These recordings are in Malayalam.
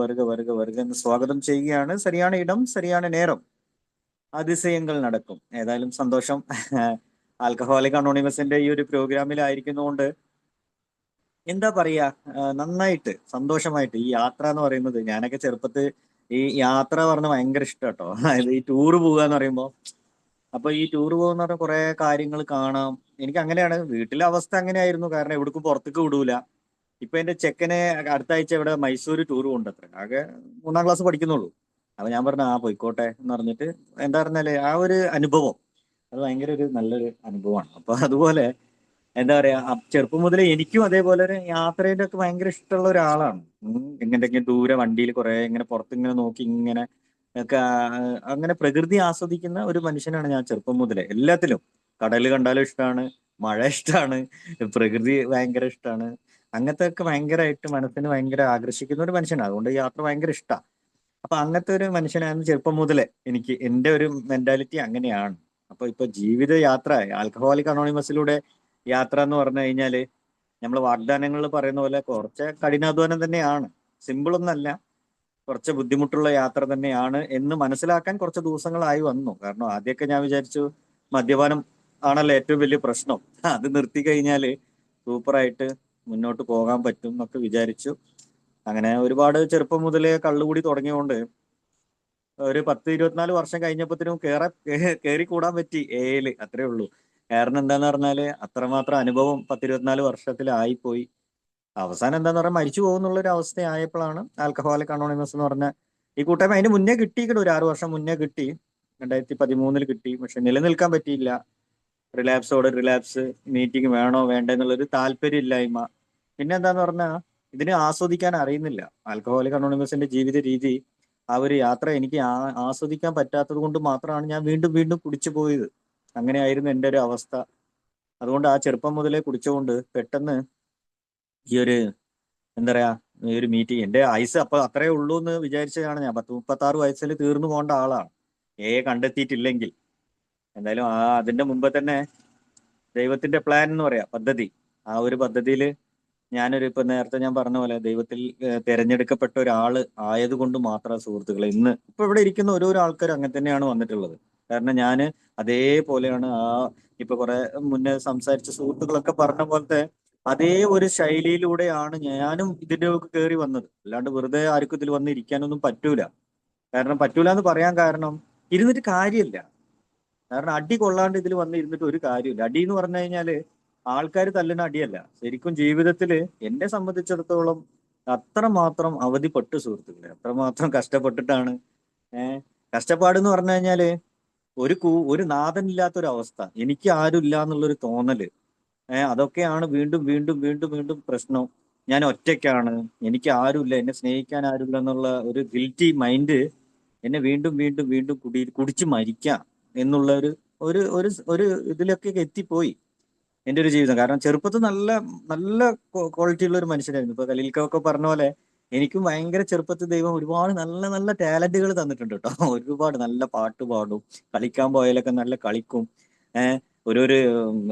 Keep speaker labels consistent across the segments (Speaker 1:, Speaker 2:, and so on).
Speaker 1: வருக வருக வருக എന്ന് സ്വാഗതം ചെയ്യുകയാണ്. ശരിയാണ് ഇടം, ശരിയാണ് നേരം, അതിശയങ്ങൾ നടക്കും. ഏതായാലും സന്തോഷം. ആൽക്കഹോളിക് അനോണിമസിന്റെ ഈ ഒരു പ്രോഗ്രാമിലായിരിക്കുന്നതുകൊണ്ട് എന്താ പറയാ, നന്നായിട്ട് സന്തോഷമായിട്ട് ഈ യാത്ര എന്ന് പറയുന്നത്, ഞാനൊക്കെ ചെറുപ്പത്ത് ഈ യാത്ര പറഞ്ഞ ഭയങ്കര ഇഷ്ടം കേട്ടോ. അതായത് ഈ ടൂറ് പോവുക എന്ന് പറയുമ്പോ, അപ്പൊ ഈ ടൂർ പോകുന്ന പറഞ്ഞ കുറെ കാര്യങ്ങൾ കാണാം. എനിക്ക് അങ്ങനെയാണ്, വീട്ടിലെ അവസ്ഥ അങ്ങനെയായിരുന്നു. കാരണം എവിടേക്കും പുറത്തേക്ക് വിടൂല. ഇപ്പൊ എന്റെ ചെക്കനെ അടുത്ത ആഴ്ച ഇവിടെ മൈസൂർ ടൂർ കൊണ്ടത്ര, ആകെ 3ാം ക്ലാസ് പഠിക്കുന്നുള്ളൂ. അപ്പൊ ഞാൻ പറഞ്ഞു ആ പോയിക്കോട്ടെ എന്ന് പറഞ്ഞിട്ട്, എന്താ പറഞ്ഞാല് ആ ഒരു അനുഭവം അത് ഭയങ്കര ഒരു നല്ലൊരു അനുഭവമാണ്. അപ്പൊ അതുപോലെ എന്താ പറയാ, ചെറുപ്പം മുതലേ എനിക്കും അതേപോലെ ഒരു യാത്രയുടെ ഒക്കെ ഭയങ്കര ഇഷ്ടമുള്ള ഒരാളാണ്. എങ്ങനെയൊക്കെ ദൂരെ വണ്ടിയിൽ കുറെ ഇങ്ങനെ പുറത്ത് ഇങ്ങനെ നോക്കി ഇങ്ങനെ ഒക്കെ അങ്ങനെ പ്രകൃതി ആസ്വദിക്കുന്ന ഒരു മനുഷ്യനാണ് ഞാൻ ചെറുപ്പം മുതലേ. എല്ലാത്തിലും കടൽ കണ്ടാലും ഇഷ്ടമാണ്, മഴ ഇഷ്ടമാണ്, പ്രകൃതി ഭയങ്കര ഇഷ്ടമാണ്. അങ്ങനത്തെ ഒക്കെ ഭയങ്കരമായിട്ട് മനസ്സിന് ഭയങ്കര ആകർഷിക്കുന്ന ഒരു മനുഷ്യനാണ്. അതുകൊണ്ട് യാത്ര ഭയങ്കര ഇഷ്ടമാണ്. അപ്പൊ അങ്ങനത്തെ ഒരു മനുഷ്യനാണ് ചെറുപ്പം മുതലേ. എനിക്ക് എന്റെ ഒരു മെന്റാലിറ്റി അങ്ങനെയാണ്. അപ്പൊ ഇപ്പൊ ജീവിത യാത്ര, ആൽക്കഹോളിക് അനോണിമസിലൂടെ യാത്ര എന്ന് പറഞ്ഞു കഴിഞ്ഞാല് നമ്മൾ വാഗ്ദാനങ്ങളിൽ പറയുന്ന പോലെ കുറച്ച് കഠിനാധ്വാനം തന്നെയാണ്. സിമ്പിൾ ഒന്നല്ല, കുറച്ച് ബുദ്ധിമുട്ടുള്ള യാത്ര തന്നെയാണ് എന്ന് മനസ്സിലാക്കാൻ കുറച്ച് ദിവസങ്ങളായി വന്നു. കാരണം ആദ്യമൊക്കെ ഞാൻ വിചാരിച്ചു മദ്യപാനം ആണല്ലോ ഏറ്റവും വലിയ പ്രശ്നം, അത് നിർത്തി കഴിഞ്ഞാല് സൂപ്പറായിട്ട് മുന്നോട്ട് പോകാൻ പറ്റും എന്നൊക്കെ വിചാരിച്ചു. അങ്ങനെ ഒരുപാട് ചെറുപ്പം മുതലേ കള്ളുകൂടി തുടങ്ങിയോണ്ട് ഒരു 10-24 വർഷം കഴിഞ്ഞപ്പോഴത്തേനും കേറി കൂടാൻ പറ്റി ഏല്, അത്രേ ഉള്ളൂ. കാരണം എന്താന്ന് പറഞ്ഞാല് അത്രമാത്രം അനുഭവം 10-24 വർഷത്തിലായിപ്പോയി. അവസാനം എന്താന്ന് പറഞ്ഞാൽ മരിച്ചു പോകുന്നുള്ള ഒരു അവസ്ഥ ആയപ്പോഴാണ് ആൽക്കഹോളിക് അനോണിമസ് എന്ന് പറഞ്ഞ ഈ കൂട്ടായ്മ. അതിന് മുന്നേ കിട്ടിയിട്ടുണ്ട്, ഒരു 6 വർഷം മുന്നേ കിട്ടി, 2013 കിട്ടി. പക്ഷെ നിലനിൽക്കാൻ പറ്റിയില്ല. റിലാപ്സോട് റിലാപ്സ്, മീറ്റിംഗ് വേണോ വേണ്ട എന്നുള്ളൊരു താല്പര്യം ഇല്ലായ്മ. പിന്നെ എന്താന്ന് പറഞ്ഞാൽ ഇതിനെ ആസ്വദിക്കാൻ അറിയുന്നില്ല. ആൽക്കഹോളിക് അനോണിമസിന്റെ ജീവിത രീതി, ആ ഒരു യാത്ര എനിക്ക് ആസ്വദിക്കാൻ പറ്റാത്തത് കൊണ്ട് മാത്രമാണ് ഞാൻ വീണ്ടും വീണ്ടും കുടിച്ചു പോയത്. അങ്ങനെയായിരുന്നു എൻ്റെ ഒരു അവസ്ഥ. അതുകൊണ്ട് ആ ചെറുപ്പം മുതലേ കുടിച്ചുകൊണ്ട് പെട്ടെന്ന് ഈ ഒരു എന്താ പറയാ, ഈ ഒരു മീറ്റിംഗ്, എന്റെ ആയുസ് അപ്പൊ അത്രേ ഉള്ളൂ എന്ന് വിചാരിച്ചതാണ് ഞാൻ. 36 വയസ്സിൽ തീർന്നു പോകേണ്ട ആളാണ് കണ്ടെത്തിയിട്ടില്ലെങ്കിൽ. എന്തായാലും അതിന്റെ മുമ്പ് തന്നെ ദൈവത്തിന്റെ പ്ലാൻ എന്ന് പറയാ, പദ്ധതി, ആ ഒരു പദ്ധതിയിൽ ഞാനൊരു, ഇപ്പൊ നേരത്തെ ഞാൻ പറഞ്ഞ പോലെ ദൈവത്തിൽ തിരഞ്ഞെടുക്കപ്പെട്ട ഒരാള് ആയതുകൊണ്ട് മാത്രം സുഹൃത്തുക്കളെ ഇന്ന് ഇപ്പൊ ഇവിടെ ഇരിക്കുന്ന ഓരോരോ ആൾക്കാരും അങ്ങനെ തന്നെയാണ് വന്നിട്ടുള്ളത്. കാരണം ഞാന് അതേപോലെയാണ് ഇപ്പൊ കുറെ മുന്നേ സംസാരിച്ച സുഹൃത്തുക്കളൊക്കെ പറഞ്ഞ പോലത്തെ അതേ ഒരു ശൈലിയിലൂടെയാണ് ഞാനും ഇതിന്റെ കയറി വന്നത്. അല്ലാണ്ട് വെറുതെ ആർക്കും ഇതിൽ വന്ന് ഇരിക്കാനൊന്നും പറ്റൂല. കാരണം പറ്റൂല എന്ന് പറയാൻ കാരണം, ഇരുന്നിട്ട് കാര്യമില്ല. കാരണം അടി കൊള്ളാണ്ട് ഇതിൽ വന്ന് ഇരുന്നിട്ട് ഒരു കാര്യമില്ല. അടി എന്ന് പറഞ്ഞു കഴിഞ്ഞാല് ആൾക്കാർ തല്ലുന്ന അടിയല്ല. ശരിക്കും ജീവിതത്തിൽ എന്നെ സംബന്ധിച്ചിടത്തോളം അത്രമാത്രം അവധിപ്പെട്ടു സുഹൃത്തുക്കളെ, അത്രമാത്രം കഷ്ടപ്പെട്ടിട്ടാണ്. കഷ്ടപ്പാട് എന്ന് പറഞ്ഞു കഴിഞ്ഞാല് ഒരു നാഥനില്ലാത്ത ഒരു അവസ്ഥ, എനിക്ക് ആരും ഇല്ല എന്നുള്ളൊരു തോന്നല്. അതൊക്കെയാണ് വീണ്ടും വീണ്ടും വീണ്ടും വീണ്ടും പ്രശ്നം. ഞാൻ ഒറ്റയ്ക്കാണ്, എനിക്ക് ആരുമില്ല, എന്നെ സ്നേഹിക്കാൻ ആരുമില്ല എന്നുള്ള ഒരു ഗിൽറ്റി മൈൻഡ് എന്നെ വീണ്ടും വീണ്ടും വീണ്ടും കുടിച്ച് മരിക്കാം എന്നുള്ള ഒരു ഒരു ഒരു ഒരു ഇതിലൊക്കെ എത്തിപ്പോയി എൻ്റെ ഒരു ജീവിതം. കാരണം ചെറുപ്പത്തിൽ നല്ല നല്ല ക്വാളിറ്റി ഉള്ള ഒരു മനുഷ്യനായിരുന്നു. ഇപ്പൊ ഖലീൽക്കൊക്കെ പറഞ്ഞ പോലെ എനിക്കും ഭയങ്കര ചെറുപ്പത്തിൽ ദൈവം ഒരുപാട് നല്ല നല്ല ടാലന്റുകൾ തന്നിട്ടുണ്ട് കേട്ടോ. ഒരുപാട് നല്ല പാട്ട് പാടും, കളിക്കാൻ പോയാലൊക്കെ നല്ല കളിക്കും. ഓരോരു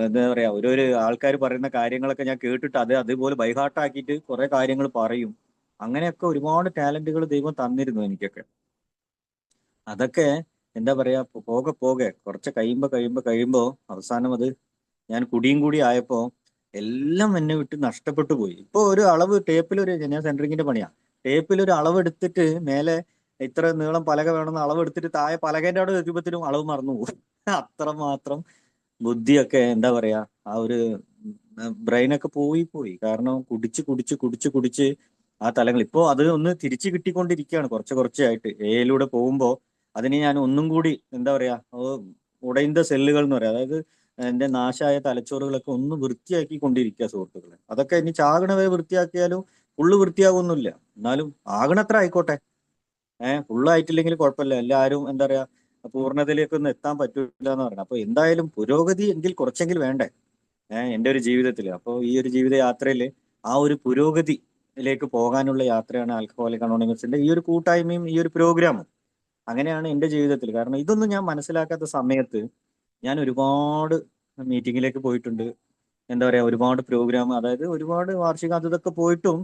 Speaker 1: എന്താ പറയാ, ഓരോരു ആൾക്കാർ പറയുന്ന കാര്യങ്ങളൊക്കെ ഞാൻ കേട്ടിട്ട് അതേപോലെ ബൈഹാർട്ടാക്കിയിട്ട് കുറെ കാര്യങ്ങൾ പറയും. അങ്ങനെയൊക്കെ ഒരുപാട് ടാലന്റുകൾ ദൈവം തന്നിരുന്നു എനിക്കൊക്കെ. അതൊക്കെ എന്താ പറയാ, പോകെ പോകെ കുറച്ച് കഴിയുമ്പോ അവസാനം അത് ഞാൻ കുടിയും കൂടി ആയപ്പോ എല്ലാം എന്നെ വിട്ട് നഷ്ടപ്പെട്ടു പോയി. ഇപ്പൊ ഒരു അളവ് ഞാൻ സെൻട്രിങ്ങിന്റെ പണിയാ, ടേപ്പിൽ ഒരു അളവ് എടുത്തിട്ട് മേലെ ഇത്ര നീളം പലക വേണമെന്ന് അളവ് എടുത്തിട്ട് താഴെ പലകേന്റെ അവിടെ എത്തുമ്പത്തിനും അളവ് മറന്നു പോകും. അത്രമാത്രം ബുദ്ധിയൊക്കെ എന്താ പറയാ, ആ ഒരു ബ്രെയിനൊക്കെ പോയി. കാരണം കുടിച്ച് കുടിച്ച് കുടിച്ച് കുടിച്ച് ആ തലങ്ങൾ ഇപ്പോ അത് ഒന്ന് തിരിച്ചു കിട്ടിക്കൊണ്ടിരിക്കുകയാണ് കുറച്ച് കുറച്ചായിട്ട്. എയിലൂടെ പോകുമ്പോ അതിന് ഞാൻ ഒന്നും കൂടി എന്താ പറയാ, ഉടൈந்த സെല്ലുകൾ എന്ന് പറയാം, അതായത് എന്റെ നാശായ തലച്ചോറുകളൊക്കെ ഒന്ന് വൃത്തിയാക്കി കൊണ്ടിരിക്കുക സുഹൃത്തുക്കളെ. അതൊക്കെ ഇനി ചാകണവരെ വൃത്തിയാക്കിയാലും ഫുള്ള് വൃത്തിയാകുന്നില്ല, എന്നാലും ആകണത്ര ആയിക്കോട്ടെ. ഫുള്ളായിട്ടില്ലെങ്കിൽ കുഴപ്പമില്ല. എല്ലാവരും എന്താ പറയാ പൂർണ്ണതയിലേക്കൊന്നും എത്താൻ പറ്റൂല എന്ന് പറഞ്ഞു. അപ്പൊ എന്തായാലും പുരോഗതി എങ്കിൽ കുറച്ചെങ്കിലും വേണ്ടേ എൻ്റെ ഒരു ജീവിതത്തിൽ. അപ്പോൾ ഈ ഒരു ജീവിത യാത്രയിൽ ആ ഒരു പുരോഗതിയിലേക്ക് പോകാനുള്ള യാത്രയാണ് ആൽക്കഹോളിക് അനോണിമസിന്റെ ഈ ഒരു കൂട്ടായ്മയും ഈ ഒരു പ്രോഗ്രാമും. അങ്ങനെയാണ് എൻ്റെ ജീവിതത്തിൽ. കാരണം ഇതൊന്നും ഞാൻ മനസ്സിലാക്കാത്ത സമയത്ത് ഞാൻ ഒരുപാട് മീറ്റിങ്ങിലേക്ക് പോയിട്ടുണ്ട്. എന്താ പറയാ, ഒരുപാട് പ്രോഗ്രാം, അതായത് ഒരുപാട് വാർഷിക അതൊക്കെ പോയിട്ടും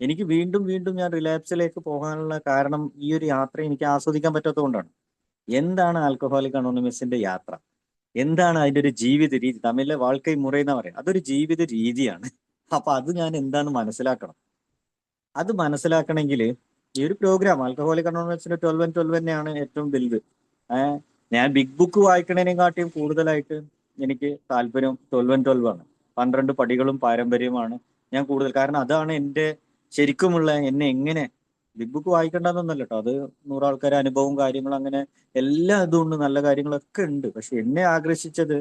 Speaker 1: എനിക്ക് വീണ്ടും വീണ്ടും ഞാൻ റിലാപ്സിലേക്ക് പോകാനുള്ള കാരണം ഈ ഒരു യാത്ര എനിക്ക് ആസ്വദിക്കാൻ പറ്റാത്തതുകൊണ്ടാണ്. എന്താണ് ആൽക്കഹോളിക് അനോണിമസിന്റെ യാത്ര? എന്താണ് അതിന്റെ ഒരു ജീവിത രീതി? തമിഴിലെ വാൾക്കൈ മുറ എന്നാ പറയാം. അതൊരു ജീവിത രീതിയാണ്. അപ്പൊ അത് ഞാൻ എന്താന്ന് മനസ്സിലാക്കണം. അത് മനസ്സിലാക്കണമെങ്കിൽ ഈ ഒരു പ്രോഗ്രാം ആൽക്കഹോളിക് അനോണിമസിന്റെ 12 തന്നെയാണ് ഏറ്റവും വലുത്. ഏഹ് ഞാൻ ബിഗ് ബുക്ക് വായിക്കണതിനെക്കാട്ടിയും കൂടുതലായിട്ട് എനിക്ക് താല്പര്യം 12 ആണ്. 12 പടികളും പാരമ്പര്യവുമാണ് ഞാൻ കൂടുതൽ. കാരണം അതാണ് എൻ്റെ ശരിക്കുമുള്ള എന്നെ എങ്ങനെ ബിഗ് ബുക്ക് വായിക്കേണ്ടതെന്നല്ല കേട്ടോ. അത് 100 ആൾക്കാരെ അനുഭവവും കാര്യങ്ങളും അങ്ങനെ എല്ലാ ഇതും ഉണ്ട്, നല്ല കാര്യങ്ങളൊക്കെ ഉണ്ട്. പക്ഷെ എന്നെ ആകർഷിച്ചത്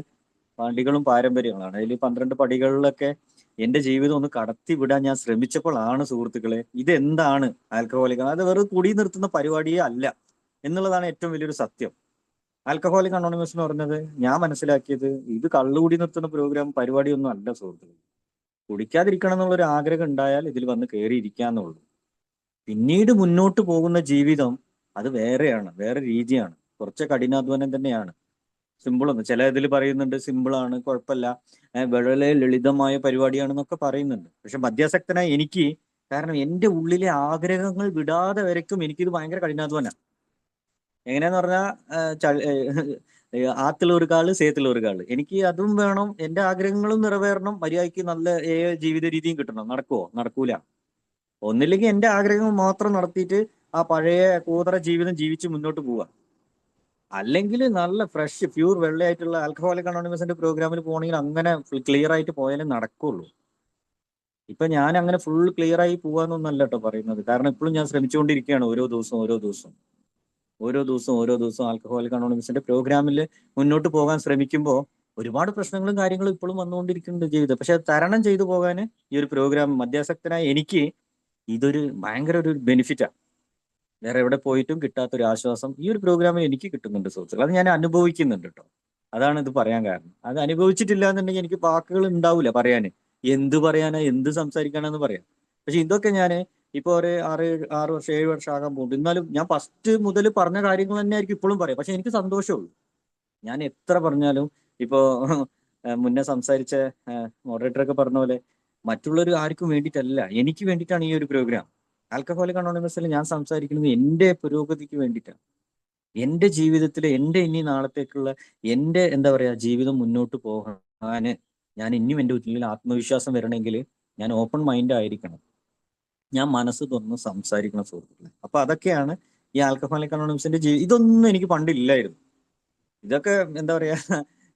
Speaker 1: പടികളും പാരമ്പര്യങ്ങളാണ്. അതിൽ 12 പടികളിലൊക്കെ എന്റെ ജീവിതം ഒന്ന് കടത്തി വിടാൻ ഞാൻ ശ്രമിച്ചപ്പോഴാണ് സുഹൃത്തുക്കളെ ഇതെന്താണ് ആൽക്കഹോളിക്, അത് വെറുതെ കുടി നിർത്തുന്ന പരിപാടിയേ അല്ല എന്നുള്ളതാണ് ഏറ്റവും വലിയൊരു സത്യം. ആൽക്കഹോളിക് അനോണിമസ് എന്ന് പറഞ്ഞത് ഞാൻ മനസ്സിലാക്കിയത് ഇത് കള്ളുകൂടി നിർത്തുന്ന പ്രോഗ്രാം പരിപാടിയൊന്നും അല്ല സുഹൃത്തുക്കൾ. കുടിക്കാതിരിക്കണം എന്നുള്ള ഒരു ആഗ്രഹം ഉണ്ടായാൽ ഇതിൽ വന്ന് കയറിയിരിക്കാന്നുള്ളൂ. പിന്നീട് മുന്നോട്ട് പോകുന്ന ജീവിതം അത് വേറെയാണ്, വേറെ രീതിയാണ്, കുറച്ച് കഠിനാധ്വാനം തന്നെയാണ്. സിമ്പിളൊന്നും ചില ഇതിൽ പറയുന്നുണ്ട്, സിമ്പിളാണ്, കുഴപ്പമില്ല, വളരെ ലളിതമായ പരിപാടിയാണെന്നൊക്കെ പറയുന്നുണ്ട്. പക്ഷെ മദ്യാസക്തനായ എനിക്ക്, കാരണം എൻ്റെ ഉള്ളിലെ ആഗ്രഹങ്ങൾ വിടാതെ വരയ്ക്കും എനിക്കിത് ഭയങ്കര കഠിനാധ്വാനം. എങ്ങനെയാന്ന് പറഞ്ഞാൽ ആത്തിലുള്ള ഒരു കാള് സേത്തിലുള്ള ഒരു കാള്, എനിക്ക് അതും വേണം, എൻ്റെ ആഗ്രഹങ്ങളും നിറവേറണം, മര്യാദയ്ക്ക് നല്ല ജീവിത രീതിയും കിട്ടണം. നടക്കുവോ? നടക്കൂല. ഒന്നില്ലെങ്കിൽ എൻ്റെ ആഗ്രഹങ്ങൾ മാത്രം നടത്തിയിട്ട് ആ പഴയ കൂതറ ജീവിതം ജീവിച്ച് മുന്നോട്ട് പോവുക, അല്ലെങ്കിൽ നല്ല ഫ്രഷ് പ്യൂർ വെള്ളയായിട്ടുള്ള ആൽക്കഹോളിക് അനോണിമസിന്റെ പ്രോഗ്രാമിൽ പോകണമെങ്കിൽ അങ്ങനെ ക്ലിയർ ആയിട്ട് പോയാലേ നടക്കുള്ളൂ. ഇപ്പൊ ഞാൻ അങ്ങനെ ഫുൾ ക്ലിയർ ആയി പോവാന്നൊന്നല്ല കേട്ടോ പറയുന്നത്. കാരണം ഇപ്പോഴും ഞാൻ ശ്രമിച്ചുകൊണ്ടിരിക്കുകയാണ്, ഓരോ ദിവസവും ആൽക്കഹോളിക് അനോണിമസിന്റെ പ്രോഗ്രാമിൽ മുന്നോട്ട് പോകാൻ ശ്രമിക്കുമ്പോൾ ഒരുപാട് പ്രശ്നങ്ങളും കാര്യങ്ങളും ഇപ്പോഴും വന്നുകൊണ്ടിരിക്കുന്നുണ്ട് ജീവിതം. പക്ഷെ അത് തരണം ചെയ്തു പോകാൻ ഈ ഒരു പ്രോഗ്രാം മദ്യാസക്തനായ എനിക്ക് ഇതൊരു ഭയങ്കര ഒരു ബെനിഫിറ്റാണ്. വേറെ എവിടെ പോയിട്ടും കിട്ടാത്തൊരു ആശ്വാസം ഈ ഒരു പ്രോഗ്രാമിൽ എനിക്ക് കിട്ടുന്നുണ്ട് സുഹൃത്തുക്കൾ. അത് ഞാൻ അനുഭവിക്കുന്നുണ്ട് കേട്ടോ. അതാണ് ഇത് പറയാൻ കാരണം. അത് അനുഭവിച്ചിട്ടില്ല എന്നുണ്ടെങ്കിൽ എനിക്ക് വാക്കുകൾ ഉണ്ടാവില്ല പറയാന്. എന്ത് പറയാനാ, എന്ത് സംസാരിക്കാനാന്ന് പറയാം. പക്ഷെ ഇതൊക്കെ ഞാൻ ഇപ്പൊ ഒരു 6 വർഷം 7 വർഷം ആകാൻ പോകും. എന്നാലും ഞാൻ ഫസ്റ്റ് മുതൽ പറഞ്ഞ കാര്യങ്ങൾ തന്നെ ആയിരിക്കും ഇപ്പോഴും പറയാം. പക്ഷെ എനിക്ക് സന്തോഷമുള്ളൂ. ഞാൻ എത്ര പറഞ്ഞാലും ഇപ്പോ മുന്നേ സംസാരിച്ച മോഡറേറ്റർ ഒക്കെ പറഞ്ഞ പോലെ മറ്റുള്ളവർ ആർക്കും വേണ്ടിയിട്ടല്ല, എനിക്ക് വേണ്ടിയിട്ടാണ് ഈ ഒരു പ്രോഗ്രാം. ആൽക്കഹോളിക് അനോണിമസിൽ ഞാൻ സംസാരിക്കുന്നത് എൻ്റെ പുരോഗതിക്ക് വേണ്ടിയിട്ടാണ്. എൻ്റെ ജീവിതത്തിൽ എൻ്റെ ഇനി നാളത്തേക്കുള്ള എൻ്റെ എന്താ പറയാ ജീവിതം മുന്നോട്ട് പോകാന് ഞാൻ ഇനിയും എൻ്റെ ഉള്ളിൽ ആത്മവിശ്വാസം വരണമെങ്കിൽ ഞാൻ ഓപ്പൺ മൈൻഡ് ആയിരിക്കണം, ഞാൻ മനസ്സ് തുറന്ന് സംസാരിക്കണം സുഹൃത്തുക്കളെ. അപ്പൊ അതൊക്കെയാണ് ഈ ആൽക്കഹോളിക് അനോണിമസിന്റെ ഇതൊന്നും എനിക്ക് പണ്ടില്ലായിരുന്നു. ഇതൊക്കെ എന്താ പറയാ,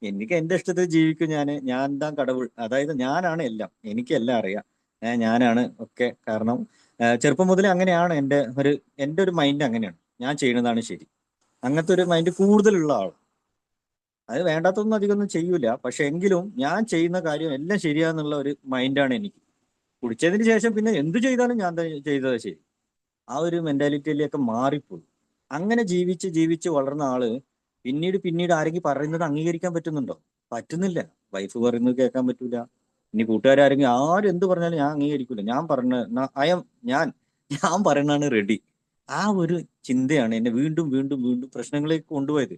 Speaker 1: എനിക്ക് എന്റെ ഇഷ്ടത്തിൽ ജീവിക്കും ഞാൻ എന്താ കടവുൾ, അതായത് ഞാനാണ് എല്ലാം, എനിക്ക് എല്ലാം അറിയാം, ഞാനാണ് ഒക്കെ. കാരണം ചെറുപ്പം മുതലേ അങ്ങനെയാണ് എൻ്റെ ഒരു മൈൻഡ് അങ്ങനെയാണ്, ഞാൻ ചെയ്യുന്നതാണ് ശരി, അങ്ങനത്തെ ഒരു മൈൻഡ് കൂടുതലുള്ള ആൾ. അത് വേണ്ടാത്തൊന്നും അധികമൊന്നും ചെയ്യൂല, പക്ഷെ എങ്കിലും ഞാൻ ചെയ്യുന്ന കാര്യം എല്ലാം ശരിയാന്നുള്ള ഒരു മൈൻഡാണ് എനിക്ക്. കുടിച്ചതിന് ശേഷം പിന്നെ എന്ത് ചെയ്താലും ഞാൻ ചെയ്തത് ശരി, ആ ഒരു മെന്റാലിറ്റിയിലേക്ക് മാറിപ്പോയി. അങ്ങനെ ജീവിച്ച് ജീവിച്ച് വളർന്ന ആള് പിന്നീട് ആരെങ്കിലും പറയുന്നത് അംഗീകരിക്കാൻ പറ്റുന്നുണ്ടോ? പറ്റുന്നില്ല. വൈഫ് പറയുന്നത് കേൾക്കാൻ പറ്റൂല. ഇനി കൂട്ടുകാരെങ്കിലും ആരും എന്ത് പറഞ്ഞാലും ഞാൻ അംഗീകരിക്കൂല. ഞാൻ പറഞ്ഞ അയം ഞാൻ ഞാൻ പറയണാണ് റെഡി. ആ ഒരു ചിന്തയാണ് എന്നെ വീണ്ടും വീണ്ടും വീണ്ടും പ്രശ്നങ്ങളിലേക്ക് കൊണ്ടുപോയത്.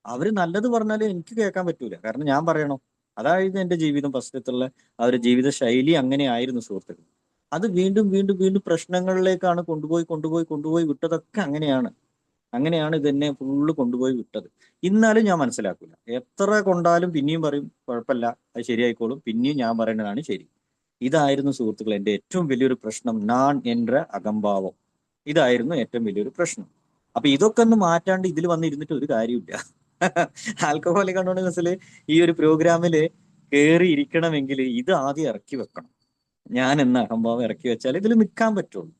Speaker 1: അവര് നല്ലത് പറഞ്ഞാലും എനിക്ക് കേൾക്കാൻ പറ്റൂല, കാരണം ഞാൻ പറയണം. അതായിരുന്നു എന്റെ ജീവിതം ഫസ്റ്റത്തുള്ള ആ ഒരു ജീവിത ശൈലി, അങ്ങനെ ആയിരുന്നു സുഹൃത്തുക്കൾ. അത് വീണ്ടും വീണ്ടും വീണ്ടും പ്രശ്നങ്ങളിലേക്കാണ് കൊണ്ടുപോയി കൊണ്ടുപോയി കൊണ്ടുപോയി വിട്ടതൊക്കെ അങ്ങനെയാണ് ഇതെന്നെ ഫുള്ള് കൊണ്ടുപോയി വിട്ടത്. ഇന്നാലും ഞാൻ മനസ്സിലാക്കൂല, എത്ര കൊണ്ടാലും പിന്നെയും പറയും കുഴപ്പമില്ല, അത് ശരിയായിക്കോളും, പിന്നെയും ഞാൻ പറയുന്നതാണ് ശരി. ഇതായിരുന്നു സുഹൃത്തുക്കൾ എൻ്റെ ഏറ്റവും വലിയൊരു പ്രശ്നം. ഞാൻ എன்ற അകംഭാവം, ഇതായിരുന്നു ഏറ്റവും വലിയൊരു പ്രശ്നം. അപ്പൊ ഇതൊക്കെ ഒന്ന് മാറ്റാണ്ട് ഇതിൽ വന്നിരുന്നിട്ട് ഒരു കാര്യമില്ല. ആൽക്കഹോളിക് അനോണിമസിൽ ഈ ഒരു പ്രോഗ്രാമിൽ കയറി ഇരിക്കണമെങ്കിൽ ഇത് ആദ്യം ഇറക്കി വെക്കണം. ഞാൻ എന്ന അഹംഭാവം ഇറക്കി വെച്ചാൽ ഇതിൽ നിൽക്കാൻ പറ്റുള്ളൂ.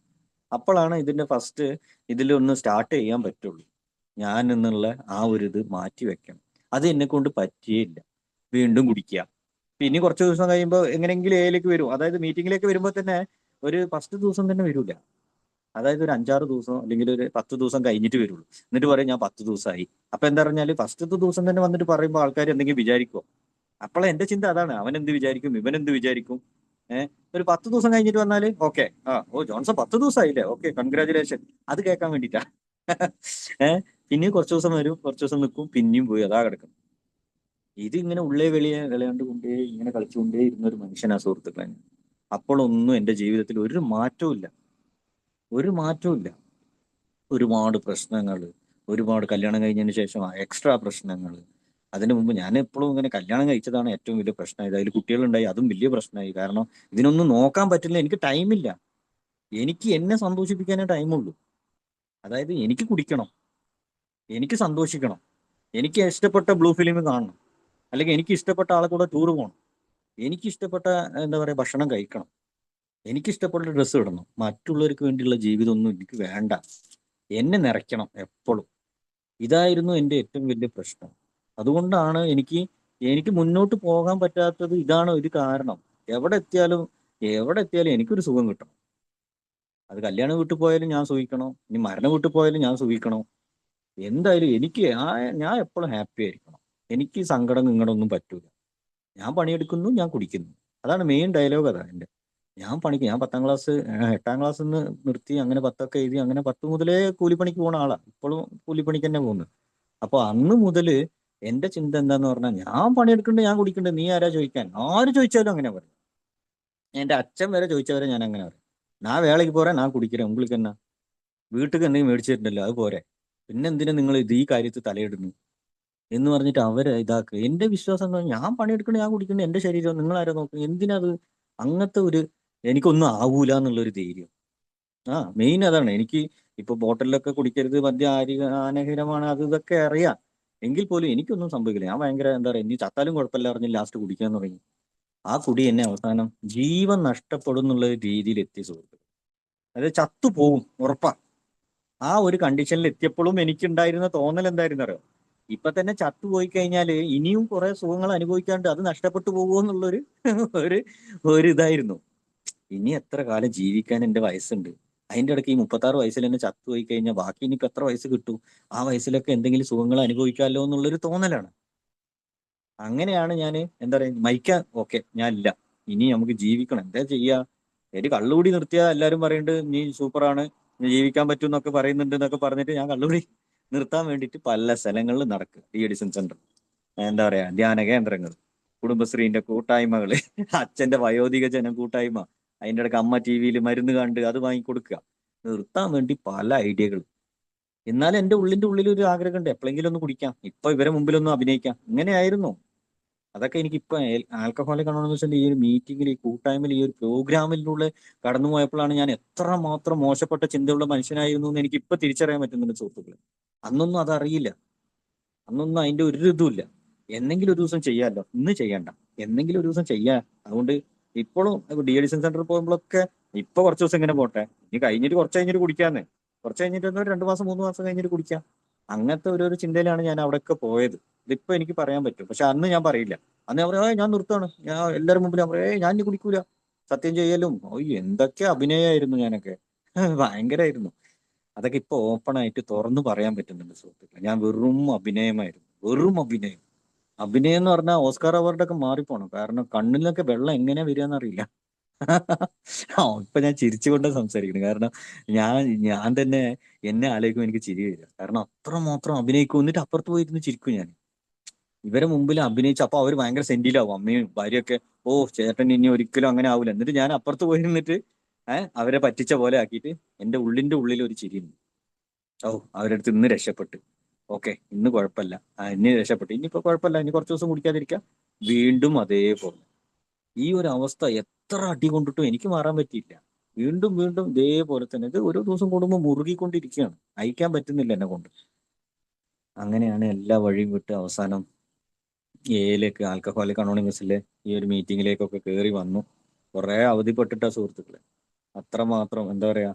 Speaker 1: അപ്പോഴാണ് ഇതിന്റെ ഫസ്റ്റ് ഇതിലൊന്ന് സ്റ്റാർട്ട് ചെയ്യാൻ പറ്റുള്ളൂ. ഞാൻ എന്നുള്ള ആ ഒരു ഇത് മാറ്റി വെക്കണം. അത് എന്നെ കൊണ്ട് പറ്റിയില്ല. വീണ്ടും കുടിക്കുക. പിന്നെ കുറച്ച് ദിവസം കഴിയുമ്പോൾ എങ്ങനെയെങ്കിലും എയിലേക്ക് വരും. അതായത് മീറ്റിങ്ങിലേക്ക് വരുമ്പോൾ തന്നെ ഒരു ഫസ്റ്റ് ദിവസം തന്നെ വരൂല. അതായത് ഒരു 5-6 ദിവസം അല്ലെങ്കിൽ ഒരു 10 ദിവസം കഴിഞ്ഞിട്ട് വരുള്ളൂ. എന്നിട്ട് പറയും ഞാൻ 10 ദിവസമായി. അപ്പൊ എന്താ പറഞ്ഞാല് ഫസ്റ്റത്തെ ദിവസം തന്നെ വന്നിട്ട് പറയുമ്പോൾ ആൾക്കാർ എന്തെങ്കിലും വിചാരിക്കുമോ? അപ്പോൾ എന്റെ ചിന്ത അതാണ്, അവൻ എന്ത് വിചാരിക്കും, ഇവൻ എന്ത് വിചാരിക്കും. ഒരു 10 ദിവസം കഴിഞ്ഞിട്ട് വന്നാല് ഓക്കെ, ജോൺസൺ 10 ദിവസമായില്ലേ, ഓക്കെ കൺഗ്രാചുലേഷൻ, അത് കേൾക്കാൻ വേണ്ടിട്ടാ. പിന്നെയും കുറച്ച് ദിവസം വരും, കുറച്ച് ദിവസം നിൽക്കും, പിന്നെയും പോയി അതാ കിടക്കും. ഇത് ഇങ്ങനെ ഉള്ളേ വെളിയെ വിളയാണ്ട് ഇങ്ങനെ കളിച്ചുകൊണ്ടേ ഇരുന്ന ഒരു മനുഷ്യനാ സുഹൃത്തുക്കളെ. അപ്പോഴൊന്നും എന്റെ ജീവിതത്തിൽ ഒരു മാറ്റവും ഇല്ല. ഒരു മാറ്റവും ഇല്ല. ഒരുപാട് പ്രശ്നങ്ങൾ, ഒരുപാട് കല്യാണം കഴിഞ്ഞതിന് ശേഷം എക്സ്ട്രാ പ്രശ്നങ്ങൾ. അതിന് മുമ്പ് ഞാൻ എപ്പോഴും ഇങ്ങനെ കല്യാണം കഴിച്ചതാണ് ഏറ്റവും വലിയ പ്രശ്നമായത്. അതിൽ കുട്ടികളുണ്ടായി, അതും വലിയ പ്രശ്നമായി. കാരണം ഇതിനൊന്നും നോക്കാൻ പറ്റില്ല, എനിക്ക് ടൈമില്ല. എനിക്ക് എന്നെ സന്തോഷിപ്പിക്കാനേ ടൈമുള്ളൂ. അതായത് എനിക്ക് കുടിക്കണം, എനിക്ക് സന്തോഷിക്കണം, എനിക്ക് ഇഷ്ടപ്പെട്ട ബ്ലൂ ഫിലിം കാണണം, അല്ലെങ്കിൽ എനിക്ക് ഇഷ്ടപ്പെട്ട ആളെ കൂടെ ടൂർ പോകണം, എനിക്ക് ഇഷ്ടപ്പെട്ട എന്താ പറയുക ഭക്ഷണം കഴിക്കണം, എനിക്ക് ഇഷ്ടപ്പെട്ട ഡ്രസ്സ് ഇടണം. മറ്റുള്ളവർക്ക് വേണ്ടിയുള്ള ജീവിതമൊന്നും എനിക്ക് വേണ്ട. എന്നെ നിറയ്ക്കണം എപ്പോഴും. ഇതായിരുന്നു എൻ്റെ ഏറ്റവും വലിയ പ്രശ്നം. അതുകൊണ്ടാണ് എനിക്ക് എനിക്ക് മുന്നോട്ട് പോകാൻ പറ്റാത്തത്. ഇതാണ് ഒരു കാരണം. എവിടെ എത്തിയാലും എവിടെ എത്തിയാലും എനിക്കൊരു സുഖം കിട്ടണം. അത് കല്യാണ വീട്ടിൽ പോയാലും ഞാൻ സുഖിക്കണം, ഇനി മരണ വീട്ടിൽ പോയാലും ഞാൻ സുഖിക്കണം. എന്തായാലും എനിക്ക് ഞാൻ എപ്പോഴും ഹാപ്പി ആയിരിക്കണം. എനിക്ക് സങ്കടം ഇങ്ങടൊന്നും പറ്റൂല. ഞാൻ പണിയെടുക്കുന്നു, ഞാൻ കുടിക്കുന്നു. അതാണ് മെയിൻ ഡയലോഗ്. അതാ എൻ്റെ. ഞാൻ 10ാം ക്ലാസ് 8ാം ക്ലാസ് നിന്ന് നിർത്തി, അങ്ങനെ 10ഒക്കെ എഴുതി, അങ്ങനെ 10 മുതലേ കൂലിപ്പണിക്ക് പോകുന്ന ആളാ. ഇപ്പോഴും കൂലിപ്പണിക്ക് തന്നെ പോകുന്നു. അപ്പൊ അന്ന് മുതല് എന്റെ ചിന്ത എന്താന്ന് പറഞ്ഞാൽ, ഞാൻ പണിയെടുക്കണ്ട്, ഞാൻ കുടിക്കണ്ട്, നീ ആരാ ചോദിക്കാൻ? ആര് ചോദിച്ചാലും അങ്ങനെ പറയും. എന്റെ അച്ഛൻ വരെ ചോദിച്ചവരെ ഞാൻ അങ്ങനെ പറയും. ഞാൻ വേലയ്ക്ക് പോരാ, ഞാൻ കുടിக்கிறேன், உங்களுக்கு എന്നാ? വീട്ടിൽ എന്തെങ്കിലും മേടിച്ചിട്ടുണ്ടല്ലോ, അത് പോരെ, പിന്നെ എന്തിനാ നിങ്ങൾ ഇത് ഈ കാര്യത്തിൽ തലയിടുന്നു എന്ന് പറഞ്ഞിട്ട് അവരെ ഇതാക്കുക. എന്റെ വിശ്വാസം എന്താ, ഞാൻ പണിയെടുക്കണേ, ഞാൻ കുടിക്കണേ, എന്റെ ശരീരം നിങ്ങൾ ആരാ നോക്കുന്നത്? എന്തിനാ അത്? അങ്ങനത്തെ ഒരു എനിക്കൊന്നും ആവൂല എന്നുള്ളൊരു ധൈര്യം. മെയിൻ അതാണ്. എനിക്ക് ഇപ്പൊ ബോട്ടലിലൊക്കെ കുടിക്കരുത്, മദ്യം ഹാനികരമാണ്, അത് ഇതൊക്കെ അറിയാം. എങ്കിൽ പോലും എനിക്കൊന്നും സംഭവിക്കില്ല. ഞാൻ ഭയങ്കര എന്താ പറയുക, ഇനി ചത്താലും കുഴപ്പമില്ല പറഞ്ഞ് ലാസ്റ്റ് കുടിക്കാൻ തുടങ്ങി. ആ കുടി എന്നെ അവസാനം ജീവൻ നഷ്ടപ്പെടും എന്നുള്ള രീതിയിൽ എത്തി സുഹൃത്ത്. അതായത് ചത്തു പോകും ഉറപ്പാ. ആ ഒരു കണ്ടീഷനിൽ എത്തിയപ്പോഴും എനിക്കുണ്ടായിരുന്ന തോന്നൽ എന്തായിരുന്നു അറിയോ? ഇപ്പൊ തന്നെ ചത്തുപോയി കഴിഞ്ഞാല് ഇനിയും കുറെ സുഖങ്ങൾ അനുഭവിക്കാണ്ട് അത് നഷ്ടപ്പെട്ടു പോകുമോ എന്നുള്ളൊരു ഒരു ഒരു ഇതായിരുന്നു. ഇനി എത്ര കാലം ജീവിക്കാൻ എന്റെ വയസ്സുണ്ട്. അതിന്റെ ഇടയ്ക്ക് ഈ 36 വയസ്സിൽ തന്നെ ചത്തുപോയി കഴിഞ്ഞാൽ ബാക്കി ഇനിയിപ്പോ എത്ര വയസ്സ് കിട്ടും? ആ വയസ്സിലൊക്കെ എന്തെങ്കിലും സുഖങ്ങൾ അനുഭവിക്കാമല്ലോ എന്നുള്ളൊരു തോന്നലാണ്. അങ്ങനെയാണ് ഞാൻ എന്താ പറയുക, മരിക്കാൻ ഓക്കെ, ഞാൻ ഇല്ല, ഇനി നമുക്ക് ജീവിക്കണം, എന്താ ചെയ്യാ? ഒരു കള്ളുകൂടി നിർത്തിയാൽ എല്ലാവരും പറയുന്നുണ്ട് നീ സൂപ്പറാണ്, നീ ജീവിക്കാൻ പറ്റും എന്നൊക്കെ പറയുന്നുണ്ട് എന്നൊക്കെ പറഞ്ഞിട്ട് ഞാൻ കള്ളുകൂടി നിർത്താൻ വേണ്ടിയിട്ട് പല സ്ഥലങ്ങളിലും നടക്കുക. ഡി അഡിക്ഷൻ സെന്റർ, എന്താ പറയാ, ധ്യാന കേന്ദ്രങ്ങൾ, കുടുംബശ്രീന്റെ കൂട്ടായ്മകള്, അച്ഛന്റെ വയോധിക ജനം കൂട്ടായ്മ, അതിന്റെ ഇടയ്ക്ക് അമ്മ ടി വിയിൽ മരുന്ന് കണ്ട് അത് വാങ്ങിക്കൊടുക്കുക. നിർത്താൻ വേണ്ടി പല ഐഡിയകൾ. എന്നാലും എന്റെ ഉള്ളിന്റെ ഉള്ളിൽ ഒരു ആഗ്രഹമുണ്ട്, എപ്പോഴെങ്കിലും ഒന്ന് കുടിക്കാം, ഇപ്പൊ ഇവരെ മുമ്പിലൊന്നും അഭിനയിക്കാം. ഇങ്ങനെയായിരുന്നു. അതൊക്കെ എനിക്ക് ഇപ്പൊ ആൽക്കഹോളിക് അനോണിമസിന്റെ ഈ ഒരു മീറ്റിംഗിൽ, ഈ കൂട്ടായ്മയിൽ, ഈ ഒരു പ്രോഗ്രാമിലൂടെ കടന്നു പോയപ്പോഴാണ് ഞാൻ എത്ര മാത്രം മോശപ്പെട്ട ചിന്തയുള്ള മനുഷ്യനായിരുന്നു എന്ന് എനിക്ക് ഇപ്പൊ തിരിച്ചറിയാൻ പറ്റുന്നുണ്ട് സുഹൃത്തുക്കളെ. അന്നൊന്നും അതറിയില്ല. അന്നൊന്നും അതിന്റെ ഒരു ഇതുമില്ല. എന്നെങ്കിലും ഒരു ദിവസം ചെയ്യാമല്ലോ, ഇന്ന് ചെയ്യണ്ട, എന്നെങ്കിലും ഒരു ദിവസം ചെയ്യാ. അതുകൊണ്ട് ഇപ്പോഴും ഡി അഡിക്ഷൻ സെന്ററിൽ പോകുമ്പോഴൊക്കെ ഇപ്പൊ കുറച്ച് ദിവസം ഇങ്ങനെ പോട്ടെ, ഇനി കഴിഞ്ഞിട്ട് കുറച്ച് കഴിഞ്ഞിട്ട് കുടിക്കാന്ന്, കുറച്ച് കഴിഞ്ഞിട്ട് 2 മാസം 3 മാസം കഴിഞ്ഞിട്ട് കുടിക്കാം. അങ്ങനത്തെ ഒരു ചിന്തയിലാണ് ഞാൻ അവിടെയൊക്കെ പോയത്. ഇതിപ്പോ എനിക്ക് പറയാൻ പറ്റും, പക്ഷെ അന്ന് ഞാൻ പറയില്ല. അന്ന് ഞാൻ പറയാം ഞാൻ നിർത്താണ്, ഞാൻ എല്ലാവരും മുമ്പിൽ ഞാൻ പറയാം ഞാൻ ഇനി കുടിക്കൂല, സത്യം ചെയ്യലും. എന്തൊക്കെ അഭിനയമായിരുന്നു ഞാനൊക്കെ. ഭയങ്കരമായിരുന്നു. അതൊക്കെ ഇപ്പൊ ഓപ്പൺ ആയിട്ട് തുറന്നു പറയാൻ പറ്റുന്നുണ്ട് സുഹൃത്തുക്കളെ. ഞാൻ വെറും അഭിനയമായിരുന്നു, വെറും അഭിനയം. അഭിനയം എന്ന് പറഞ്ഞാൽ ഓസ്കാർ അവാർഡൊക്കെ മാറിപ്പോണം. കാരണം കണ്ണിലൊക്കെ വെള്ളം എങ്ങനെയാ വരികയെന്നറിയില്ല. ഇപ്പൊ ഞാൻ ചിരിച്ചുകൊണ്ട് സംസാരിക്കുന്നു. കാരണം ഞാൻ ഞാൻ തന്നെ എന്നെ ആലോചിക്കുമ്പോൾ എനിക്ക് ചിരി വരിക. കാരണം അത്രമാത്രം അഭിനയിക്കും, എന്നിട്ട് അപ്പുറത്ത് പോയിരുന്ന് ചിരിക്കും ഞാൻ. ഇവരെ മുമ്പിൽ അഭിനയിച്ച് അപ്പൊ അവർ ഭയങ്കര സെന്റിലാവും, അമ്മയും ഭാര്യയൊക്കെ. ഓ ചേട്ടൻ ഇനി ഒരിക്കലും അങ്ങനെ ആവില്ല. എന്നിട്ട് ഞാൻ അപ്പുറത്ത് പോയി നിന്നിട്ട് അവരെ പറ്റിച്ച പോലെ ആക്കിയിട്ട് എന്റെ ഉള്ളിന്റെ ഉള്ളിൽ ഒരു ചിരിയുണ്ട്. ഓ അവരുടെ അടുത്ത് ഇന്ന് രക്ഷപ്പെട്ട്, ഓക്കെ ഇന്ന് കുഴപ്പമില്ല, ഇനി രക്ഷപ്പെട്ടു, ഇനിയിപ്പോ കുഴപ്പമില്ല, ഇനി കുറച്ച് ദിവസം കുടിക്കാതിരിക്കാം. വീണ്ടും അതേപോലെ. ഈ ഒരു അവസ്ഥ എത്ര അടി കൊണ്ടിട്ടും എനിക്ക് മാറാൻ പറ്റിയില്ല. വീണ്ടും വീണ്ടും ഇതേപോലെ തന്നെ. ഇത് ഓരോ ദിവസം കൂടുമ്പോൾ മുറുകിക്കൊണ്ടിരിക്കുകയാണ്, അയക്കാൻ പറ്റുന്നില്ല എന്നെ കൊണ്ട്. അങ്ങനെയാണ് എല്ലാ വഴിയും വിട്ട് അവസാനം എയിലേക്ക്, ആൽക്കഹോളിക് അനോണിമസിലെ ഈ ഒരു മീറ്റിങ്ങിലേക്കൊക്കെ കയറി വന്നു. കുറെ അവധിപ്പെട്ടിട്ട സുഹൃത്തുക്കളെ. അത്രമാത്രം എന്താ പറയാ.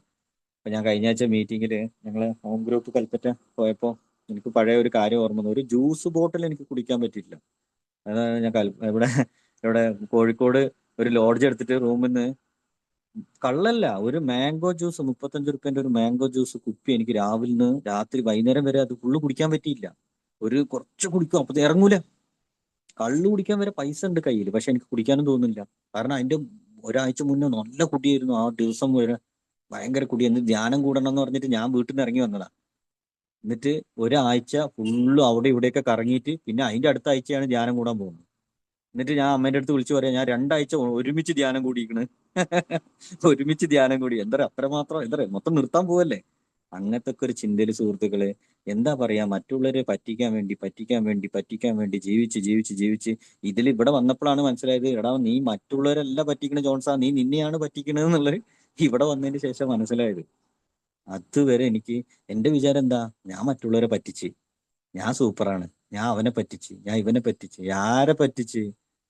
Speaker 1: അപ്പൊ ഞാൻ കഴിഞ്ഞ ആഴ്ച മീറ്റിങ്ങില് ഞങ്ങള് ഹോം ഗ്രൂപ്പ് കൽപ്പറ്റ പോയപ്പോ എനിക്ക് പഴയ ഒരു കാര്യം ഓർമ്മ വന്നു. ഒരു ജ്യൂസ് ബോട്ടിൽ എനിക്ക് കുടിക്കാൻ പറ്റിയില്ല. അതാണ് ഞാൻ ഇവിടെ ഇവിടെ കോഴിക്കോട് ഒരു ലോഡ്ജ് എടുത്തിട്ട് റൂമിൽ നിന്ന് കള്ളല്ല, ഒരു മാംഗോ ജ്യൂസ് 35 റുപ്യന്റെ ഒരു മാംഗോ ജ്യൂസ് കുപ്പി എനിക്ക് രാവിലെ നിന്ന് രാത്രി വൈകുന്നേരം വരെ അത് ഫുള്ള് കുടിക്കാൻ പറ്റിയില്ല. ഒരു കുറച്ച് കുടിക്കും, അപ്പൊ ഇറങ്ങൂല. കള്ളു കുടിക്കാൻ വരെ പൈസ ഉണ്ട് കയ്യിൽ, പക്ഷെ എനിക്ക് കുടിക്കാനും തോന്നുന്നില്ല. കാരണം അതിന്റെ ഒരാഴ്ച മുന്നേ നല്ല കുടിയായിരുന്നു. ആ ദിവസം വരെ ഭയങ്കര കുടി. എന്നിട്ട് ധ്യാനം കൂടണം എന്ന് പറഞ്ഞിട്ട് ഞാൻ വീട്ടിൽ നിന്ന് ഇറങ്ങി വന്നതാ. എന്നിട്ട് ഒരാഴ്ച ഫുള്ളും അവിടെ ഇവിടെയൊക്കെ കറങ്ങിയിട്ട് പിന്നെ അതിന്റെ അടുത്ത ആഴ്ചയാണ് ധ്യാനം കൂടാൻ പോകുന്നത്. എന്നിട്ട് ഞാൻ അമ്മേന്റെ അടുത്ത് വിളിച്ചു പറയാം, ഞാൻ 2 ആഴ്ച ഒരുമിച്ച് ധ്യാനം കൂടിയിരിക്കണ്. ഒരുമിച്ച് ധ്യാനം കൂടി. എന്താ പറയാ, അത്രമാത്രം എന്താ പറയാ, മൊത്തം നിർത്താൻ പോവല്ലേ. അങ്ങനത്തെ ഒക്കെ ഒരു ചിന്തയില് സുഹൃത്തുക്കളെ, എന്താ പറയാ, മറ്റുള്ളവരെ പറ്റിക്കാൻ വേണ്ടി ജീവിച്ച് ജീവിച്ച് ജീവിച്ച് ഇവിടെ വന്നപ്പോഴാണ് മനസ്സിലായത്, എടാ നീ മറ്റുള്ളവരല്ല പറ്റിക്കണ ജോൺസാ, നീ നിന്നെയാണ് പറ്റിക്കണത് എന്നുള്ളത് ഇവിടെ വന്നതിന് ശേഷം മനസ്സിലായത്. അതുവരെ എനിക്ക് എന്റെ വിചാരം എന്താ, ഞാൻ മറ്റുള്ളവരെ പറ്റിച്ച്, ഞാൻ സൂപ്പറാണ്, ഞാൻ അവനെ പറ്റിച്ച്, ഞാൻ ഇവനെ പറ്റിച്ച്, ആരെ പറ്റിച്ച്.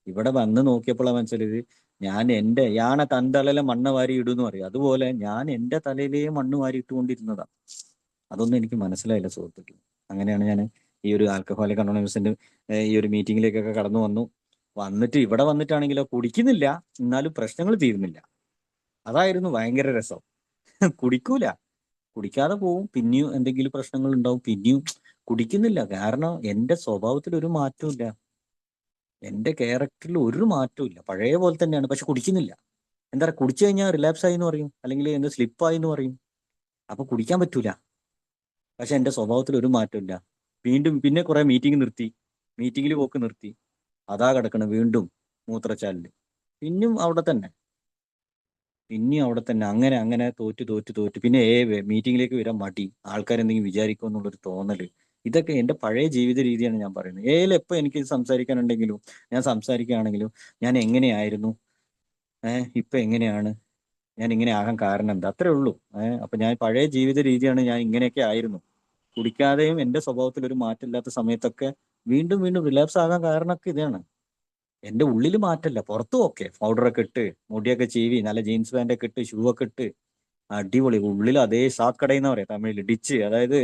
Speaker 1: ഇവിടെ വന്ന് നോക്കിയപ്പോഴാണ് മനസ്സിലായത്, ഞാൻ എന്റെ യാണ തന്തളയിലെ മണ്ണ് വാരി ഇടുന്ന് പറയും, അതുപോലെ ഞാൻ എന്റെ തലയിലേ മണ്ണ് വാരി ഇട്ടുകൊണ്ടിരുന്നതാ. അതൊന്നും എനിക്ക് മനസ്സിലായില്ല സുഹൃത്തുക്കൾ. അങ്ങനെയാണ് ഞാൻ ഈ ഒരു ആൽക്കഹോളിക് അനോണിമസിന്റെ ഈ ഒരു മീറ്റിംഗിലേക്കൊക്കെ കടന്നു വന്നു. വന്നിട്ട് ഇവിടെ വന്നിട്ടാണെങ്കിലോ കുടിക്കുന്നില്ല, എന്നാലും പ്രശ്നങ്ങൾ തീരുന്നില്ല. അതായിരുന്നു ഭയങ്കര രസം. കുടിക്കൂല, കുടിക്കാതെ പോവും, പിന്നെയും എന്തെങ്കിലും പ്രശ്നങ്ങൾ ഉണ്ടാവും, പിന്നെയും കുടിക്കുന്നില്ല. കാരണം എന്റെ സ്വഭാവത്തിൽ ഒരു മാറ്റവും ഇല്ല, എന്റെ ക്യാരക്ടറിൽ ഒരു മാറ്റവും ഇല്ല, പഴയ പോലെ തന്നെയാണ്. പക്ഷെ കുടിക്കുന്നില്ല. എന്താ പറയുക, കുടിച്ചു കഴിഞ്ഞാൽ റിലാപ്സ് ആയി എന്ന് പറയും, അല്ലെങ്കിൽ എന്ത് സ്ലിപ്പായി എന്ന് പറയും. അപ്പൊ കുടിക്കാൻ പറ്റൂല. പക്ഷെ എന്റെ സ്വഭാവത്തിൽ ഒരു മാറ്റവും ഇല്ല. വീണ്ടും പിന്നെ കുറെ മീറ്റിംഗ് നിർത്തി, മീറ്റിംഗിൽ പോക്ക് നിർത്തി, അതാ കിടക്കണം വീണ്ടും മൂത്രച്ചാലില്, പിന്നെയും അവിടെ തന്നെ, പിന്നെയും അവിടെ തന്നെ. അങ്ങനെ അങ്ങനെ തോറ്റ് തോറ്റ് തോറ്റ് പിന്നെ മീറ്റിംഗിലേക്ക് വരാൻ മടി, ആൾക്കാരെന്തെങ്കിലും വിചാരിക്കുമോ എന്നുള്ളൊരു തോന്നല്. ഇതൊക്കെ എന്റെ പഴയ ജീവിത രീതിയാണ് ഞാൻ പറയുന്നത്. എപ്പോ എനിക്ക് സംസാരിക്കാനുണ്ടെങ്കിലും ഞാൻ സംസാരിക്കുകയാണെങ്കിലും ഞാൻ എങ്ങനെയായിരുന്നു, ഇപ്പൊ എങ്ങനെയാണ്, ഞാൻ ഇങ്ങനെ ആകാൻ കാരണം എന്താ, അത്രേ ഉള്ളൂ. അപ്പൊ ഞാൻ പഴയ ജീവിത രീതിയാണ്, ഞാൻ ഇങ്ങനെയൊക്കെ ആയിരുന്നു. കുടിക്കാതെയും എന്റെ സ്വഭാവത്തിൽ ഒരു മാറ്റമില്ലാത്ത സമയത്തൊക്കെ വീണ്ടും വീണ്ടും റിലാപ്സ് ആകാൻ കാരണമൊക്കെ ഇതാണ്. എന്റെ ഉള്ളിൽ മാറ്റല്ല, പുറത്തും ഒക്കെ പൗഡറൊക്കെ ഇട്ട്, മുടിയൊക്കെ ചീവി, നല്ല ജീൻസ് പാന്റ് ഒക്കെ ഇട്ട്, ഷൂ ഒക്കെ ഇട്ട്, അടിപൊളി. ഉള്ളിൽ അതേ സാക്കടയെന്ന് പറയാം തമിഴില്, ഡിച്ച്, അതായത്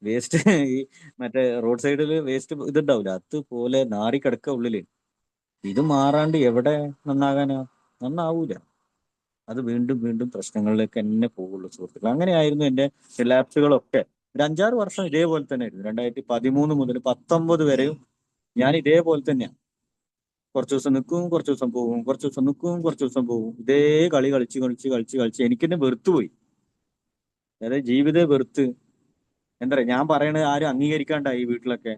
Speaker 1: വേസ്റ്റ് ഈ മറ്റേ റോഡ് സൈഡിൽ വേസ്റ്റ് ഇതുണ്ടാവില്ല, അതുപോലെ നാറി കിടക്ക ഉള്ളില്. ഇത് മാറാണ്ട് എവിടെ നന്നാകാനാ, നന്നാവൂല. അത് വീണ്ടും വീണ്ടും പ്രശ്നങ്ങളിലേക്ക് തന്നെ പോവുള്ളൂ സുഹൃത്തുക്കൾ. അങ്ങനെയായിരുന്നു എന്റെ റിലാപ്സുകളൊക്കെ. ഒരു 5-6 വർഷം ഇതേപോലെ തന്നെ ആയിരുന്നു. 2013 മുതൽ 2019 വരെയും ഞാൻ ഇതേപോലെ തന്നെയാണ്. കുറച്ച് ദിവസം നിൽക്കും, കുറച്ച് ദിവസം പോകും, കുറച്ച് ദിവസം നിൽക്കും, കുറച്ച് ദിവസം പോകും. ഇതേ കളി കളിച്ച് കളിച്ച് കളിച്ച് കളിച്ച് എനിക്ക് തന്നെ വെറുത്തുപോയി. അതായത് ജീവിതം വെറുത്ത്, എന്താ പറയാ, ഞാൻ പറയണത് ആരും അംഗീകരിക്കാണ്ടായി വീട്ടിലൊക്കെ.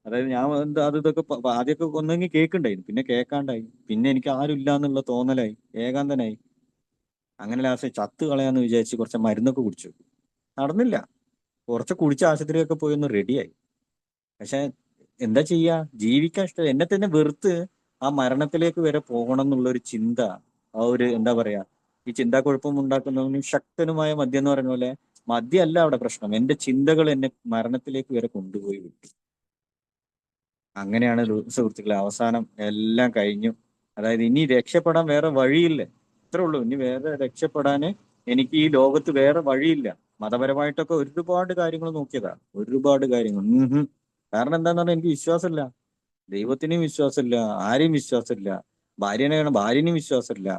Speaker 1: അതായത് ഞാൻ എന്താ അത് ഇതൊക്കെ ആദ്യമൊക്കെ ഒന്നെങ്കിൽ കേൾക്കുണ്ടായിരുന്നു, പിന്നെ കേൾക്കാണ്ടായി, പിന്നെ എനിക്ക് ആരും ഇല്ല എന്നുള്ള തോന്നലായി, ഏകാന്തനായി. അങ്ങനെ ലാസ്റ്റ് ചത്ത് കളയാന്ന് വിചാരിച്ച് കുറച്ച് മരുന്നൊക്കെ കുടിച്ചു. നടന്നില്ല. കുറച്ച് കുടിച്ച് ആശുപത്രിയൊക്കെ പോയി ഒന്ന് റെഡിയായി. പക്ഷെ എന്താ ചെയ്യാ, ജീവിക്കാൻ ഇഷ്ടം, എന്നെ തന്നെ വെറുത്ത് ആ മരണത്തിലേക്ക് വരെ പോകണം എന്നുള്ള ഒരു ചിന്ത, ആ ഒരു എന്താ പറയാ, ഈ ചിന്താക്കുഴപ്പം ഉണ്ടാക്കുന്നവനും ശക്തനുമായ മദ്യം എന്ന് പറയുന്ന പോലെ, മദ്യമല്ല അവിടെ പ്രശ്നം, എന്റെ ചിന്തകൾ എന്നെ മരണത്തിലേക്ക് വരെ കൊണ്ടുപോയി വിട്ടു. അങ്ങനെയാണ് സുഹൃത്തുക്കളെ അവസാനം എല്ലാം കഴിഞ്ഞു. അതായത് ഇനി രക്ഷപ്പെടാൻ വേറെ വഴിയില്ല, ഇത്രേ ഉള്ളൂ. ഇനി വേറെ രക്ഷപ്പെടാന് എനിക്ക് ഈ ലോകത്ത് വേറെ വഴിയില്ല. മതപരമായിട്ടൊക്കെ ഒരുപാട് കാര്യങ്ങൾ നോക്കിയതാ, ഒരുപാട് കാര്യങ്ങൾ. കാരണം എന്താന്ന് പറഞ്ഞാൽ എനിക്ക് വിശ്വാസമില്ല, ദൈവത്തിനെയും വിശ്വാസമില്ല, ആരെയും വിശ്വാസമില്ല, ഭാര്യനെയാണ് ഭാര്യനെയും വിശ്വാസമില്ല.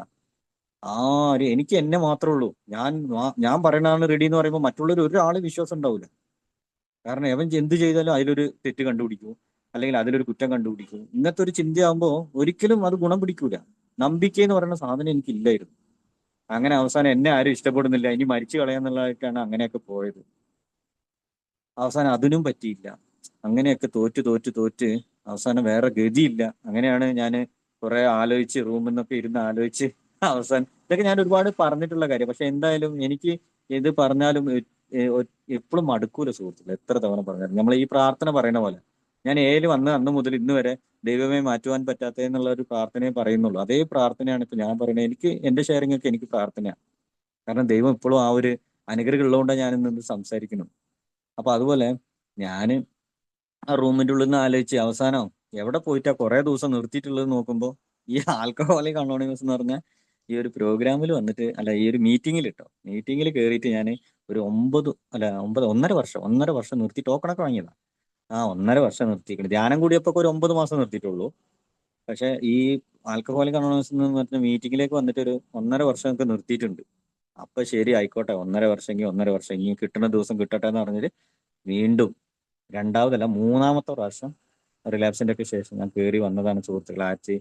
Speaker 1: എനിക്ക് എന്നെ മാത്രമേ ഉള്ളൂ. ഞാൻ പറയണതാണ് റെഡി എന്ന് പറയുമ്പോൾ മറ്റുള്ളവർ ഒരാള് വിശ്വാസം ഉണ്ടാവില്ല. കാരണം അവൻ എന്ത് ചെയ്താലും അതിലൊരു തെറ്റ് കണ്ടുപിടിക്കും, അല്ലെങ്കിൽ അതിലൊരു കുറ്റം കണ്ടുപിടിക്കും. ഇങ്ങനത്തെ ഒരു ചിന്തയാകുമ്പോൾ ഒരിക്കലും അത് ഗുണം പിടിക്കൂല. നമ്പിക്ക എന്ന് പറയുന്ന സാധനം എനിക്കില്ലായിരുന്നു. അങ്ങനെ അവസാനം എന്നെ ആരും ഇഷ്ടപ്പെടുന്നില്ല, ഇനി മരിച്ചു കളയാന്നുള്ളതൊക്കെയാണ് അങ്ങനെയൊക്കെ പോയത്. അവസാനം അതിനും പറ്റിയില്ല. അങ്ങനെയൊക്കെ തോറ്റ് തോറ്റ് തോറ്റ് അവസാനം വേറെ ഗതിയില്ല. അങ്ങനെയാണ് ഞാൻ കുറെ ആലോചിച്ച്, റൂമിൽ നിന്നൊക്കെ ഇരുന്ന് ആലോചിച്ച് അവസാനം, ഇതൊക്കെ ഞാൻ ഒരുപാട് പറഞ്ഞിട്ടുള്ള കാര്യം. പക്ഷെ എന്തായാലും എനിക്ക് ഇത് പറഞ്ഞാലും എപ്പോഴും മടുക്കൂല സുഹൃത്തുക്കളെ, എത്ര തവണ പറഞ്ഞാലും. നമ്മൾ ഈ പ്രാർത്ഥന പറയുന്ന പോലെ, ഞാൻ വന്ന് അന്ന് മുതൽ ഇന്ന് വരെ ദൈവമേ മാറ്റുവാൻ പറ്റാത്ത എന്നുള്ള ഒരു പ്രാർത്ഥനയെ പറയുന്നുള്ളൂ. അതേ പ്രാർത്ഥനയാണ് ഇപ്പൊ ഞാൻ പറയുന്നത്. എനിക്ക് എന്റെ ഷെയറിംഗ് ഒക്കെ എനിക്ക് പ്രാർത്ഥനയാണ്. കാരണം ദൈവം ഇപ്പോഴും ആ ഒരു അനുഗ്രഹം ഉള്ളതുകൊണ്ടാണ് ഞാൻ ഇന്ന് സംസാരിക്കുന്നു. അപ്പൊ അതുപോലെ ഞാന് ആ റൂമിന്റെ ഉള്ളിൽ നിന്ന് ആലോചിച്ച് അവസാനം എവിടെ പോയിട്ടാ കുറെ ദിവസം നിർത്തിയിട്ടുള്ളത് നോക്കുമ്പോൾ ഈ ആൽക്കഹോളിക് അനോണിമസ് എന്ന് പറഞ്ഞ ഈ ഒരു പ്രോഗ്രാമിൽ വന്നിട്ട്, അല്ല ഈ ഒരു മീറ്റിംഗിൽ കേട്ടോ, മീറ്റിംഗിൽ കയറിയിട്ട് ഞാൻ ഒരു 1.5 വർഷം നിർത്തി ടോക്കണൊക്കെ വാങ്ങിയതാ. 1.5 വർഷം നിർത്തിയിട്ടുണ്ട്. ധ്യാനം കൂടിയപ്പോ ഒരു 9 മാസം നിർത്തിയിട്ടുള്ളൂ. പക്ഷെ ഈ ആൽക്കഹോളിക് അനോണിമസ് എന്ന് പറഞ്ഞ മീറ്റിംഗിലേക്ക് വന്നിട്ട് ഒരു 1.5 വർഷമൊക്കെ നിർത്തിയിട്ടുണ്ട്. അപ്പൊ ശരി ആയിക്കോട്ടെ, 1.5 വർഷമെങ്കിൽ 1.5 വർഷം, ഇനി കിട്ടുന്ന ദിവസം കിട്ടട്ടെ എന്ന് പറഞ്ഞിട്ട് വീണ്ടും രണ്ടാമതല്ല 3-മത്തെ പ്രാവശ്യം റിലാപ്സിന്റെ ഒക്കെ ശേഷം ഞാൻ കയറി വന്നതാണ് സുഹൃത്തുക്കളെ.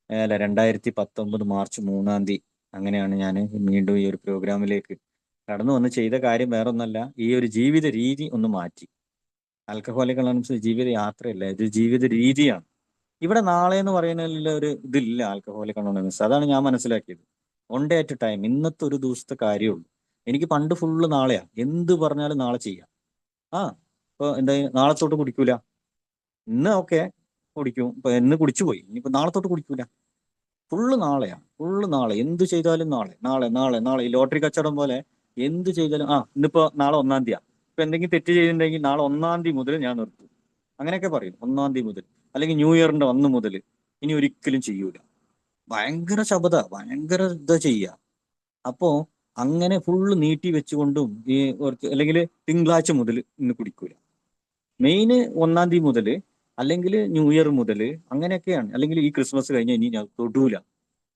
Speaker 1: 2019 മാർച്ച് 3-ാം തീയതി അങ്ങനെയാണ് ഞാൻ വീണ്ടും ഈ ഒരു പ്രോഗ്രാമിലേക്ക് കടന്നു വന്ന് ചെയ്ത കാര്യം വേറെ ഒന്നല്ല, ഈ ഒരു ജീവിത രീതി ഒന്ന് മാറ്റി. ആൽക്കഹോളിക് അനോണിമസ് ജീവിത യാത്രയല്ല, ഇത് ജീവിത രീതിയാണ്. ഇവിടെ നാളെ എന്ന് പറയുന്നതിൽ ഒരു ഇതില്ല ആൽക്കഹോളിക് അനോണിമസ്. അതാണ് ഞാൻ മനസ്സിലാക്കിയത്. One day at A time. ഇന്നത്തെ ഒരു ദിവസത്തെ കാര്യമുള്ളൂ. എനിക്ക് പണ്ട് ഫുള്ള് നാളെയാ, എന്ത് പറഞ്ഞാലും നാളെ ചെയ്യാം. ആ ഇപ്പൊ എന്താ, നാളെ തൊട്ട് കുടിക്കൂല, ഇന്ന് ഓക്കെ കുടിക്കും, ഇപ്പൊ ഇന്ന് കുടിച്ചു പോയി, ഇനിയിപ്പോ നാളെ തൊട്ട് കുടിക്കൂല, ഫുള്ള് നാളെയാ, ഫുള്ള് നാളെ, എന്ത് ചെയ്താലും നാളെ നാളെ നാളെ നാളെ. ഈ ലോട്ടറി കച്ചവടം പോലെ എന്ത് ചെയ്താലും ഇന്നിപ്പോ നാളെ 1-ാം തീയതിയാ, ഇപ്പൊ എന്തെങ്കിലും തെറ്റ് ചെയ്തിട്ടുണ്ടെങ്കിൽ നാളെ 1-ാം തീയതി മുതൽ ഞാൻ നിർത്തും, അങ്ങനെയൊക്കെ പറയും. 1-ാം തീയതി മുതൽ, അല്ലെങ്കിൽ ന്യൂ ഇയറിന്റെ 1 മുതൽ ഇനി ഒരിക്കലും ചെയ്യൂല. ഭയങ്കര ശബദ, ഭയങ്കര ഇതാ ചെയ്യുക. അപ്പോ അങ്ങനെ ഫുള്ള് നീട്ടി വെച്ചുകൊണ്ടും ഈ അല്ലെങ്കിൽ തിങ്കളാഴ്ച മുതൽ ഇന്ന് കുടിക്കൂല, മെയിന് 1-ാം തീയതി മുതൽ, അല്ലെങ്കിൽ ന്യൂ ഇയർ മുതൽ, അങ്ങനെയൊക്കെയാണ്. അല്ലെങ്കിൽ ഈ ക്രിസ്മസ് കഴിഞ്ഞാൽ ഇനി ഞാൻ തൊടൂല.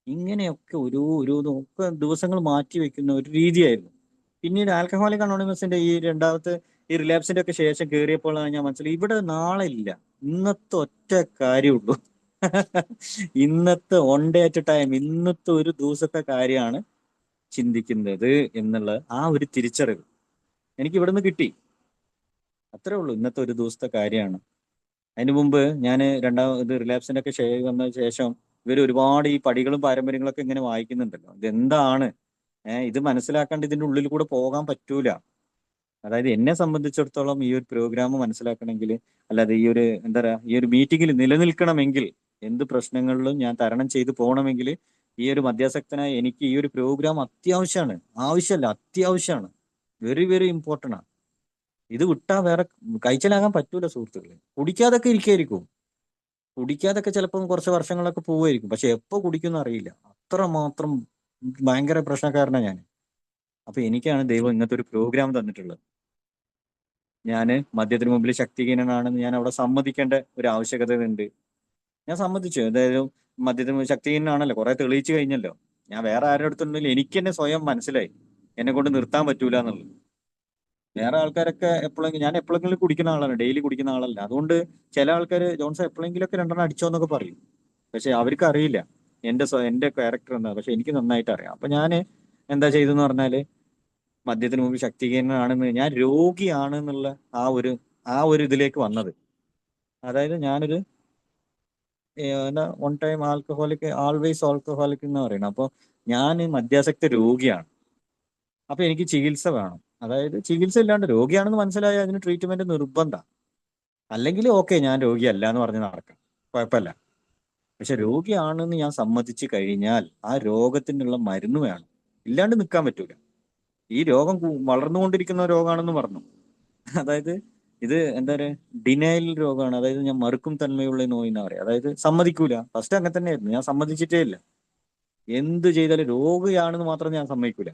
Speaker 1: ഇങ്ങനെയൊക്കെ ഓരോ ഒക്കെ ദിവസങ്ങൾ മാറ്റി വെക്കുന്ന ഒരു രീതിയായിരുന്നു. പിന്നീട് ആൽക്കഹോളിക് അനോണിമസിന്റെ ഈ രണ്ടാമത്തെ ഈ റിലാപ്സിന്റെ ഒക്കെ ശേഷം കയറിയപ്പോഴാണ് ഞാൻ മനസ്സിലായി, ഇവിടെ നാളെ ഇല്ല, ഇന്നത്തെ ഒറ്റ കാര്യമുള്ളൂ. ഇന്നത്തെ വൺ ഡേ അറ്റ് ടൈം, ഇന്നത്തെ ഒരു ദിവസത്തെ കാര്യമാണ് ചിന്തിക്കുന്നത് എന്നുള്ള ആ ഒരു തിരിച്ചറിവ് എനിക്ക് ഇവിടുന്ന് കിട്ടി. അത്രേ ഉള്ളൂ, ഇന്നത്തെ ഒരു ദിവസത്തെ കാര്യമാണ്. അതിനു മുമ്പ് ഞാൻ ഇത് റിലാപ്സിന്റെ ഒക്കെ വന്ന ശേഷം ഇവർ ഒരുപാട് ഈ പടികളും പാരമ്പര്യങ്ങളൊക്കെ ഇങ്ങനെ വായിക്കുന്നുണ്ടല്ലോ. ഇതെന്താണ്, ഇത് മനസ്സിലാക്കാണ്ട് ഇതിന്റെ ഉള്ളിൽ കൂടെ പോകാൻ പറ്റൂല. അതായത് എന്നെ സംബന്ധിച്ചിടത്തോളം ഈ ഒരു പ്രോഗ്രാം മനസ്സിലാക്കണമെങ്കിൽ, അല്ലാതെ ഈ ഒരു എന്താ പറയാ, ഈ ഒരു മീറ്റിംഗിൽ നിലനിൽക്കണമെങ്കിൽ, എന്ത് പ്രശ്നങ്ങളിലും ഞാൻ തരണം ചെയ്ത് പോകണമെങ്കിൽ, ഈ ഒരു മദ്യാസക്തനായ എനിക്ക് ഈ ഒരു പ്രോഗ്രാം അത്യാവശ്യമാണ്. ആവശ്യമല്ല, അത്യാവശ്യമാണ്. വെരി വെരി ഇമ്പോർട്ടൻ്റ് ആണ്. ഇത് വിട്ടാ വേറെ കഴിച്ചലാകാൻ പറ്റൂല സുഹൃത്തുക്കളെ. കുടിക്കാതൊക്കെ ഇരിക്കായിരിക്കും, കുടിക്കാതൊക്കെ ചിലപ്പം കുറച്ച് വർഷങ്ങളൊക്കെ പോവുമായിരിക്കും, പക്ഷെ എപ്പോ കുടിക്കുമെന്ന് അറിയില്ല. അത്ര മാത്രം ഭയങ്കര പ്രശ്നക്കാരനാണ് ഞാൻ. അപ്പൊ എനിക്കാണ് ദൈവം ഇങ്ങനത്തെ ഒരു പ്രോഗ്രാം തന്നിട്ടുള്ളത്. ഞാൻ മദ്യത്തിന് മുമ്പിൽ ശക്തിഹീനനാണെന്ന് ഞാൻ അവിടെ സമ്മതിക്കേണ്ട ഒരു ആവശ്യകത ഉണ്ട്. ഞാൻ സമ്മതിച്ചു. അതായത് മദ്യത്തിന് മുമ്പിൽ ശക്തിഹീനനാണല്ലോ, കുറെ തെളിയിച്ചു കഴിഞ്ഞല്ലോ. ഞാൻ വേറെ ആരുടെ അടുത്തുണ്ടെങ്കിലും എനിക്ക് തന്നെ സ്വയം മനസ്സിലായി എന്നെ കൊണ്ട് നിർത്താൻ പറ്റൂല എന്നുള്ളത്. വേറെ ആൾക്കാരൊക്കെ എപ്പോഴെങ്കിലും, ഞാൻ എപ്പോഴെങ്കിലും കുടിക്കുന്ന ആളാണ്, ഡെയിലി കുടിക്കുന്ന ആളല്ല. അതുകൊണ്ട് ചില ആൾക്കാർ ജോൺസൺ എപ്പോഴെങ്കിലൊക്കെ 2-എണ്ണം അടിച്ചോ എന്നൊക്കെ പറയും, പക്ഷെ അവർക്ക് അറിയില്ല എന്റെ ക്യാരക്ടർ എന്താ. പക്ഷെ എനിക്ക് നന്നായിട്ട് അറിയാം. അപ്പൊ ഞാൻ എന്താ ചെയ്തെന്ന് പറഞ്ഞാല്, മദ്യത്തിന് മുമ്പ് ശക്തിഹീനനാണെന്ന്, ഞാൻ രോഗിയാണ് എന്നുള്ള ആ ഒരു ഇതിലേക്ക് വന്നത്. അതായത് ഞാനൊരു എന്താ, one time alcoholic always alcoholic എന്ന് പറയുന്നത്. അപ്പൊ ഞാൻ മദ്യാസക്ത രോഗിയാണ്. അപ്പൊ എനിക്ക് ചികിത്സ വേണം. അതായത് ചികിത്സ ഇല്ലാണ്ട്, രോഗിയാണെന്ന് മനസ്സിലായ അതിന് ട്രീറ്റ്മെന്റ് നിർബന്ധം. അല്ലെങ്കിൽ ഓക്കെ, ഞാൻ രോഗിയല്ല എന്ന് പറഞ്ഞ് നടക്കാം, കുഴപ്പമില്ല. പക്ഷെ രോഗിയാണെന്ന് ഞാൻ സമ്മതിച്ചു കഴിഞ്ഞാൽ ആ രോഗത്തിനുള്ള മരുന്ന് വേണം, ഇല്ലാണ്ട് നിൽക്കാൻ പറ്റൂല. ഈ രോഗം വളർന്നുകൊണ്ടിരിക്കുന്ന രോഗമാണെന്ന് പറഞ്ഞു. അതായത് ഇത് എന്താ പറയുക, ഡിനയൽ രോഗമാണ്. അതായത് ഞാൻ മറുക്കും തന്മയുള്ള നോയി എന്നാ പറയാം. അതായത് സമ്മതിക്കൂല. ഫസ്റ്റ് അങ്ങനെ തന്നെയായിരുന്നു, ഞാൻ സമ്മതിച്ചിട്ടേ ഇല്ല. എന്ത് ചെയ്താലും രോഗിയാണെന്ന് മാത്രം ഞാൻ സമ്മതിക്കൂല.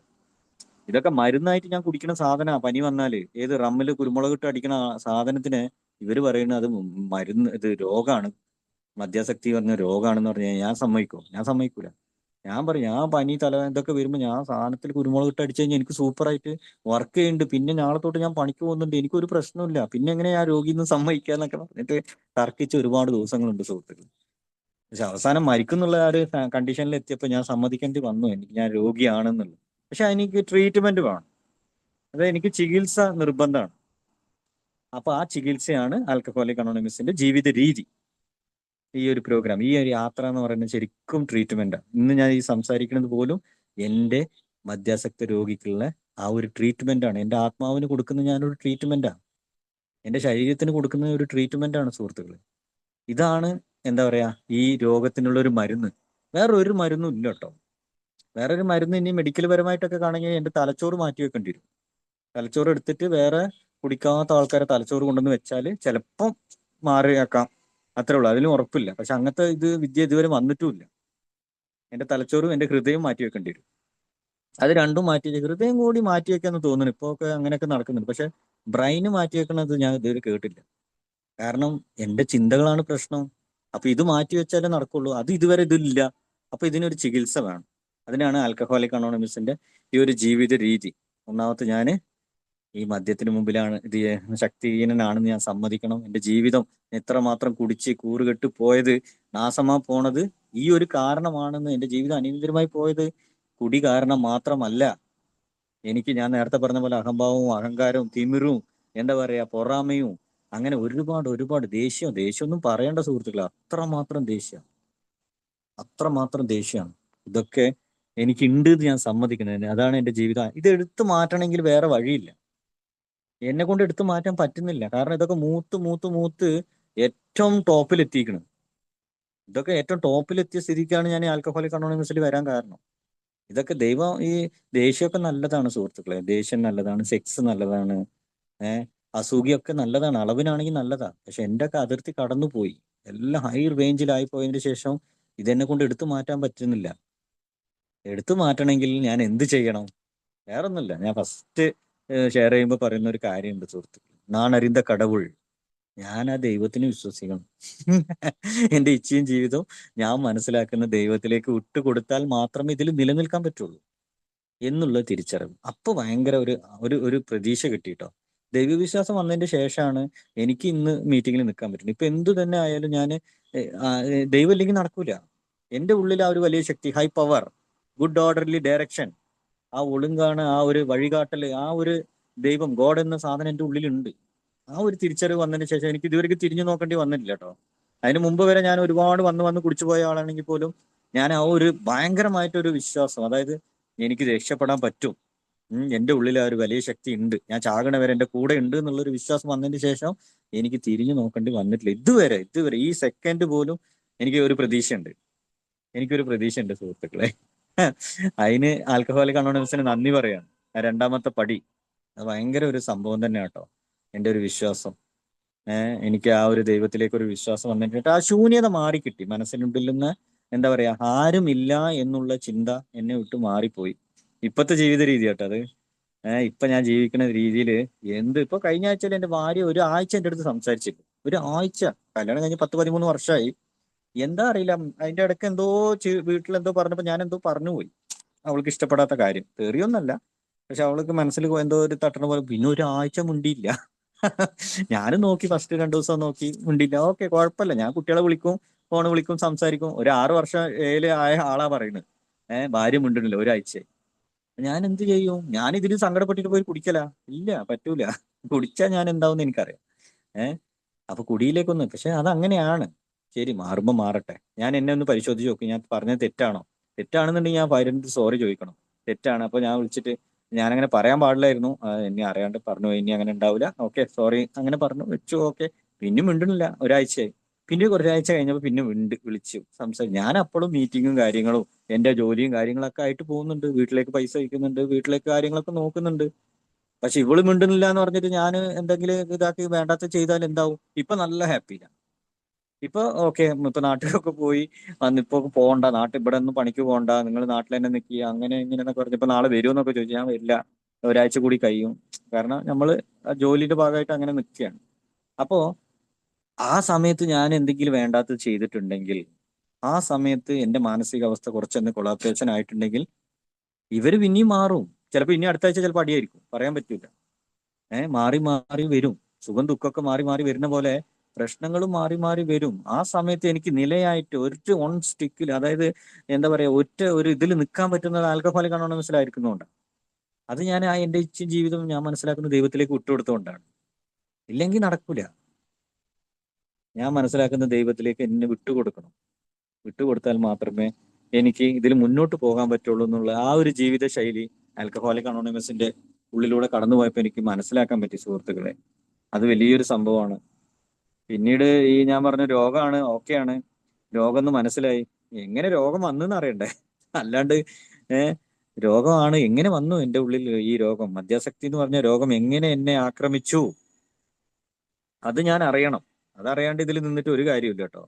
Speaker 1: ഇതൊക്കെ മരുന്നായിട്ട് ഞാൻ കുടിക്കുന്ന സാധന. പനി വന്നാല് ഏത് റമ്മില് കുരുമുളക് ഇട്ട് അടിക്കണ സാധനത്തിന് ഇവര് പറയുന്നത് അത് മരുന്ന്, ഇത് രോഗമാണ്, മദ്യാസക്തി പറഞ്ഞ രോഗമാണെന്ന് പറഞ്ഞാൽ ഞാൻ സമ്മതിക്കോ? ഞാൻ സമ്മതിക്കൂല. ഞാൻ പറയും, ഞാൻ പനി തല ഇതൊക്കെ വരുമ്പോൾ ഞാൻ സാധനത്തിൽ കുരുമുളക് ഇട്ട് അടിച്ചു കഴിഞ്ഞാൽ എനിക്ക് സൂപ്പറായിട്ട് വർക്ക് ചെയ്യുന്നുണ്ട്, പിന്നെ നാളെ തൊട്ട് ഞാൻ പണിക്ക് പോകുന്നുണ്ട്, എനിക്കൊരു പ്രശ്നമില്ല, പിന്നെ എങ്ങനെയാ ആ രോഗിന്ന് സമ്മതിക്കാന്നൊക്കെ പറഞ്ഞിട്ട് തർക്കിച്ച് ഒരുപാട് ദിവസങ്ങളുണ്ട് സുഹൃത്തുക്കൾ. പക്ഷെ അവസാനം മരിക്കുന്നുള്ള ആ ഒരു കണ്ടീഷനിൽ എത്തിയപ്പോൾ ഞാൻ സമ്മതിക്കേണ്ടി വന്നു, എനിക്ക് ഞാൻ രോഗിയാണെന്നുള്ളത്. പക്ഷെ എനിക്ക് ട്രീറ്റ്മെന്റ് വേണം, അതായത് എനിക്ക് ചികിത്സ നിർബന്ധമാണ്. അപ്പൊ ആ ചികിത്സയാണ് ആൽക്കഹോളിക് അനോണിമസിന്റെ ജീവിത രീതി. ഈ ഒരു പ്രോഗ്രാം, ഈ ഒരു യാത്ര എന്ന് പറയുന്നത് ശരിക്കും ട്രീറ്റ്മെന്റാണ്. ഇന്ന് ഞാൻ ഈ സംസാരിക്കുന്നത് പോലും എൻ്റെ മദ്യാസക്ത രോഗിക്കുള്ള ആ ഒരു ട്രീറ്റ്മെന്റ് ആണ്. എൻ്റെ ആത്മാവിന് കൊടുക്കുന്ന ഞാനൊരു ട്രീറ്റ്മെന്റാണ്, എൻ്റെ ശരീരത്തിന് കൊടുക്കുന്ന ഒരു ട്രീറ്റ്മെന്റ് ആണ് സുഹൃത്തുക്കളെ. ഇതാണ് എന്താ പറയാ, ഈ രോഗത്തിനുള്ള ഒരു മരുന്ന്. വേറൊരു മരുന്നും ഇല്ല കേട്ടോ. വേറൊരു മരുന്ന് ഇനി മെഡിക്കൽ പരമായിട്ടൊക്കെ കാണുമെങ്കിൽ എൻ്റെ തലച്ചോറ് മാറ്റി വെക്കേണ്ടി വരും. തലച്ചോറ് എടുത്തിട്ട് വേറെ കുടിക്കാത്ത ആൾക്കാരെ തലച്ചോറ് കൊണ്ടുവന്ന് വെച്ചാൽ ചിലപ്പം മാറിയേക്കാം, അത്രേ ഉള്ളൂ, അതിലും ഉറപ്പില്ല. പക്ഷെ അങ്ങനത്തെ വിദ്യ ഇതുവരെ വന്നിട്ടുമില്ല. എൻ്റെ തലച്ചോറും എൻ്റെ ഹൃദയവും മാറ്റി വെക്കേണ്ടി വരും. അത് രണ്ടും മാറ്റി, ഹൃദയം കൂടി മാറ്റി വെക്കാന്ന് തോന്നുന്നു, ഇപ്പൊ ഒക്കെ അങ്ങനെയൊക്കെ നടക്കുന്നുണ്ട്. പക്ഷെ ബ്രെയിന് മാറ്റി വെക്കണത് ഞാൻ ഇതുവരെ കേട്ടില്ല. കാരണം എൻ്റെ ചിന്തകളാണ് പ്രശ്നം. അപ്പൊ ഇത് മാറ്റി വെച്ചാലേ നടക്കുള്ളൂ. അത് ഇതുവരെ ഇതില്ല. അപ്പൊ ഇതിനൊരു ചികിത്സ വേണം. അതിനാണ് ആൽക്കഹോളിക് അനോണിമസിന്റെ ഈ ഒരു ജീവിത രീതി. ഒന്നാമത്തെ, ഞാൻ ഈ മദ്യത്തിന് മുമ്പിലാണ് ഇത് ശക്തിഹീനനാണെന്ന് ഞാൻ സമ്മതിക്കണം. എൻ്റെ ജീവിതം എത്രമാത്രം കുടിച്ച് കൂറുകെട്ട് പോയത്, നാശമാ പോണത് ഈ ഒരു കാരണമാണെന്ന്, എൻ്റെ ജീവിതം അനിയന്ത്രിതമായി പോയത് കുടി കാരണം മാത്രമല്ല. ഞാൻ നേരത്തെ പറഞ്ഞ പോലെ അഹംഭാവവും അഹങ്കാരവും തിമിറും എന്താ പറയാ പൊറാമയും അങ്ങനെ ഒരുപാട് ദേഷ്യമൊന്നും പറയേണ്ട സുഹൃത്തുക്കളെ, അത്രമാത്രം ദേഷ്യമാണ്. ഇതൊക്കെ എനിക്കുണ്ട് എന്ന് ഞാൻ സമ്മതിക്കുന്നത്. അതാണ് എൻ്റെ ജീവിതം. ഇത് എടുത്തു മാറ്റണമെങ്കിൽ വേറെ വഴിയില്ല. എന്നെ കൊണ്ട് എടുത്തു മാറ്റാൻ പറ്റുന്നില്ല. കാരണം ഇതൊക്കെ മൂത്ത് ഏറ്റവും ടോപ്പിലെത്തിക്കണം. ഇതൊക്കെ ഏറ്റവും ടോപ്പിലെത്തിയ സ്ഥിതിക്കാണ് ഞാൻ ഈ ആൽക്കഹോളിക് അനോണിമസിൽ വരാൻ കാരണം. ഇതൊക്കെ ഈ ദേഷ്യമൊക്കെ നല്ലതാണ് സുഹൃത്തുക്കളെ. ദേഷ്യം നല്ലതാണ്, സെക്സ് നല്ലതാണ്, അസൂഖയൊക്കെ നല്ലതാണ്, അളവിനാണെങ്കിൽ നല്ലതാണ്. പക്ഷെ എൻ്റെ ഒക്കെ അതിർത്തി കടന്നുപോയി. എല്ലാം ഹൈ റേഞ്ചിലായി പോയതിന് ശേഷം ഇതെന്നെ കൊണ്ട് എടുത്തു മാറ്റാൻ പറ്റുന്നില്ല. എടുത്തു മാറ്റണമെങ്കിൽ ഞാൻ എന്ത് ചെയ്യണം? വേറൊന്നുമില്ല. ഞാൻ ഫസ്റ്റ് ഷെയർ ചെയ്യുമ്പോൾ പറയുന്ന ഒരു കാര്യമുണ്ട് സുഹൃത്തുക്കൾ. നാണറിந்த കടവുൾ, ഞാൻ ആ ദൈവത്തിന് വിശ്വസിക്കണം. എൻ്റെ ഇച്ഛയും ജീവിതവും ഞാൻ മനസ്സിലാക്കുന്ന ദൈവത്തിലേക്ക് വിട്ടുകൊടുത്താൽ മാത്രമേ ഇതിൽ നിലനിൽക്കാൻ പറ്റുള്ളൂ എന്നുള്ള തിരിച്ചറിവ്. അപ്പൊ ഭയങ്കര ഒരു പ്രതീക്ഷ കിട്ടിയിട്ടോ. ദൈവവിശ്വാസം വന്നതിന്റെ ശേഷമാണ് എനിക്ക് ഇന്ന് മീറ്റിങ്ങിൽ നിൽക്കാൻ പറ്റുന്നത്. ഇപ്പൊ എന്തു തന്നെ ആയാലും ഞാൻ ദൈവം ഇല്ലെങ്കിൽ നടക്കൂല. എൻ്റെ ഉള്ളിൽ ആ ഒരു വലിയ ശക്തി, high power, good orderly direction, ആ ഒളുങ്കാണ്, ആ ഒരു വഴികാട്ടല്, ആ ഒരു ദൈവം, ഗോഡ് എന്ന സാധനം എൻ്റെ ഉള്ളിലുണ്ട്. ആ ഒരു തിരിച്ചറിവ് വന്നതിന് ശേഷം എനിക്ക് ഇതുവരെയ്ക്ക് തിരിഞ്ഞു നോക്കേണ്ടി വന്നിട്ടില്ല കേട്ടോ. അതിന് മുമ്പ് വരെ ഞാൻ ഒരുപാട് വന്ന് കുടിച്ചു പോയ ആളാണെങ്കിൽ പോലും ഞാൻ ആ ഒരു ഭയങ്കരമായിട്ടൊരു വിശ്വാസം, അതായത് എനിക്ക് രക്ഷപ്പെടാൻ പറ്റും, എൻ്റെ ഉള്ളിൽ ആ ഒരു വലിയ ശക്തി ഉണ്ട്, ഞാൻ ചാകണ വരെ എൻ്റെ കൂടെ ഉണ്ട് എന്നുള്ളൊരു വിശ്വാസം വന്നതിന് ശേഷം എനിക്ക് തിരിഞ്ഞു നോക്കേണ്ടി വന്നിട്ടില്ല ഇതുവരെ. ഈ സെക്കൻഡ് പോലും എനിക്കൊരു പ്രതീക്ഷയുണ്ട് സുഹൃത്തുക്കളെ. അതിന് ആൽക്കഹോളിക് അനോണിമസിന് നന്ദി പറയാണ്. രണ്ടാമത്തെ പടി അത് ഭയങ്കര ഒരു സംഭവം തന്നെ കേട്ടോ. എൻ്റെ ഒരു വിശ്വാസം, എനിക്ക് ആ ഒരു ദൈവത്തിലേക്ക് ഒരു വിശ്വാസം വന്നിട്ട് ആ ശൂന്യത മാറിക്കിട്ടി. മനസ്സിനുള്ളിൽ നിന്ന് എന്താ പറയാ, ആരുമില്ല എന്നുള്ള ചിന്ത എന്നെ വിട്ട് മാറിപ്പോയി. ഇപ്പത്തെ ജീവിത രീതി കേട്ടോ അത്. ഇപ്പൊ ഞാൻ ജീവിക്കുന്ന രീതിയിൽ ഇപ്പൊ കഴിഞ്ഞ ആഴ്ചയിൽ എൻ്റെ ഭാര്യ ഒരു ആഴ്ച എൻ്റെ അടുത്ത് സംസാരിച്ചില്ല. ഒരു ആഴ്ച. കല്യാണം കഴിഞ്ഞ് 10-13 വർഷമായി. എന്താ അറിയില്ല, അതിന്റെ ഇടയ്ക്ക് എന്തോ വീട്ടിലെന്തോ പറഞ്ഞപ്പോ ഞാൻ എന്തോ പറഞ്ഞുപോയി. അവൾക്ക് ഇഷ്ടപ്പെടാത്ത കാര്യം, തെറിയൊന്നല്ല, പക്ഷെ അവൾക്ക് മനസ്സിൽ എന്തോ ഒരു തട്ടണ പോലെ. പിന്നെ ഒരാഴ്ച മുണ്ടിയില്ല. ഞാനും നോക്കി, ഫസ്റ്റ് 2 ദിവസം നോക്കി, മുണ്ടില്ല. ഓക്കെ, കുഴപ്പമില്ല, ഞാൻ കുട്ടികളെ വിളിക്കും, ഫോൺ വിളിക്കും, സംസാരിക്കും. ഒരു 6 വർഷം ആയ ആളാ പറയുന്നത്. ഭാര്യ മുണ്ടിട്ടില്ല ഒരാഴ്ച. ഞാൻ എന്ത് ചെയ്യും? ഞാൻ ഇതിന് സങ്കടപ്പെട്ടിട്ട് പോയി കുടിക്കല? ഇല്ല, പറ്റൂല. കുടിച്ചാൽ ഞാൻ എന്താവും എനിക്കറിയാം. അപ്പൊ കുടിയിലേക്കൊന്നും, പക്ഷെ അതങ്ങനെയാണ്. ശരി, മാറുമ്പോ മാറട്ടെ. ഞാൻ എന്നെ ഒന്ന് പരിശോധിച്ച് നോക്കി, ഞാൻ പറഞ്ഞത് തെറ്റാണോ? തെറ്റാണെന്നുണ്ടെങ്കിൽ ഞാൻ ഭാര്യൻ്റെ സോറി ചോദിക്കണം. തെറ്റാണ്, അപ്പൊ ഞാൻ വിളിച്ചിട്ട് ഞാനങ്ങനെ പറയാൻ പാടില്ലായിരുന്നു, എന്നെ അറിയാണ്ട് പറഞ്ഞു പോയി, ഇനി അങ്ങനെ ഉണ്ടാവില്ല, ഓക്കെ സോറി, അങ്ങനെ പറഞ്ഞു വെച്ചു. ഓക്കെ, പിന്നെ മിണ്ടണില്ല ഒരാഴ്ചയായി. പിന്നെ ഒരാഴ്ച കഴിഞ്ഞപ്പോൾ പിന്നെ വിളിച്ചു സംസാരിച്ചു. ഞാൻ അപ്പോഴും മീറ്റിങ്ങും കാര്യങ്ങളും എൻ്റെ ജോലിയും കാര്യങ്ങളൊക്കെ ആയിട്ട് പോകുന്നുണ്ട്. വീട്ടിലേക്ക് പൈസ അയക്കുന്നുണ്ട്, വീട്ടിലേക്ക് കാര്യങ്ങളൊക്കെ നോക്കുന്നുണ്ട്. പക്ഷെ ഇവള് മിണ്ടുന്നില്ല എന്ന് പറഞ്ഞിട്ട് ഞാൻ എന്തെങ്കിലും ഇതാക്കി വേണ്ടാത്ത ചെയ്താൽ എന്താവും? ഇപ്പൊ നല്ല ഹാപ്പിയില്ല. ഇപ്പൊ ഓക്കെ, ഇപ്പൊ നാട്ടിലൊക്കെ പോയി വന്നിപ്പോ പോകണ്ട, ഇവിടെ ഒന്നും പണിക്ക് പോകണ്ട, നിങ്ങൾ നാട്ടിൽ തന്നെ നിൽക്കുക, അങ്ങനെ ഇങ്ങനെയൊക്കെ പറഞ്ഞപ്പോ നാളെ വരുമെന്നൊക്കെ ചോദിച്ചു. ഞാൻ വരില്ല, ഒരാഴ്ച കൂടി കഴിയും. കാരണം നമ്മള് ജോലിയുടെ ഭാഗമായിട്ട് അങ്ങനെ നിൽക്കുകയാണ്. അപ്പോ ആ സമയത്ത് ഞാൻ എന്തെങ്കിലും വേണ്ടാത്തത് ചെയ്തിട്ടുണ്ടെങ്കിൽ, ആ സമയത്ത് എൻ്റെ മാനസികാവസ്ഥ കുറച്ചൊന്ന് കൊളാപ്രേഷൻ ആയിട്ടുണ്ടെങ്കിൽ ഇവര് പിന്നെയും മാറും. ചിലപ്പോൾ ഇനി അടുത്ത ആഴ്ച ചിലപ്പോൾ അടിയായിരിക്കും, പറയാൻ പറ്റൂല. മാറി മാറി വരും. സുഖം ദുഃഖമൊക്കെ മാറി മാറി വരുന്ന പോലെ പ്രശ്നങ്ങളും മാറി മാറി വരും. ആ സമയത്ത് എനിക്ക് നിലയായിട്ട് ഒൺ സ്റ്റിക്കിൽ, അതായത് എന്താ പറയാ, ഒരു ഇതിൽ നിൽക്കാൻ പറ്റുന്നത് ആൽക്കഹോളിക് അനോണിമസിലായിരിക്കുന്നതുകൊണ്ട്. അത് ഞാൻ എൻ്റെ ജീവിതം ഞാൻ മനസ്സിലാക്കുന്ന ദൈവത്തിലേക്ക് വിട്ടുകൊടുത്തുകൊണ്ടാണ്. ഇല്ലെങ്കിൽ നടക്കൂല. ഞാൻ മനസ്സിലാക്കുന്ന ദൈവത്തിലേക്ക് എന്നെ വിട്ടുകൊടുക്കണം. വിട്ടുകൊടുത്താൽ മാത്രമേ എനിക്ക് ഇതിൽ മുന്നോട്ട് പോകാൻ പറ്റുള്ളൂ എന്നുള്ള ആ ഒരു ജീവിത ശൈലി ആൽക്കഹോളിക് അനോണിമസിന്റെ ഉള്ളിലൂടെ കടന്നുപോയപ്പോൾ എനിക്ക് മനസ്സിലാക്കാൻ പറ്റി സുഹൃത്തുക്കളെ. അത് വലിയൊരു സംഭവമാണ്. പിന്നീട് ഈ ഞാൻ പറഞ്ഞ രോഗമാണ്, ഓക്കെയാണ്, രോഗം എന്ന് മനസ്സിലായി. എങ്ങനെ രോഗം വന്നെന്ന് അറിയണ്ടേ? അല്ലാണ്ട് രോഗമാണ്, എങ്ങനെ വന്നു എൻ്റെ ഉള്ളിൽ ഈ രോഗം, മദ്യാസക്തി എന്ന് പറഞ്ഞ രോഗം എങ്ങനെ എന്നെ ആക്രമിച്ചു, അത് ഞാൻ അറിയണം. അതറിയാണ്ട് ഇതിൽ നിന്നിട്ട് ഒരു കാര്യമില്ല കേട്ടോ.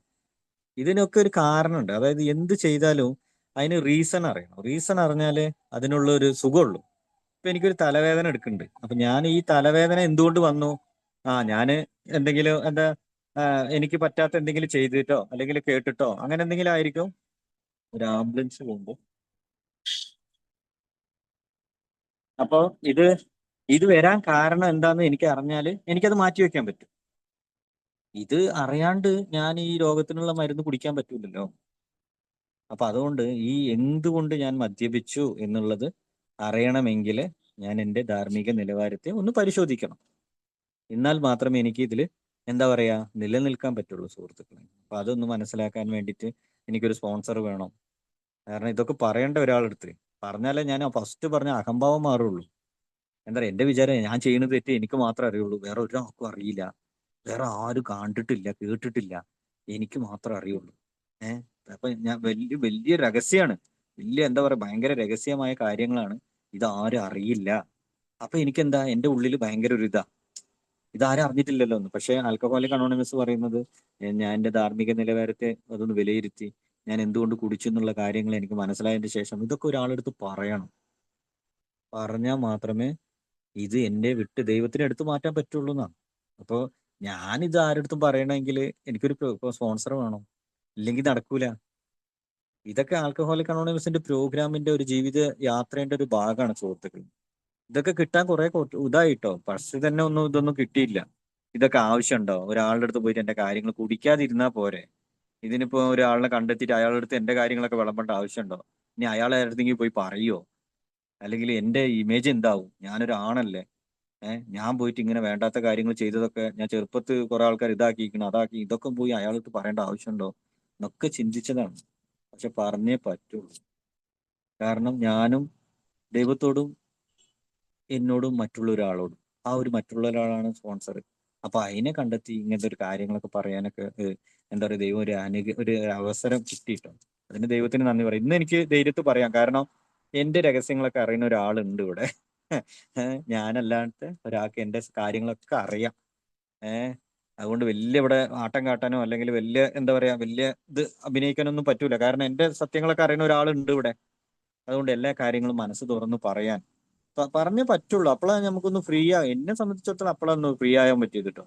Speaker 1: ഇതിനൊക്കെ ഒരു കാരണമുണ്ട്. അതായത് എന്ത് ചെയ്താലും അതിന് റീസൺ അറിയണം. റീസൺ അറിഞ്ഞാലേ അതിനുള്ള ഒരു സുഖമുള്ളൂ. ഇപ്പൊ എനിക്കൊരു തലവേദന എടുക്കുന്നുണ്ട്. അപ്പൊ ഞാൻ ഈ തലവേദന എന്തുകൊണ്ട് വന്നു? ഞാന് എന്തെങ്കിലും എനിക്ക് പറ്റാത്ത എന്തെങ്കിലും ചെയ്തിട്ടോ അല്ലെങ്കിൽ കേട്ടിട്ടോ അങ്ങനെ എന്തെങ്കിലും ആയിരിക്കും. ഒരു ആംബുലൻസ് പോകുമ്പോ അപ്പൊ ഇത് വരാൻ കാരണം എന്താന്ന് എനിക്ക് അറിഞ്ഞാല് എനിക്കത് മാറ്റി വെക്കാൻ പറ്റും. ഇത് അറിയാണ്ട് ഞാൻ ഈ രോഗത്തിനുള്ള മരുന്ന് കുടിക്കാൻ പറ്റൂലല്ലോ. അപ്പൊ അതുകൊണ്ട് ഈ എന്തുകൊണ്ട് ഞാൻ മദ്യപിച്ചു എന്നുള്ളത് അറിയണമെങ്കിൽ ഞാൻ എൻ്റെ ധാർമ്മിക നിലവാരത്തെ ഒന്ന് പരിശോധിക്കണം. എന്നാൽ മാത്രമേ എനിക്ക് ഇതിൽ എന്താ പറയാ നിലനിൽക്കാൻ പറ്റുള്ളൂ സുഹൃത്തുക്കളെ. അപ്പൊ അതൊന്ന് മനസ്സിലാക്കാൻ വേണ്ടിയിട്ട് എനിക്കൊരു സ്പോൺസർ വേണം. കാരണം ഇതൊക്കെ പറയേണ്ട ഒരാളെടുത്ത് പറഞ്ഞാലേ ഞാൻ ഫസ്റ്റ് പറഞ്ഞ അഹംഭാവം മാറുള്ളൂ. എന്താ പറയാ എന്റെ വിചാരം ഞാൻ ചെയ്യുന്നത് തെറ്റ് എനിക്ക് മാത്രമേ അറിയുള്ളൂ, വേറെ ഒരാൾക്കും അറിയില്ല, വേറെ ആരും കണ്ടിട്ടില്ല കേട്ടിട്ടില്ല, എനിക്ക് മാത്രമേ അറിയുള്ളൂ. ഏഹ് അപ്പൊ ഞാൻ വലിയ വലിയ രഹസ്യമാണ്, വലിയ എന്താ പറയാ ഭയങ്കര രഹസ്യമായ കാര്യങ്ങളാണ്, ഇതാരും അറിയില്ല. അപ്പൊ എനിക്കെന്താ എന്റെ ഉള്ളിൽ ഭയങ്കര ഒരു ഇതാരും അറിഞ്ഞിട്ടില്ലല്ലോ എന്ന്. പക്ഷെ ആൽക്കഹോളിക് അനോണിമസ് പറയുന്നത് ഞാൻ എന്റെ ധാർമ്മിക നിലവാരത്തെ അതൊന്ന് വിലയിരുത്തി ഞാൻ എന്തുകൊണ്ട് കുടിച്ചു എന്നുള്ള കാര്യങ്ങൾ എനിക്ക് മനസ്സിലായതിന് ശേഷം ഇതൊക്കെ ഒരാളെടുത്ത് പറയണം. പറഞ്ഞാൽ മാത്രമേ ഇത് എന്നെ വിട്ട് ദൈവത്തിന് എടുത്തു മാറ്റാൻ പറ്റുള്ളൂ എന്നാണ്. അപ്പോൾ ഞാനിത് ആരടുത്തും പറയണമെങ്കിൽ എനിക്കൊരു സ്പോൺസർ വേണം, ഇല്ലെങ്കിൽ നടക്കൂല. ഇതൊക്കെ ആൽക്കഹോളിക് അനോണിമസിന്റെ പ്രോഗ്രാമിന്റെ ഒരു ജീവിത യാത്രേന്റെ ഒരു ഭാഗമാണ് സുഹൃത്തുക്കൾ. ഇതൊക്കെ കിട്ടാൻ കുറെ ഇതായിട്ടോ, പക്ഷെ തന്നെ ഇതൊന്നും കിട്ടിയില്ല. ഇതൊക്കെ ആവശ്യമുണ്ടോ? ഒരാളുടെ അടുത്ത് പോയിട്ട് എന്റെ കാര്യങ്ങൾ കുടിക്കാതിരുന്നാ പോരെ? ഇതിനിപ്പോ ഒരാളിനെ കണ്ടെത്തിയിട്ട് അയാളുടെ അടുത്ത് എന്റെ കാര്യങ്ങളൊക്കെ വിളമ്പേണ്ട ആവശ്യമുണ്ടോ? ഇനി അയാളെ അടുത്തെങ്കിൽ പോയി പറയോ? അല്ലെങ്കിൽ എന്റെ ഇമേജ് എന്താവും? ഞാനൊരാണല്ലേ. ഞാൻ പോയിട്ട് ഇങ്ങനെ വേണ്ടാത്ത കാര്യങ്ങൾ ചെയ്തതൊക്കെ ഞാൻ ചെറുപ്പത്ത് കുറെ ആൾക്കാർ ഇതാക്കിയിരിക്കണം അതാക്കി, ഇതൊക്കെ പോയി അയാൾക്ക് പറയേണ്ട ആവശ്യമുണ്ടോ എന്നൊക്കെ ചിന്തിച്ചതാണ്. പക്ഷെ പറഞ്ഞേ പറ്റുള്ളൂ. കാരണം ഞാനും ദൈവത്തോടും എന്നോടും മറ്റുള്ള ഒരാളോടും, ആ ഒരു മറ്റുള്ള ഒരാളാണ് സ്പോൺസർ. അപ്പൊ അതിനെ കണ്ടെത്തി ഇങ്ങനത്തെ ഒരു കാര്യങ്ങളൊക്കെ പറയാനൊക്കെ എന്താ പറയുക ദൈവം ഒരു അവസരം കിട്ടിയിട്ടോ. അതിന് ദൈവത്തിന് നന്ദി പറയും. ഇന്ന് എനിക്ക് ധൈര്യത്തിൽ പറയാം, കാരണം എന്റെ രഹസ്യങ്ങളൊക്കെ അറിയുന്ന ഒരാളുണ്ട് ഇവിടെ. ഞാനല്ലാണ്ട് ഒരാൾക്ക് എന്റെ കാര്യങ്ങളൊക്കെ അറിയാം. അതുകൊണ്ട് വലിയ ഇവിടെ ആട്ടം കാട്ടാനോ അല്ലെങ്കിൽ വലിയ എന്താ പറയാ വലിയ ഇത് അഭിനയിക്കാനൊന്നും പറ്റൂല. കാരണം എന്റെ സത്യങ്ങളൊക്കെ അറിയുന്ന ഒരാളുണ്ട് ഇവിടെ. അതുകൊണ്ട് എല്ലാ കാര്യങ്ങളും മനസ്സ് തുറന്ന് പറയാൻ പറഞ്ഞേ പറ്റുള്ളൂ. അപ്പോഴാണ് നമുക്കൊന്ന് ഫ്രീ ആകും. എന്നെ സംബന്ധിച്ചിടത്തോളം അപ്പോഴൊന്ന് ഫ്രീ ആകാൻ പറ്റിയത് കേട്ടോ.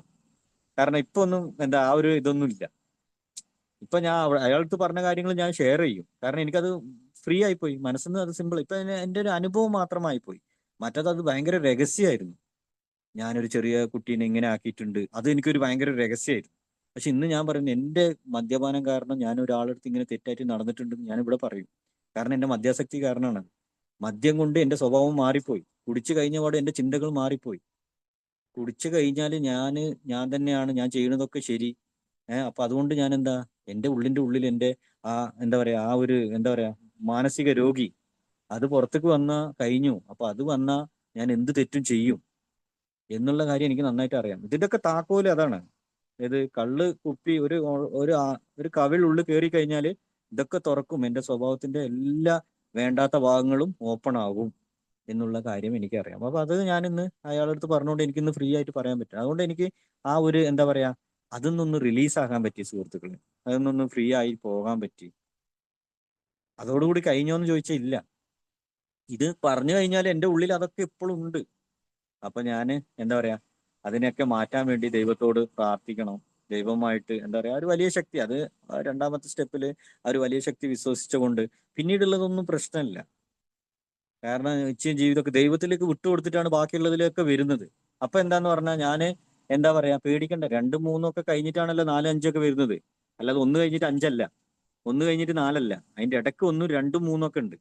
Speaker 1: കാരണം ഇപ്പൊ ഒന്നും എന്താ ആ ഒരു ഇതൊന്നും ഇല്ല. ഇപ്പൊ ഞാൻ അയാൾക്ക് പറഞ്ഞ കാര്യങ്ങൾ ഞാൻ ഷെയർ ചെയ്യും. കാരണം എനിക്കത് ഫ്രീ ആയിപ്പോയി മനസ്സിന്ന്. അത് സിമ്പിൾ. ഇപ്പൊ എന്റെ ഒരു അനുഭവം മാത്രമായി പോയി. മറ്റത് അത് ഭയങ്കര രഹസ്യമായിരുന്നു. ഞാനൊരു ചെറിയ കുട്ടീനെ ഇങ്ങനെ ആക്കിയിട്ടുണ്ട്, അത് എനിക്കൊരു ഭയങ്കര രഹസ്യമായിരുന്നു. പക്ഷെ ഇന്ന് ഞാൻ പറയുന്നു എന്റെ മദ്യപാനം കാരണം ഞാൻ ഒരാളടുത്ത് ഇങ്ങനെ തെറ്റായിട്ട് നടന്നിട്ടുണ്ടെന്ന് ഞാൻ ഇവിടെ പറയും. കാരണം എന്റെ മദ്യാസക്തി കാരണമാണ്. മദ്യം കൊണ്ട് എന്റെ സ്വഭാവം മാറിപ്പോയി. കുടിച്ചു കഴിഞ്ഞ പാടെ എന്റെ ചിന്തകൾ മാറിപ്പോയി. കുടിച്ചു കഴിഞ്ഞാൽ ഞാൻ തന്നെയാണ്, ഞാൻ ചെയ്യുന്നതൊക്കെ ശരി. അപ്പൊ അതുകൊണ്ട് ഞാൻ എന്താ എന്റെ ഉള്ളിൽ എന്റെ ആ എന്താ പറയാ ആ ഒരു എന്താ പറയാ മാനസിക രോഗി അത് പുറത്തേക്ക് വന്നാ കഴിഞ്ഞു. അപ്പൊ അത് വന്നാ ഞാൻ എന്ത് തെറ്റും ചെയ്യും എന്നുള്ള കാര്യം എനിക്ക് നന്നായിട്ട് അറിയാം. ഇതിന്റെയൊക്കെ താക്കോല് അതാണ്. ഏത് കള്ള് കുപ്പി ഒരു ഒരു കവിൾ ഉള്ളിൽ കയറി കഴിഞ്ഞാല് ഇതൊക്കെ തുറക്കും. എന്റെ സ്വഭാവത്തിന്റെ എല്ലാ വേണ്ടാത്ത ഭാഗങ്ങളും ഓപ്പൺ ആകും എന്നുള്ള കാര്യം എനിക്കറിയാം. അപ്പൊ അത് ഞാനിന്ന് അയാളുടെ അടുത്ത് പറഞ്ഞുകൊണ്ട് എനിക്കിന്ന് ഫ്രീ ആയിട്ട് പറയാൻ പറ്റും. അതുകൊണ്ട് എനിക്ക് ആ ഒരു എന്താ പറയാ അതൊന്നൊന്ന് റിലീസ് ആകാൻ പറ്റി സുഹൃത്തുക്കളെ. അതൊന്നൊന്ന് ഫ്രീ ആയി പോകാൻ പറ്റി. അതോടുകൂടി കഴിഞ്ഞോന്ന് ചോദിച്ചാൽ ഇല്ല. ഇത് പറഞ്ഞു കഴിഞ്ഞാൽ എന്റെ ഉള്ളിൽ അതൊക്കെ ഇപ്പോഴും ഉണ്ട്. അപ്പൊ ഞാന് എന്താ പറയാ അതിനെയൊക്കെ മാറ്റാൻ വേണ്ടി ദൈവത്തോട് പ്രാർത്ഥിക്കണം. ദൈവമായിട്ട് എന്താ പറയാ ഒരു വലിയ ശക്തി, അത് രണ്ടാമത്തെ സ്റ്റെപ്പില് ആ ഒരു വലിയ ശക്തി വിശ്വസിച്ചുകൊണ്ട് പിന്നീടുള്ളതൊന്നും പ്രശ്നമില്ല. കാരണം നിശ്ചയം ജീവിതമൊക്കെ ദൈവത്തിലേക്ക് വിട്ടുകൊടുത്തിട്ടാണ് ബാക്കിയുള്ളതിലേക്ക് വരുന്നത്. അപ്പൊ എന്താന്ന് പറഞ്ഞാൽ ഞാന് എന്താ പറയാ പേടിക്കണ്ട. രണ്ടും മൂന്നും ഒക്കെ കഴിഞ്ഞിട്ടാണല്ലോ നാലും അഞ്ചൊക്കെ വരുന്നത്. അല്ലാതെ ഒന്ന് കഴിഞ്ഞിട്ട് അഞ്ചല്ല, ഒന്ന് കഴിഞ്ഞിട്ട് നാലല്ല. അതിന്റെ ഇടയ്ക്ക് ഒന്നും രണ്ടും മൂന്നും ഒക്കെ ഉണ്ട്.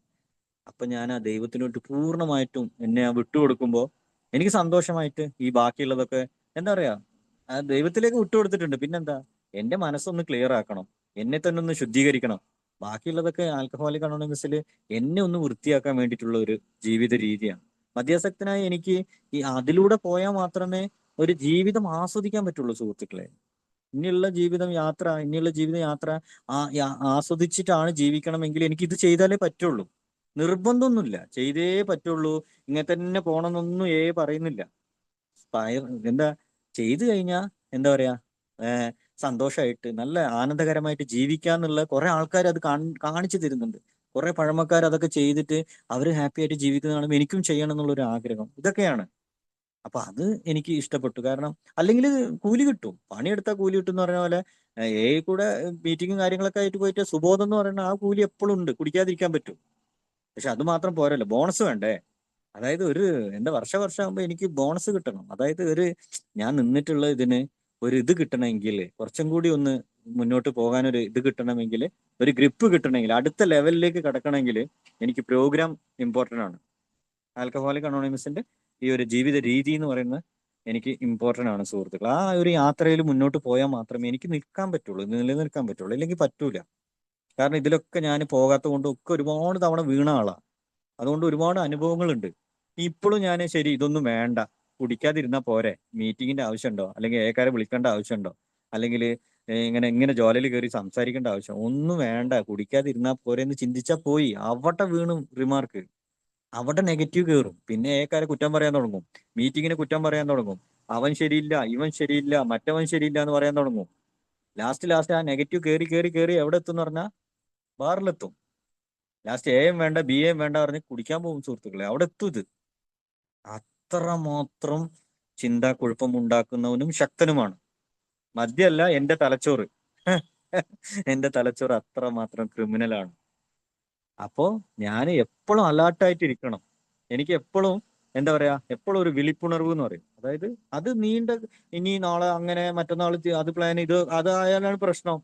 Speaker 1: അപ്പൊ ഞാൻ ആ ദൈവത്തിനോട്ട് പൂർണ്ണമായിട്ടും എന്നെ വിട്ടുകൊടുക്കുമ്പോ എനിക്ക് സന്തോഷമായിട്ട് ഈ ബാക്കിയുള്ളതൊക്കെ എന്താ പറയാ ആ ദൈവത്തിലേക്ക് വിട്ടുകൊടുത്തിട്ടുണ്ട്. പിന്നെന്താ എന്റെ മനസ്സൊന്ന് ക്ലിയർ ആക്കണം, എന്നെ തന്നെ ഒന്ന് ശുദ്ധീകരിക്കണം. ബാക്കിയുള്ളതൊക്കെ ആൽക്കഹോളിക് അനോണിമസിൽ എന്നെ ഒന്ന് വൃത്തിയാക്കാൻ വേണ്ടിയിട്ടുള്ള ഒരു ജീവിത രീതിയാണ്. മദ്യാസക്തനായി എനിക്ക് ഈ അതിലൂടെ പോയാൽ മാത്രമേ ഒരു ജീവിതം ആസ്വദിക്കാൻ പറ്റുള്ളൂ സുഹൃത്തുക്കളെ. ഇനിയുള്ള ജീവിത യാത്ര ആസ്വദിച്ചിട്ടാണ് ജീവിക്കണമെങ്കിൽ എനിക്ക് ഇത് ചെയ്താലേ പറ്റുള്ളൂ. നിർബന്ധമൊന്നുമില്ല, ചെയ്തേ പറ്റുള്ളൂ ഇങ്ങനെ തന്നെ പോണമെന്നൊന്നും പറയുന്നില്ല. എന്താ ചെയ്തു കഴിഞ്ഞാ എന്താ പറയാ സന്തോഷമായിട്ട് നല്ല ആനന്ദകരമായിട്ട് ജീവിക്കാന്നുള്ള കുറെ ആൾക്കാർ അത് കാണിച്ചു തരുന്നുണ്ട്. കുറെ പഴമക്കാർ അതൊക്കെ ചെയ്തിട്ട് അവര് ഹാപ്പി ആയിട്ട് ജീവിക്കുന്ന കാണുമ്പോൾ എനിക്കും ചെയ്യണം എന്നുള്ളൊരു ആഗ്രഹം ഇതൊക്കെയാണ്. അപ്പൊ അത് എനിക്ക് ഇഷ്ടപ്പെട്ടു. കാരണം അല്ലെങ്കിൽ കൂലി കിട്ടും, പണിയെടുത്താൽ കൂലി കിട്ടും എന്ന് പറഞ്ഞ പോലെ കൂടെ മീറ്റിങ്ങും കാര്യങ്ങളൊക്കെ ആയിട്ട് പോയിട്ട് സുബോധം എന്ന് പറയുന്ന ആ കൂലി എപ്പോഴും ഉണ്ട്, കുടിക്കാതിരിക്കാൻ പറ്റും. പക്ഷെ അത് മാത്രം പോരല്ലോ, ബോണസ് വേണ്ടേ? അതായത് ഒരു എന്താ വർഷാകുമ്പോ എനിക്ക് ബോണസ് കിട്ടണം. അതായത് ഞാൻ നിന്നിട്ടുള്ള ഇതിന് ഒരു ഇത് കിട്ടണമെങ്കിൽ, കുറച്ചും കൂടി ഒന്ന് മുന്നോട്ട് പോകാൻ ഒരു ഇത് കിട്ടണമെങ്കിൽ, ഒരു ഗ്രിപ്പ് കിട്ടണമെങ്കിൽ, അടുത്ത ലെവലിലേക്ക് കടക്കണമെങ്കിൽ എനിക്ക് പ്രോഗ്രാം ഇമ്പോർട്ടൻ്റ് ആണ്. ആൽക്കഹോളിക് അനോണിമസിന്റെ ഈ ഒരു ജീവിത രീതി എന്ന് പറയുന്നത് എനിക്ക് ഇമ്പോർട്ടൻ്റ് ആണ് സുഹൃത്തുക്കൾ. ആ ഒരു യാത്രയിൽ മുന്നോട്ട് പോയാൽ മാത്രമേ എനിക്ക് നിൽക്കാൻ പറ്റുള്ളൂ, നിലനിൽക്കാൻ പറ്റുള്ളൂ, ഇല്ലെങ്കിൽ പറ്റൂല. കാരണം ഇതിലൊക്കെ ഞാൻ പോകാത്ത കൊണ്ട് ഒക്കെ ഒരുപാട് തവണ വീണ ആളാണ്. അതുകൊണ്ട് ഒരുപാട് അനുഭവങ്ങളുണ്ട്. ഇപ്പോഴും ഞാൻ ശരി ഇതൊന്നും വേണ്ട, കുടിക്കാതിരുന്നാൽ പോരെ, മീറ്റിങ്ങിന്റെ ആവശ്യമുണ്ടോ, അല്ലെങ്കിൽ ഏക്കാരെ വിളിക്കേണ്ട ആവശ്യമുണ്ടോ, അല്ലെങ്കിൽ ഇങ്ങനെ ഇങ്ങനെ ജോലിയിൽ കയറി സംസാരിക്കേണ്ട ആവശ്യം ഒന്നും വേണ്ട, കുടിക്കാതിരുന്നാൽ പോരെ എന്ന് ചിന്തിച്ചാൽ പോയി അവിടെ വീണു റിമാർക്ക്, അവിടെ നെഗറ്റീവ് കയറും. പിന്നെ ഏക്കാരെ കുറ്റം പറയാൻ തുടങ്ങും, മീറ്റിങ്ങിനെ കുറ്റം പറയാൻ തുടങ്ങും, അവൻ ശരിയില്ല, ഇവൻ ശരിയില്ല, മറ്റവൻ ശരിയില്ല എന്ന് പറയാൻ തുടങ്ങും. ലാസ്റ്റ് ആ നെഗറ്റീവ് കയറി കയറി കയറി എവിടെ എത്തും എന്ന് പറഞ്ഞാൽ ബാറിലെത്തും. ലാസ്റ്റ് എയും വേണ്ട ബി എയും വേണ്ട പറഞ്ഞ് കുടിക്കാൻ പോകും സുഹൃത്തുക്കളെ, അവിടെ എത്തും ഇത്. അത്രമാത്രം ചിന്താക്കുഴപ്പം ഉണ്ടാക്കുന്നവനും ശക്തനുമാണ്. മദ്യമല്ല, എന്റെ തലച്ചോറ്. എന്റെ തലച്ചോറ് അത്രമാത്രം ക്രിമിനലാണ്. അപ്പോ ഞാൻ എപ്പോഴും അലേർട്ടായിട്ടിരിക്കണം. എനിക്ക് എപ്പോഴും എന്താ പറയാ, എപ്പോഴും ഒരു വിളിപ്പുണർവ് എന്ന് പറയും. അതായത് അത് നീണ്ട, ഇനി നാളെ അങ്ങനെ മറ്റന്നാൾ അത് പ്ലാൻ ഇത് അത് ആയാലാണ് പ്രശ്നം.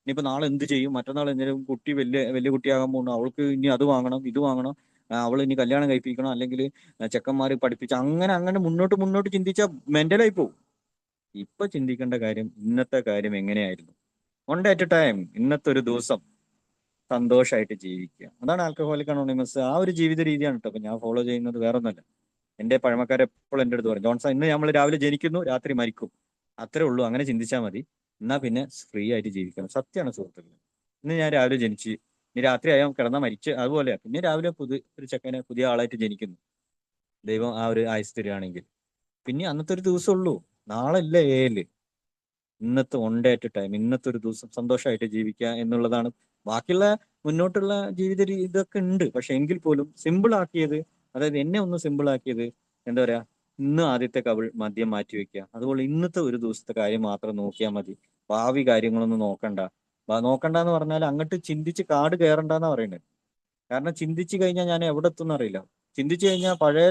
Speaker 1: ഇനിയിപ്പോ നാളെ എന്ത് ചെയ്യും, മറ്റന്നാൾ എന്തെങ്കിലും കുട്ടി വലിയ വലിയ കുട്ടിയാകാൻ പോകുന്നു, അവൾക്ക് ഇനി അത് വാങ്ങണം ഇത് വാങ്ങണം, അവൾ ഇനി കല്യാണം കഴിപ്പിക്കണം, അല്ലെങ്കിൽ ചെക്കന്മാര് പഠിപ്പിച്ച് അങ്ങനെ അങ്ങനെ മുന്നോട്ട് മുന്നോട്ട് ചിന്തിച്ചാൽ മെന്റലായി പോകും. ഇപ്പൊ ചിന്തിക്കേണ്ട കാര്യം ഇന്നത്തെ കാര്യം എങ്ങനെയായിരുന്നു, one day at A time, ഇന്നത്തെ ഒരു ദിവസം സന്തോഷമായിട്ട് ജീവിക്കുക. അതാണ് ആൽക്കഹോളിക് അനോണിമസ്. ആ ഒരു ജീവിത രീതിയാണ് കേട്ടോ അപ്പൊ ഞാൻ ഫോളോ ചെയ്യുന്നത്, വേറെ ഒന്നല്ല. എന്റെ പഴമക്കാർ എപ്പോഴും എൻ്റെ അടുത്ത് പറയും, ജോൺസൺ ഇന്ന് നമ്മൾ രാവിലെ ജനിക്കുന്നു രാത്രി മരിക്കും, അത്രേ ഉള്ളൂ, അങ്ങനെ ചിന്തിച്ചാൽ മതി, എന്നാ പിന്നെ ഫ്രീ ആയിട്ട് ജീവിക്കണം. സത്യമാണ് സുഹൃത്തുക്കളെ. ഇന്ന് ഞാൻ രാവിലെ ജനിച്ച് ഇനി രാത്രി ആയാൽ കിടന്നാൽ മരിച്ച്, അതുപോലെയാ പിന്നെ രാവിലെ ഒരു ചെക്കനെ പുതിയ ആളായിട്ട് ജനിക്കുന്നു, ദൈവം ആ ഒരു ആയുസ് തരികയാണെങ്കിൽ. പിന്നെ അന്നത്തെ ഒരു ദിവസം ഉള്ളൂ, നാളെ ഇല്ല ഏല്. ഇന്നത്തെ one day at A time, ഇന്നത്തെ ഒരു ദിവസം സന്തോഷമായിട്ട് ജീവിക്കുക എന്നുള്ളതാണ്. ബാക്കിയുള്ള മുന്നോട്ടുള്ള ജീവിത ഇതൊക്കെ ഉണ്ട്, പക്ഷെ എങ്കിൽ പോലും സിമ്പിൾ ആക്കിയത്, അതായത് എന്നെ ഒന്ന് സിമ്പിൾ ആക്കിയത് എന്താ പറയാ, ഇന്ന് ആദ്യത്തെ കവിൾ മദ്യം മാറ്റി വെക്കുക. അതുപോലെ ഇന്നത്തെ ഒരു ദിവസത്തെ കാര്യം മാത്രം നോക്കിയാൽ മതി, ഭാവി കാര്യങ്ങളൊന്നും നോക്കണ്ട. നോക്കണ്ടെന്ന് പറഞ്ഞാൽ അങ്ങോട്ട് ചിന്തിച്ച് കാട് കയറണ്ടെന്നാ പറയുന്നത്. കാരണം ചിന്തിച്ചു കഴിഞ്ഞാൽ ഞാൻ എവിടെ എത്തും അറിയില്ല. ചിന്തിച്ചു കഴിഞ്ഞാൽ പഴയ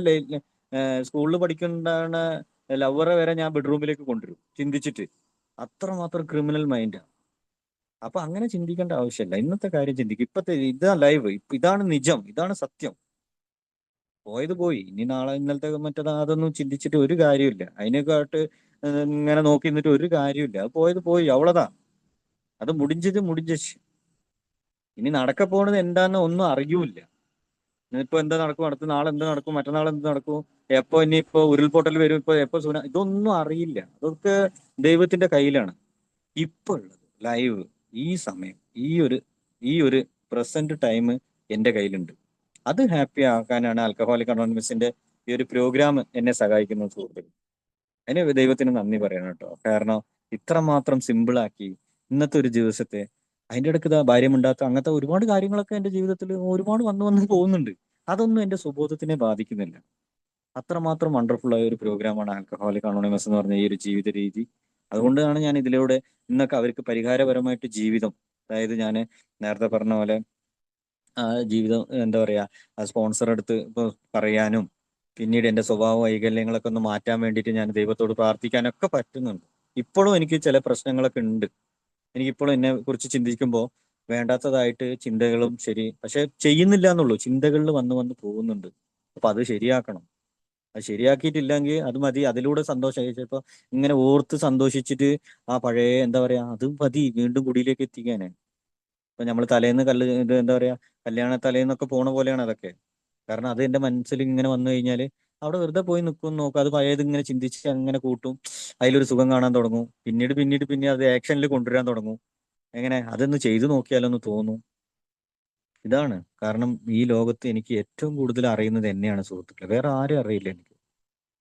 Speaker 1: സ്കൂളിൽ പഠിക്കുന്ന ലവറെ വരെ ഞാൻ ബെഡ്റൂമിലേക്ക് കൊണ്ടുവരും ചിന്തിച്ചിട്ട്. അത്രമാത്രം ക്രിമിനൽ മൈൻഡാണ്. അപ്പൊ അങ്ങനെ ചിന്തിക്കേണ്ട ആവശ്യമില്ല, ഇന്നത്തെ കാര്യം ചിന്തിക്കും. ഇപ്പത്തെ ഇതാ ലൈവ്, ഇതാണ് നിജം, ഇതാണ് സത്യം. പോയത് പോയി, ഇനി നാളെ ഇന്നലത്തെ മറ്റേത് അതൊന്നും ചിന്തിച്ചിട്ട് ഒരു കാര്യമില്ല. അതിനെക്കാട്ട് ഇങ്ങനെ നോക്കി നിന്നിട്ട് ഒരു കാര്യമില്ല. അത് പോയത് പോയി, അവളതാ, അത് മുടിഞ്ചത് മുടിഞ്ച്. ഇനി നടക്ക പോണത് എന്താന്ന് ഒന്നും അറിയൂല. ഇന്നിപ്പോ എന്താ നടക്കും, അടുത്ത നാളെ എന്ത് നടക്കും, മറ്റന്നാൾ എന്ത് നടക്കും, എപ്പോ ഇനിയിപ്പോ ഉരുൾപൊട്ടൽ വരും, ഇപ്പൊ എപ്പോ ഇതൊന്നും അറിയില്ല. അതൊക്കെ ദൈവത്തിന്റെ കയ്യിലാണ്. ഇപ്പൊ ഉള്ളത് ലൈവ്, ഈ സമയം, ഈ ഒരു പ്രസന്റ് ടൈം എന്റെ കയ്യിലുണ്ട്. അത് ഹാപ്പി ആക്കാനാണ് ആൽക്കഹോളിക് അനോണിമസിന്റെ ഈ ഒരു പ്രോഗ്രാം എന്നെ സഹായിക്കുന്ന സുഹൃത്തുക്കൾ. അതിന് ദൈവത്തിന് നന്ദി പറയണം കേട്ടോ. കാരണം ഇത്രമാത്രം സിമ്പിളാക്കി ഇന്നത്തെ ഒരു ദിവസത്തെ. അതിന്റെ ഇടയ്ക്ക് ഇതാ ഭാര്യമുണ്ടാത്ത അങ്ങനത്തെ ഒരുപാട് കാര്യങ്ങളൊക്കെ എന്റെ ജീവിതത്തിൽ ഒരുപാട് വന്നു വന്ന് പോകുന്നുണ്ട്. അതൊന്നും എന്റെ സുബോധത്തിനെ ബാധിക്കുന്നില്ല. അത്രമാത്രം വണ്ടർഫുൾ ആയ ഒരു പ്രോഗ്രാമാണ് ആൽക്കഹോളിക് അനോണിമസ് എന്ന് പറഞ്ഞ ഈ ഒരു ജീവിത രീതി. അതുകൊണ്ടാണ് ഞാൻ ഇതിലൂടെ ഇന്നൊക്കെ അവർക്ക് പരിഹാരപരമായിട്ട് ജീവിതം, അതായത് ഞാൻ നേരത്തെ പറഞ്ഞ പോലെ ആ ജീവിതം എന്താ പറയാ, ആ സ്പോൺസർ എടുത്ത് ഇപ്പൊ പറയാനും പിന്നീട് എന്റെ സ്വഭാവ വൈകല്യങ്ങളൊക്കെ ഒന്ന് മാറ്റാൻ വേണ്ടിയിട്ട് ഞാൻ ദൈവത്തോട് പ്രാർത്ഥിക്കാനൊക്കെ പറ്റുന്നുണ്ട്. ഇപ്പോഴും എനിക്ക് ചില പ്രശ്നങ്ങളൊക്കെ ഉണ്ട്. എനിക്കിപ്പോഴും എന്നെ കുറിച്ച് ചിന്തിക്കുമ്പോൾ വേണ്ടാത്തതായിട്ട് ചിന്തകളും ശരി, പക്ഷെ ചെയ്യുന്നില്ല എന്നുള്ളൂ, ചിന്തകളിൽ വന്ന് വന്ന് പോകുന്നുണ്ട്. അപ്പൊ അത് ശരിയാക്കണം. അത് ശരിയാക്കിയിട്ടില്ലെങ്കിൽ അത് മതി, അതിലൂടെ സന്തോഷം. ചിലപ്പോ ഇങ്ങനെ ഓർത്ത് സന്തോഷിച്ചിട്ട് ആ പഴയ എന്താ പറയാ, അത് മതി വീണ്ടും കുടിയിലേക്ക് എത്തിക്കാന്. ഇപ്പൊ നമ്മൾ തലേന്ന് ഇത് എന്താ പറയാ, കല്യാണ തലേന്നൊക്കെ പോണ പോലെയാണ് അതൊക്കെ. കാരണം അത് എന്റെ മനസ്സിൽ ഇങ്ങനെ വന്നു കഴിഞ്ഞാല് അവിടെ വെറുതെ പോയി നിൽക്കും നോക്കും, അത് പഴയത് ഇങ്ങനെ ചിന്തിച്ച് അങ്ങനെ കൂട്ടും, അതിലൊരു സുഖം കാണാൻ തുടങ്ങും. പിന്നെ അത് ആക്ഷനിൽ കൊണ്ടുവരാൻ തുടങ്ങും. എങ്ങനെ അതൊന്ന് ചെയ്തു നോക്കിയാലൊന്ന് തോന്നും. ഇതാണ് കാരണം. ഈ ലോകത്ത് എനിക്ക് ഏറ്റവും കൂടുതൽ അറിയുന്നത് എന്നെയാണ് സുഹൃത്തുക്കളെ, വേറെ ആരും അറിയില്ല എനിക്ക്.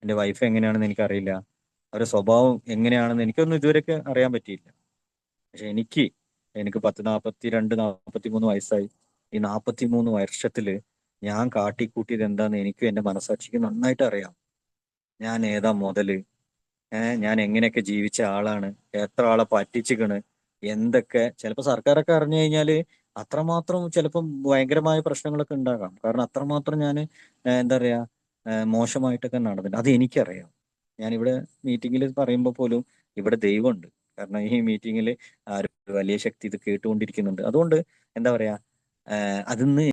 Speaker 1: എന്റെ വൈഫ് എങ്ങനെയാണെന്ന് എനിക്കറിയില്ല, അവരുടെ സ്വഭാവം എങ്ങനെയാണെന്ന് എനിക്കൊന്നും ഇതുവരെയൊക്കെ അറിയാൻ പറ്റിയില്ല. പക്ഷെ എനിക്ക് 42 43 വയസ്സായി. ഈ 43 വർഷത്തില് ഞാൻ കാട്ടിക്കൂട്ടിയത് എന്താന്ന് എനിക്കും എന്റെ മനസാക്ഷിക്ക് നന്നായിട്ട് അറിയാം. ഞാൻ ഏതാ മുതല്, ഞാൻ എങ്ങനെയൊക്കെ ജീവിച്ച ആളാണ്, എത്ര ആളെ പറ്റിച്ചിക്കണ്, എന്തൊക്കെ. ചിലപ്പോ സർക്കാരൊക്കെ അറിഞ്ഞു കഴിഞ്ഞാല് അത്രമാത്രം ചിലപ്പം ഭയങ്കരമായ പ്രശ്നങ്ങളൊക്കെ ഉണ്ടാകാം. കാരണം അത്രമാത്രം ഞാൻ എന്താ പറയാ, മോശമായിട്ടൊക്കെ നടന്നിട്ടുണ്ട്. അത് എനിക്കറിയാം. ഞാനിവിടെ മീറ്റിങ്ങിൽ പറയുമ്പോൾ പോലും ഇവിടെ ദൈവമുണ്ട്. കാരണം ഈ മീറ്റിങ്ങിൽ ആ ഒരു വലിയ ശക്തി ഇത് കേട്ടുകൊണ്ടിരിക്കുന്നുണ്ട്. അതുകൊണ്ട് എന്താ പറയാ, അതിന്ന്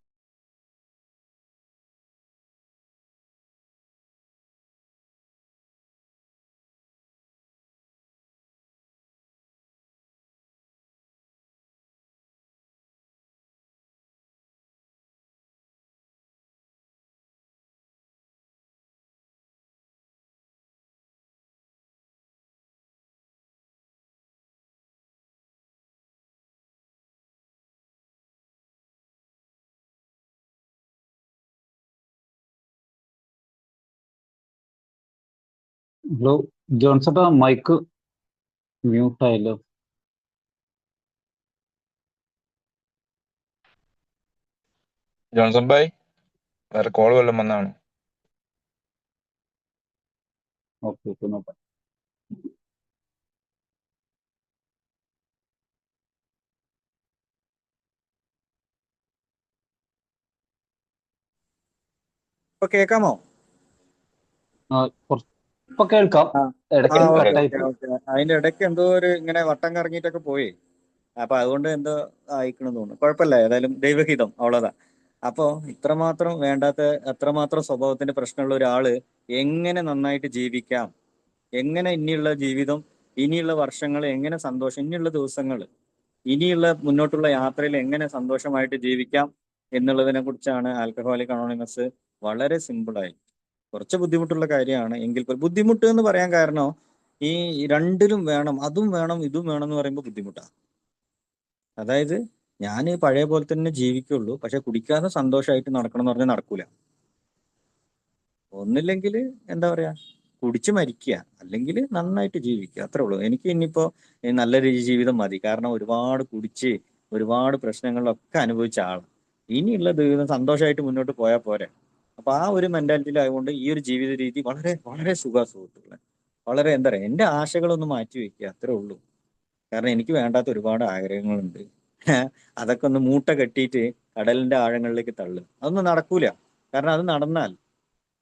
Speaker 2: ഹലോ, ജോൺസേട്ടാ മൈക്ക് മ്യൂട്ട് ആയല്ലോ.
Speaker 3: ജോൺസൺ ഭായ്, വേറെ കോൾ വല്ലതും വന്നാണ്?
Speaker 2: ഓക്കെ നോക്കാം.
Speaker 1: ഇപ്പൊ കേൾക്കാമോ?
Speaker 2: ഇപ്പൊ കേൾക്കാം.
Speaker 1: ആ
Speaker 2: ഇടയ്ക്ക്
Speaker 1: ഓക്കെ
Speaker 2: കട്ടായി
Speaker 1: ഓക്കെ
Speaker 2: പോയി.
Speaker 1: ഓക്കെ. അതിന്റെ ഇടയ്ക്ക് എന്തോ ഒരു ഇങ്ങനെ വട്ടം കറങ്ങിയിട്ടൊക്കെ പോയി. അപ്പൊ അതുകൊണ്ട് എന്തോ ആയിക്കണെന്ന് തോന്നുന്നു. കുഴപ്പമില്ല, ഏതായാലും ദൈവഹിതം അவ்வளவுதான். അപ്പോ ഇത്രമാത്രം വേണ്ടാത്ത അത്രമാത്രം സ്വഭാവത്തിന്റെ പ്രശ്നമുള്ള ഒരാള് എങ്ങനെ നന്നായിട്ട് ജീവിക്കാം, എങ്ങനെ ഇനിയുള്ള ജീവിതം, ഇനിയുള്ള വർഷങ്ങൾ എങ്ങനെ സന്തോഷം, ഇനിയുള്ള ദിവസങ്ങൾ, ഇനിയുള്ള മുന്നോട്ടുള്ള യാത്രയിൽ എങ്ങനെ സന്തോഷമായിട്ട് ജീവിക്കാം എന്നുള്ളതിനെ കുറിച്ചാണ് ആൽക്കഹോളിക് അനോണിമസ് വളരെ സിമ്പിളായി. കുറച്ച് ബുദ്ധിമുട്ടുള്ള കാര്യമാണ് എങ്കിൽ ബുദ്ധിമുട്ട് എന്ന് പറയാൻ കാരണം ഈ രണ്ടിലും വേണം, അതും വേണം ഇതും വേണം എന്ന് പറയുമ്പോൾ ബുദ്ധിമുട്ടാണ്. അതായത് ഞാൻ പഴയ പോലെ തന്നെ ജീവിക്കുള്ളൂ, പക്ഷെ കുടിക്കാതെ സന്തോഷമായിട്ട് നടക്കണം എന്ന് പറഞ്ഞാൽ നടക്കൂല. ഒന്നില്ലെങ്കിൽ എന്താ പറയാ, കുടിച്ച് മരിക്കുക, അല്ലെങ്കിൽ നന്നായിട്ട് ജീവിക്കുക, അത്രേ ഉള്ളൂ. എനിക്ക് ഇനിയിപ്പോ നല്ലൊരു ജീവിതം മതി. കാരണം ഒരുപാട് കുടിച്ച് ഒരുപാട് പ്രശ്നങ്ങളിലൊക്കെ അനുഭവിച്ച ആളാണ്. ഇനിയുള്ള ജീവിതം സന്തോഷമായിട്ട് മുന്നോട്ട് പോയാൽ പോരെ. അപ്പൊ ആ ഒരു മെന്റാലിറ്റിയിലായതുകൊണ്ട് ഈ ഒരു ജീവിത രീതി വളരെ വളരെ സുഖാസുഖത്തുള്ള, വളരെ എന്താ പറയാ, എന്റെ ആശകളൊന്ന് മാറ്റി വെക്കുക, അത്രേ ഉള്ളൂ. കാരണം എനിക്ക് വേണ്ടാത്ത ഒരുപാട് ആഗ്രഹങ്ങളുണ്ട്. അതൊക്കെ ഒന്ന് മൂട്ട കെട്ടിയിട്ട് കടലിന്റെ ആഴങ്ങളിലേക്ക് തള്ളും. അതൊന്നും നടക്കൂല. കാരണം അത് നടന്നാൽ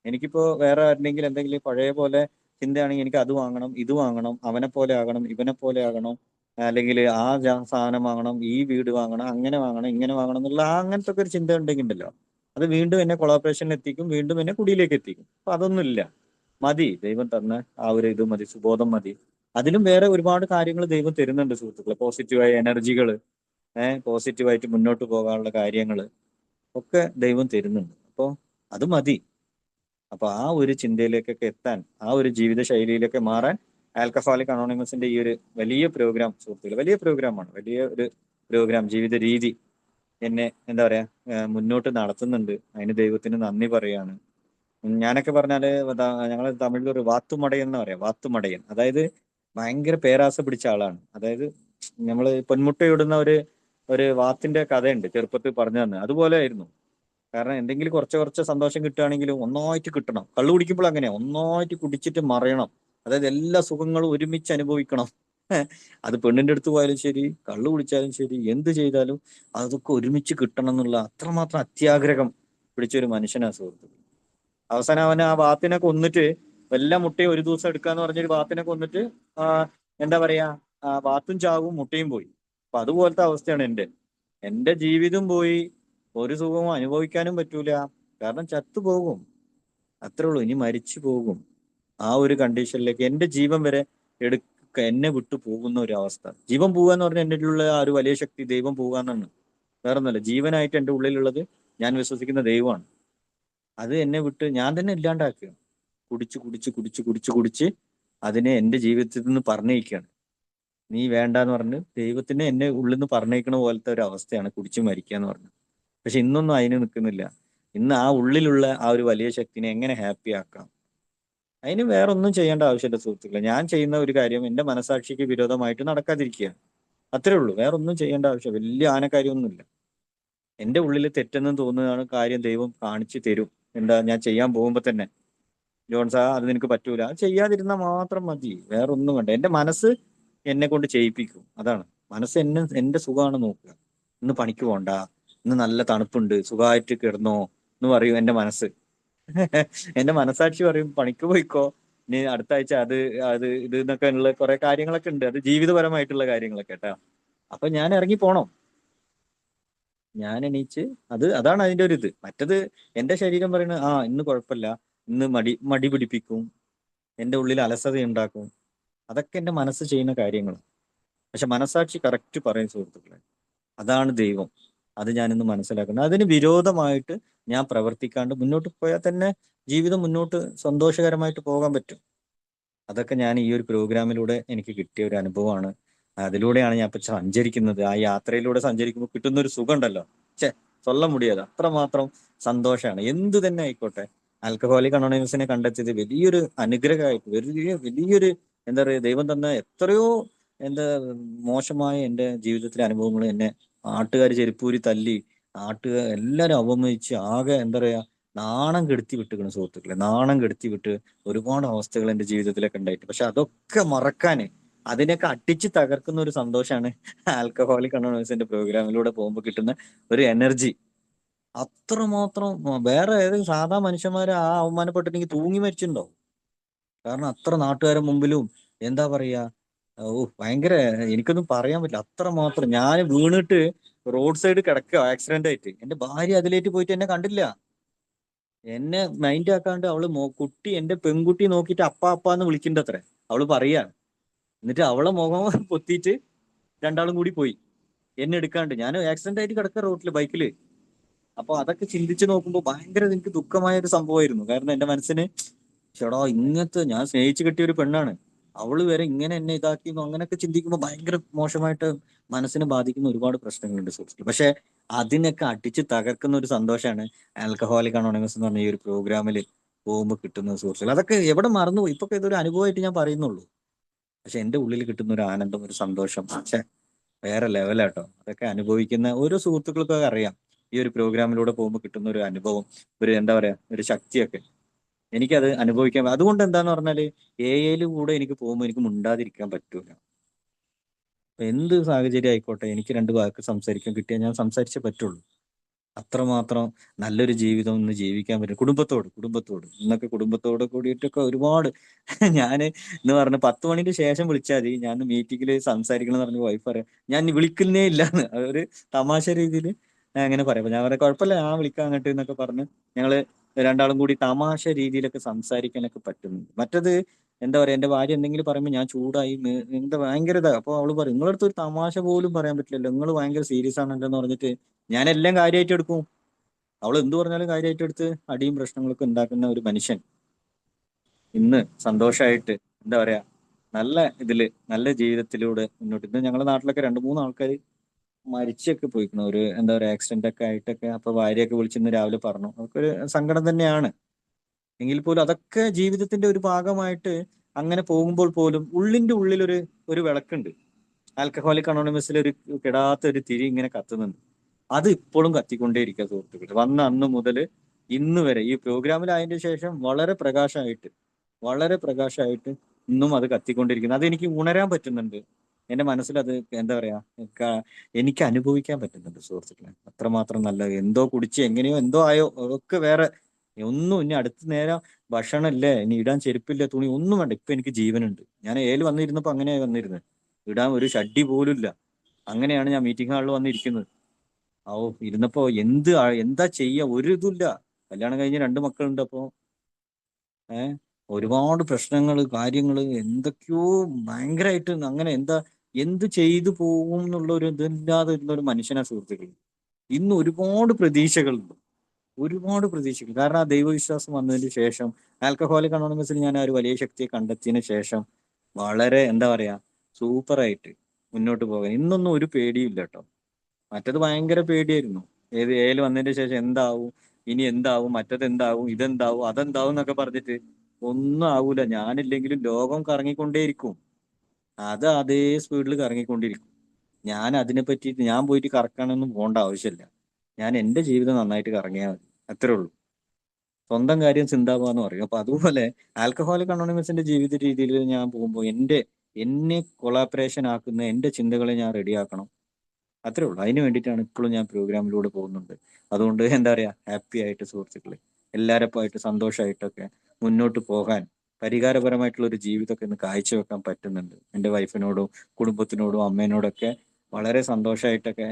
Speaker 1: എനിക്കിപ്പോ വേറെ ആരുടെങ്കിലും എന്തെങ്കിലും പഴയ പോലെ ചിന്തയാണെങ്കിൽ എനിക്ക് അത് വാങ്ങണം, ഇത് വാങ്ങണം, അവനെ പോലെ ആകണം, ഇവനെ പോലെ ആകണം, അല്ലെങ്കിൽ ആ സാധനം വാങ്ങണം, ഈ വീട് വാങ്ങണം, അങ്ങനെ വാങ്ങണം, ഇങ്ങനെ വാങ്ങണം എന്നുള്ള അങ്ങനത്തെ ഒക്കെ ഒരു ചിന്ത ഉണ്ടെങ്കിലോ അത് വീണ്ടും എന്നെ കൊളാബറേഷനിൽ എത്തിക്കും, വീണ്ടും എന്നെ കുടിയിലേക്ക് എത്തിക്കും. അപ്പൊ അതൊന്നുമില്ല. മതി, ദൈവം തന്ന ആ ഒരു ഇത് മതി, സുബോധം മതി. അതിലും വേറെ ഒരുപാട് കാര്യങ്ങൾ ദൈവം തരുന്നുണ്ട് സുഹൃത്തുക്കളെ, പോസിറ്റീവായ എനർജികൾ, പോസിറ്റീവായിട്ട് മുന്നോട്ട് പോകാനുള്ള കാര്യങ്ങൾ ഒക്കെ ദൈവം തരുന്നുണ്ട്. അപ്പോൾ അത് മതി. അപ്പൊ ആ ഒരു ചിന്തയിലേക്കൊക്കെ എത്താൻ, ആ ഒരു ജീവിത ശൈലിയിലൊക്കെ മാറാൻ ആൽക്കഹോളിക് അനോണിമസിന്റെ ഈ ഒരു വലിയ പ്രോഗ്രാം സുഹൃത്തുക്കൾ, വലിയ പ്രോഗ്രാമാണ്, വലിയ ഒരു പ്രോഗ്രാം, ജീവിത രീതി എന്നെ എന്താ പറയാ മുന്നോട്ട് നടത്തുന്നുണ്ട്. അതിന് ദൈവത്തിന് നന്ദി പറയാണ്. ഞാനൊക്കെ പറഞ്ഞാല് ഞങ്ങള് തമിഴിൽ ഒരു വാത്തുമടയൻ എന്ന് പറയാം, വാത്തുമടയൻ. അതായത് ഭയങ്കര പേരാസ പിടിച്ച ആളാണ്. അതായത് നമ്മള് പൊന്മുട്ടയിടുന്ന ഒരു ഒരു വാത്തിന്റെ കഥയുണ്ട്, ചെറുപ്പത്തിൽ പറഞ്ഞു തന്നെ അതുപോലെ ആയിരുന്നു. കാരണം എന്തെങ്കിലും കുറച്ച് കുറച്ച് സന്തോഷം കിട്ടുകയാണെങ്കിലും ഒന്നായിട്ട് കിട്ടണം. കള്ളു കുടിക്കുമ്പോൾ അങ്ങനെയാ, ഒന്നായിട്ട് കുടിച്ചിട്ട് മറയണം. അതായത് എല്ലാ സുഖങ്ങളും ഒരുമിച്ച് അനുഭവിക്കണം. അത് പെണ്ണിന്റെ അടുത്ത് പോയാലും ശരി, കള്ളു കുടിച്ചാലും ശരി, എന്ത് ചെയ്താലും അതൊക്കെ ഒരുമിച്ച് കിട്ടണം എന്നുള്ള അത്രമാത്രം അത്യാഗ്രഹം പിടിച്ച ഒരു മനുഷ്യനാ സുഹൃത്ത്. അവസാനം അവന് ആ വാത്തിനെ കൊന്നിട്ട്, എല്ലാ മുട്ടയും ഒരു ദിവസം എടുക്കാന്ന് പറഞ്ഞൊരു വാത്തിനെ കൊന്നിട്ട് ആ എന്താ പറയാ, ആ വാത്തും ചാവും മുട്ടയും പോയി. അപ്പൊ അതുപോലത്തെ അവസ്ഥയാണ് എന്റെ ജീവിതം പോയി. ഒരു സുഖവും അനുഭവിക്കാനും പറ്റൂല, കാരണം ചത്തുപോകും, അത്രേ ഉള്ളൂ. ഇനി മരിച്ചു പോകും. ആ ഒരു കണ്ടീഷനിലേക്ക് എന്റെ ജീവൻ വരെ എന്നെ വിട്ടു പോകുന്ന ഒരു അവസ്ഥ. ജീവൻ പോവുക എന്ന് പറഞ്ഞാൽ എൻ്റെ ഉള്ള ആ ഒരു വലിയ ശക്തി ദൈവം പോവുക എന്നാണ്, വേറെ ഒന്നുമല്ല. ജീവനായിട്ട് എൻ്റെ ഉള്ളിലുള്ളത് ഞാൻ വിശ്വസിക്കുന്ന ദൈവമാണ്. അത് എന്നെ വിട്ട് ഞാൻ തന്നെ ഇല്ലാണ്ടാക്കുക. കുടിച്ച് കുടിച്ച് കുടിച്ച് കുടിച്ച് കുടിച്ച് അതിനെ എൻ്റെ ജീവിതത്തിൽ നിന്ന് പറഞ്ഞയക്കുകയാണ്. നീ വേണ്ടാന്ന് പറഞ്ഞ് ദൈവത്തിനെ എന്നെ ഉള്ളിൽ നിന്ന് പറഞ്ഞേക്കണ പോലത്തെ ഒരു അവസ്ഥയാണ് കുടിച്ച് മരിക്കുക എന്ന് പറഞ്ഞത്. പക്ഷെ ഇന്നൊന്നും അതിന് നിൽക്കുന്നില്ല. ഇന്ന് ആ ഉള്ളിലുള്ള ആ ഒരു വലിയ ശക്തിനെ എങ്ങനെ ഹാപ്പി ആക്കാം, അതിന് വേറെ ഒന്നും ചെയ്യേണ്ട ആവശ്യമില്ല സുഹൃത്തുക്കളെ. ഞാൻ ചെയ്യുന്ന ഒരു കാര്യം എന്റെ മനസാക്ഷിക്ക് വിരോധമായിട്ട് നടക്കാതിരിക്കുക, അത്രേ ഉള്ളൂ. വേറെ ഒന്നും ചെയ്യേണ്ട ആവശ്യം, വലിയ ആനക്കാര്യമൊന്നുമില്ല. എന്റെ ഉള്ളിൽ തെറ്റെന്ന് തോന്നുന്നതാണ് കാര്യം ദൈവം കാണിച്ചു തരും. എന്താ ഞാൻ ചെയ്യാൻ പോകുമ്പോ തന്നെ, ജോൺസാ അത് നിനക്ക് പറ്റൂല, അത് ചെയ്യാതിരുന്നാൽ മാത്രം മതി, വേറെ ഒന്നും വേണ്ട. എന്റെ മനസ്സ് എന്നെ കൊണ്ട് ചെയ്യിപ്പിക്കും. അതാണ് മനസ്സ്, എന്റെ സുഖമാണ് നോക്കുക. ഇന്ന് പണിക്ക് പോണ്ട, ഇന്ന് നല്ല തണുപ്പുണ്ട്, സുഖമായിട്ട് കിടന്നോ എന്ന് പറയും എന്റെ മനസ്സ്. എന്റെ മനസാക്ഷി പറയും പണിക്ക് പോയിക്കോ, ഇനി അടുത്ത ആഴ്ച അത് അത് ഇത് എന്നൊക്കെ ഉള്ള കുറെ കാര്യങ്ങളൊക്കെ ഉണ്ട്. അത് ജീവിതപരമായിട്ടുള്ള കാര്യങ്ങളൊക്കെ കേട്ടാ. അപ്പൊ ഞാൻ ഇറങ്ങി പോണം, ഞാൻ എണീച്ച്, അതാണ് അതിന്റെ ഒരു ഇത്. മറ്റത് എന്റെ ശരീരം പറയുന്നത് ഇന്ന് കുഴപ്പമില്ല, ഇന്ന് മടി മടി പിടിപ്പിക്കും, എന്റെ ഉള്ളിൽ അലസത ഉണ്ടാക്കും. അതൊക്കെ എന്റെ മനസ്സ് ചെയ്യുന്ന കാര്യങ്ങൾ. പക്ഷെ മനസാക്ഷി കറക്റ്റ് പറയും സുഹൃത്തുക്കളെ, അതാണ് ദൈവം. അത് ഞാനിന്ന് മനസ്സിലാക്കുന്നത്. അതിന് വിരോധമായിട്ട് ഞാൻ പ്രവർത്തിക്കാണ്ട് മുന്നോട്ട് പോയാൽ തന്നെ ജീവിതം മുന്നോട്ട് സന്തോഷകരമായിട്ട് പോകാൻ പറ്റും. അതൊക്കെ ഞാൻ ഈ ഒരു പ്രോഗ്രാമിലൂടെ എനിക്ക് കിട്ടിയ ഒരു അനുഭവമാണ്. അതിലൂടെയാണ് ഞാൻ ഇപ്പൊ സഞ്ചരിക്കുന്നത്. ആ യാത്രയിലൂടെ സഞ്ചരിക്കുമ്പോൾ കിട്ടുന്ന ഒരു സുഖം ഉണ്ടല്ലോ, ചെ, சொல்ல മുടിയാതെ അത്രമാത്രം സന്തോഷമാണ്. എന്ത് തന്നെ ആയിക്കോട്ടെ, ആൽക്കഹോളിക് അനോണിമസിനെ കണ്ടെത്തിയത് വലിയൊരു അനുഗ്രഹമായിട്ട്, വലിയൊരു എന്താ പറയുക, ദൈവം തന്ന എത്രയോ എന്താ മോശമായ എൻ്റെ ജീവിതത്തിലെ അനുഭവങ്ങൾ എന്നെ നാട്ടുകാർ ചെരുപ്പൂരി തല്ലി, നാട്ടുകാർ എല്ലാവരും അവമതിച്ച് ആകെ എന്താ പറയാ നാണം കെടുത്തി വിട്ടുകണ് സുഹൃത്തുക്കളെ, നാണം കെടുത്തി വിട്ട് ഒരുപാട് അവസ്ഥകൾ എൻ്റെ ജീവിതത്തിലൊക്കെ ഉണ്ടായിട്ട്. പക്ഷെ അതൊക്കെ മറക്കാന്, അതിനൊക്കെ അടിച്ച് തകർക്കുന്ന ഒരു സന്തോഷമാണ് ആൽക്കഹോളിക് അനോണിമസിന്റെ പ്രോഗ്രാമിലൂടെ പോകുമ്പോൾ കിട്ടുന്ന ഒരു എനർജി. അത്രമാത്രം വേറെ ഏതെങ്കിലും സാധാ മനുഷ്യന്മാരെ ആ അവമാനപ്പെട്ടിട്ടുണ്ടെങ്കിൽ തൂങ്ങി മരിച്ചിട്ടുണ്ടോ? കാരണം അത്ര നാട്ടുകാരുടെ മുമ്പിലും എന്താ പറയാ, ഓ ഭയങ്കര, എനിക്കൊന്നും പറയാൻ പറ്റില്ല. അത്രമാത്രം ഞാൻ വീണിട്ട് റോഡ് സൈഡ് കിടക്കുക ആക്സിഡന്റ് ആയിട്ട്. എന്റെ ഭാര്യ അതിലേക്ക് പോയിട്ട് എന്നെ കണ്ടില്ല, എന്നെ മൈൻഡ് ആക്കാണ്ട് അവള് കുട്ടി, എന്റെ പെൺകുട്ടി നോക്കിയിട്ട് അപ്പ അപ്പാന്ന് വിളിക്കണ്ട അത്രേ. അവള് പറയാ, എന്നിട്ട് അവളെ മുഖം പൊത്തിയിട്ട് രണ്ടാളും കൂടി പോയി എന്നെ എടുക്കാണ്ട്. ഞാൻ ആക്സിഡന്റ് ആയിട്ട് കിടക്കുക റോഡില് ബൈക്കില്. അപ്പൊ അതൊക്കെ ചിന്തിച്ച് നോക്കുമ്പോൾ ഭയങ്കര എനിക്ക് ദുഃഖമായ ഒരു സംഭവമായിരുന്നു. കാരണം എന്റെ മനസ്സിന് ചേടാ, ഇങ്ങനത്തെ ഞാൻ സ്നേഹിച്ച് കിട്ടിയ ഒരു പെണ്ണാണ്, അവള് വരെ ഇങ്ങനെ എന്നെ ഇതാക്കിയെന്നു അങ്ങനെയൊക്കെ ചിന്തിക്കുമ്പോൾ ഭയങ്കര മോശമായിട്ട് മനസ്സിനെ ബാധിക്കുന്ന ഒരുപാട് പ്രശ്നങ്ങളുണ്ട് സുഹൃത്തുക്കൾ. പക്ഷെ അതിനൊക്കെ അടിച്ച് തകർക്കുന്ന ഒരു സന്തോഷമാണ് ആൽക്കഹോളിക് അനോണിമസ് എന്ന് പറഞ്ഞ ഈ ഒരു പ്രോഗ്രാമിൽ പോകുമ്പോൾ കിട്ടുന്ന സുഹൃത്തുക്കൾ. അതൊക്കെ എവിടെ മറന്നുപോയി, ഇപ്പൊ ഇതൊരു അനുഭവമായിട്ട് ഞാൻ പറയുന്നുള്ളൂ. പക്ഷെ എൻ്റെ ഉള്ളിൽ കിട്ടുന്ന ഒരു ആനന്ദം, ഒരു സന്തോഷം, പക്ഷെ വേറെ ലെവലാട്ടോ. അതൊക്കെ അനുഭവിക്കുന്ന ഓരോ സുഹൃത്തുക്കൾക്കൊക്കെ അറിയാം ഈ ഒരു പ്രോഗ്രാമിലൂടെ പോകുമ്പോൾ കിട്ടുന്ന ഒരു അനുഭവം, ഒരു എന്താ പറയാ, ഒരു ശക്തിയൊക്കെ എനിക്കത് അനുഭവിക്കാൻ. അതുകൊണ്ട് എന്താന്ന് പറഞ്ഞാല് എയിൽ കൂടെ എനിക്ക് പോകുമ്പോൾ എനിക്ക് മുണ്ടാതിരിക്കാൻ പറ്റൂല. അപ്പൊ എന്ത് സാഹചര്യം ആയിക്കോട്ടെ, എനിക്ക് രണ്ട് വാക്ക് സംസാരിക്കാൻ കിട്ടിയാൽ ഞാൻ സംസാരിച്ചേ പറ്റുള്ളൂ. അത്രമാത്രം നല്ലൊരു ജീവിതം ഇന്ന് ജീവിക്കാൻ പറ്റും. കുടുംബത്തോട് ഇന്നൊക്കെ കുടുംബത്തോട് കൂടിയിട്ടൊക്കെ ഒരുപാട് ഞാൻ എന്ന് പറഞ്ഞ 10 മണിക്ക് ശേഷം വിളിച്ചാൽ മതി, ഞാൻ മീറ്റിംഗിൽ സംസാരിക്കണം എന്ന് പറഞ്ഞ വൈഫ് പറയാം, ഞാൻ വിളിക്കുന്നേ ഇല്ലാന്ന്. അതൊരു തമാശ രീതിയിൽ അങ്ങനെ പറയാം. അപ്പൊ ഞാൻ പറയാം കുഴപ്പമില്ല, ഞാൻ വിളിക്കാൻ അങ്ങോട്ട് എന്നൊക്കെ പറഞ്ഞ് ഞങ്ങള് രണ്ടാളും കൂടി തമാശ രീതിയിലൊക്കെ സംസാരിക്കാനൊക്കെ പറ്റുന്നുണ്ട്. മറ്റത് എന്താ പറയാ, എന്റെ ഭാര്യ എന്തെങ്കിലും പറയുമ്പോൾ ഞാൻ ചൂടായി എന്താ ഭയങ്കര ഇതാ. അപ്പൊ അവള് പറയും, നിങ്ങളടുത്ത് ഒരു തമാശ പോലും പറയാൻ പറ്റില്ലല്ലോ, നിങ്ങൾ ഭയങ്കര സീരിയസ് ആണല്ലോ എന്ന് പറഞ്ഞിട്ട് ഞാൻ എല്ലാം കാര്യമായിട്ട് എടുക്കും. അവൾ എന്ത് പറഞ്ഞാലും കാര്യമായിട്ട് എടുത്ത് അടിയും പ്രശ്നങ്ങളൊക്കെ ഉണ്ടാക്കുന്ന ഒരു മനുഷ്യൻ ഇന്ന് സന്തോഷമായിട്ട് എന്താ പറയാ നല്ല ഇതില് നല്ല ജീവിതത്തിലൂടെ മുന്നോട്ട്. ഇന്ന് ഞങ്ങളുടെ നാട്ടിലൊക്കെ 2-3 ആൾക്കാർ മരിച്ചൊക്കെ പോയിക്കണം, ഒരു എന്താ പറയാ ആക്സിഡന്റ് ഒക്കെ ആയിട്ടൊക്കെ. അപ്പൊ ഭാര്യയൊക്കെ വിളിച്ചിന്ന് രാവിലെ പറഞ്ഞു. അതൊക്കെ ഒരു സങ്കടം തന്നെയാണ്. എങ്കിൽ പോലും അതൊക്കെ ജീവിതത്തിന്റെ ഒരു ഭാഗമായിട്ട് അങ്ങനെ പോകുമ്പോൾ പോലും ഉള്ളിന്റെ ഉള്ളിലൊരു ഒരു വിളക്കുണ്ട്. ആൽക്കഹോളിക് അനോണിമസിൽ ഒരു കെടാത്ത ഒരു തിരി ഇങ്ങനെ കത്തുന്നുണ്ട്. അത് ഇപ്പോഴും കത്തിക്കൊണ്ടേയിരിക്കുക സുഹൃത്തുക്കൾ. വന്ന അന്ന് മുതൽ ഇന്ന് വരെ ഈ പ്രോഗ്രാമിലായതിനു ശേഷം വളരെ പ്രകാശമായിട്ട് ഇന്നും അത് കത്തിക്കൊണ്ടിരിക്കുന്നു. അതെനിക്ക് ഉണരാൻ പറ്റുന്നുണ്ട്. എന്റെ മനസ്സിൽ അത് എന്താ പറയാ എനിക്ക് അനുഭവിക്കാൻ പറ്റുന്നുണ്ട് സുഹൃത്തുക്കളെ. അത്രമാത്രം നല്ല, എന്തോ കുടിച്ച് എങ്ങനെയോ എന്തോ ആയോ, അതൊക്കെ വേറെ ഒന്നും. ഇനി അടുത്ത നേരം ഭക്ഷണം ഇല്ലേ, ഇനി ഇടാൻ ചെരുപ്പില്ല, തുണി ഒന്നും വേണ്ട, ഇപ്പൊ എനിക്ക് ജീവനുണ്ട്. ഞാൻ ഏല് വന്നിരുന്നപ്പോ അങ്ങനെയാ വന്നിരുന്നത്, ഇടാൻ ഒരു ഷഡ്ഡി പോലും ഇല്ല. അങ്ങനെയാണ് ഞാൻ മീറ്റിംഗ് ഹാളിൽ വന്നിരിക്കുന്നത്. ഓ ഇരുന്നപ്പോ എന്താ ചെയ്യാ, ഒരു ഇതുമില്ല. കല്യാണം കഴിഞ്ഞ് 2 മക്കളുണ്ട്. അപ്പോ ഒരുപാട് പ്രശ്നങ്ങള് കാര്യങ്ങള് എന്തൊക്കെയോ ഭയങ്കരമായിട്ട് അങ്ങനെ എന്ത് ചെയ്തു പോകും എന്നുള്ള ഒരു ഇതില്ലാതെ ഇരുന്ന ഒരു മനുഷ്യനാ സുഹൃത്തുക്കൾ. ഇന്ന് ഒരുപാട് പ്രതീക്ഷകൾ. കാരണം ആ ദൈവവിശ്വാസം വന്നതിന് ശേഷം ആൽക്കഹോളിക് അനോണിമസിൽ ഞാൻ ആ ഒരു വലിയ ശക്തിയെ കണ്ടെത്തിയതിന് ശേഷം വളരെ എന്താ പറയാ സൂപ്പറായിട്ട് മുന്നോട്ട് പോകാൻ ഇന്നൊന്നും ഒരു പേടിയില്ല കേട്ടോ. മറ്റത് ഭയങ്കര പേടിയായിരുന്നു. ഏല് വന്നതിന് ശേഷം എന്താവും, ഇനി എന്താവും, മറ്റത് എന്താവും, ഇതെന്താവും, അതെന്താവും എന്നൊക്കെ പറഞ്ഞിട്ട് ഒന്നും ആവൂല. ഞാനില്ലെങ്കിലും ലോകം കറങ്ങിക്കൊണ്ടേയിരിക്കും. അത് അതേ സ്പീഡിൽ കറങ്ങിക്കൊണ്ടിരിക്കും. ഞാൻ അതിനെ പറ്റിയിട്ട് ഞാൻ പോയിട്ട് കറക്കാനൊന്നും പോകേണ്ട ആവശ്യമില്ല. ഞാൻ എൻ്റെ ജീവിതം നന്നായിട്ട് കറങ്ങിയാൽ മതി, അത്രേ ഉള്ളൂ. സ്വന്തം കാര്യം ചിന്താവാന്ന് പറയും. അപ്പൊ അതുപോലെ ആൽക്കഹോളിക് അനോണിമസിന്റെ ജീവിത രീതിയിൽ ഞാൻ പോകുമ്പോൾ എന്നെ കൊളാബറേഷൻ ആക്കുന്ന എൻ്റെ ചിന്തകളെ ഞാൻ റെഡിയാക്കണം, അത്രേ ഉള്ളൂ. അതിന് വേണ്ടിയിട്ടാണ് ഇപ്പോഴും ഞാൻ പ്രോഗ്രാമിലൂടെ പോകുന്നുണ്ട്. അതുകൊണ്ട് എന്താ പറയാ ഹാപ്പി ആയിട്ട് സുഹൃത്തുക്കളെ എല്ലാവരൊപ്പമായിട്ട് സന്തോഷമായിട്ടൊക്കെ മുന്നോട്ട് പോകാൻ പരിഹാരപരമായിട്ടുള്ള ഒരു ജീവിതമൊക്കെ ഇന്ന് കാഴ്ചവെക്കാൻ പറ്റുന്നുണ്ട്. എൻ്റെ വൈഫിനോടും കുടുംബത്തിനോടും അമ്മേനോടൊക്കെ വളരെ സന്തോഷമായിട്ടൊക്കെ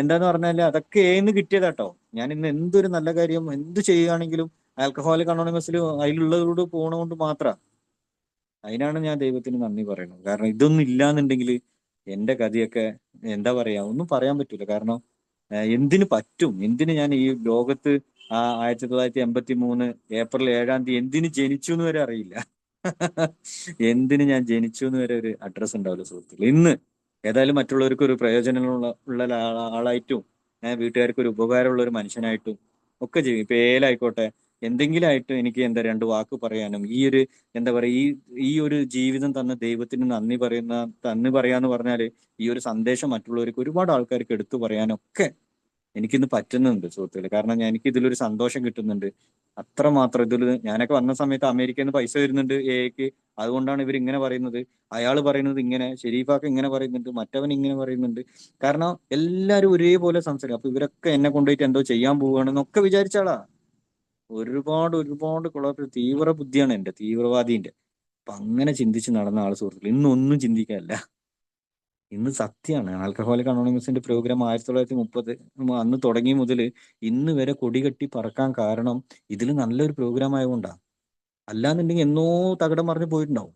Speaker 1: എന്താന്ന് പറഞ്ഞാല് അതൊക്കെ ഏന്ന് കിട്ടിയതാട്ടോ. ഞാൻ ഇന്ന് എന്തൊരു നല്ല കാര്യം എന്ത് ചെയ്യുകയാണെങ്കിലും ആൽക്കഹോളിക് അനോണിമസിൽ അതിലുള്ളതോട് പോണതുകൊണ്ട് മാത്രം. അതിനാണ് ഞാൻ ദൈവത്തിന് നന്ദി പറയുന്നത്. കാരണം ഇതൊന്നും ഇല്ലാന്നുണ്ടെങ്കിൽ എൻ്റെ കഥയൊക്കെ എന്താ പറയാ ഒന്നും പറയാൻ പറ്റൂല. കാരണം എന്തിന് ഞാൻ ഈ ലോകത്ത് 1983 ഏപ്രിൽ 7-ാം തീയതി എന്തിന് ജനിച്ചു എന്ന് വരെ അറിയില്ല. എന്തിന് ഞാൻ ജനിച്ചു എന്ന് വരെ ഒരു അഡ്രസ്സ് ഉണ്ടാവില്ല സുഹൃത്തുക്കൾ. ഇന്ന് ഏതായാലും മറ്റുള്ളവർക്ക് ഒരു പ്രയോജനമുള്ള ആളായിട്ടും വീട്ടുകാർക്ക് ഒരു ഉപകാരമുള്ള ഒരു മനുഷ്യനായിട്ടും ഒക്കെ ചെയ്യും. ഇപ്പൊ ഏലായിക്കോട്ടെ, എന്തെങ്കിലും ആയിട്ട് എനിക്ക് എന്താ രണ്ട് വാക്ക് പറയാനും ഈ ഒരു എന്താ പറയാ ഈ ഒരു ജീവിതം തന്ന ദൈവത്തിന് നന്ദി പറയാന്ന് പറഞ്ഞാല് ഈ ഒരു സന്ദേശം മറ്റുള്ളവർക്ക് ഒരുപാട് ആൾക്കാർക്ക് എടുത്തു പറയാനൊക്കെ എനിക്കിന്ന് പറ്റുന്നുണ്ട് സുഹൃത്തുക്കളെ. കാരണം എനിക്ക് ഇതിലൊരു സന്തോഷം കിട്ടുന്നുണ്ട്. അത്രമാത്രം ഞാനൊക്കെ വന്ന സമയത്ത് അമേരിക്കയിൽ നിന്ന് പൈസ വരുന്നുണ്ട് എക്ക്. അതുകൊണ്ടാണ് ഇവർ ഇങ്ങനെ പറയുന്നത്. അയാൾ പറയുന്നത് ഇങ്ങനെ, ഷെരീഫാക്ക് ഇങ്ങനെ പറയുന്നുണ്ട്, മറ്റവൻ ഇങ്ങനെ പറയുന്നുണ്ട്. കാരണം എല്ലാവരും ഒരേപോലെ സംസാരിക്കും. അപ്പൊ ഇവരൊക്കെ എന്നെ കൊണ്ടുപോയിട്ട് എന്തോ ചെയ്യാൻ പോവുകയാണെന്നൊക്കെ വിചാരിച്ചാളാ. ഒരുപാട് തീവ്ര ബുദ്ധിയാണ് എന്റെ, തീവ്രവാദീന്റെ. അപ്പൊ അങ്ങനെ ചിന്തിച്ച് നടന്ന ആള് സുഹൃത്തുക്കൾ ഇന്നൊന്നും ചിന്തിക്കാനല്ല. ഇന്ന് സത്യമാണ്. ആൽക്കഹോളിക് അനോണിമസിന്റെ പ്രോഗ്രാം 1930 അന്ന് തുടങ്ങി മുതൽ ഇന്ന് വരെ കൊടികെട്ടി പറക്കാൻ കാരണം ഇതിൽ നല്ലൊരു പ്രോഗ്രാം ആയതുകൊണ്ടാ. അല്ലാന്നുണ്ടെങ്കിൽ എന്നോ തകിടം മറിഞ്ഞു പോയിട്ടുണ്ടാവും,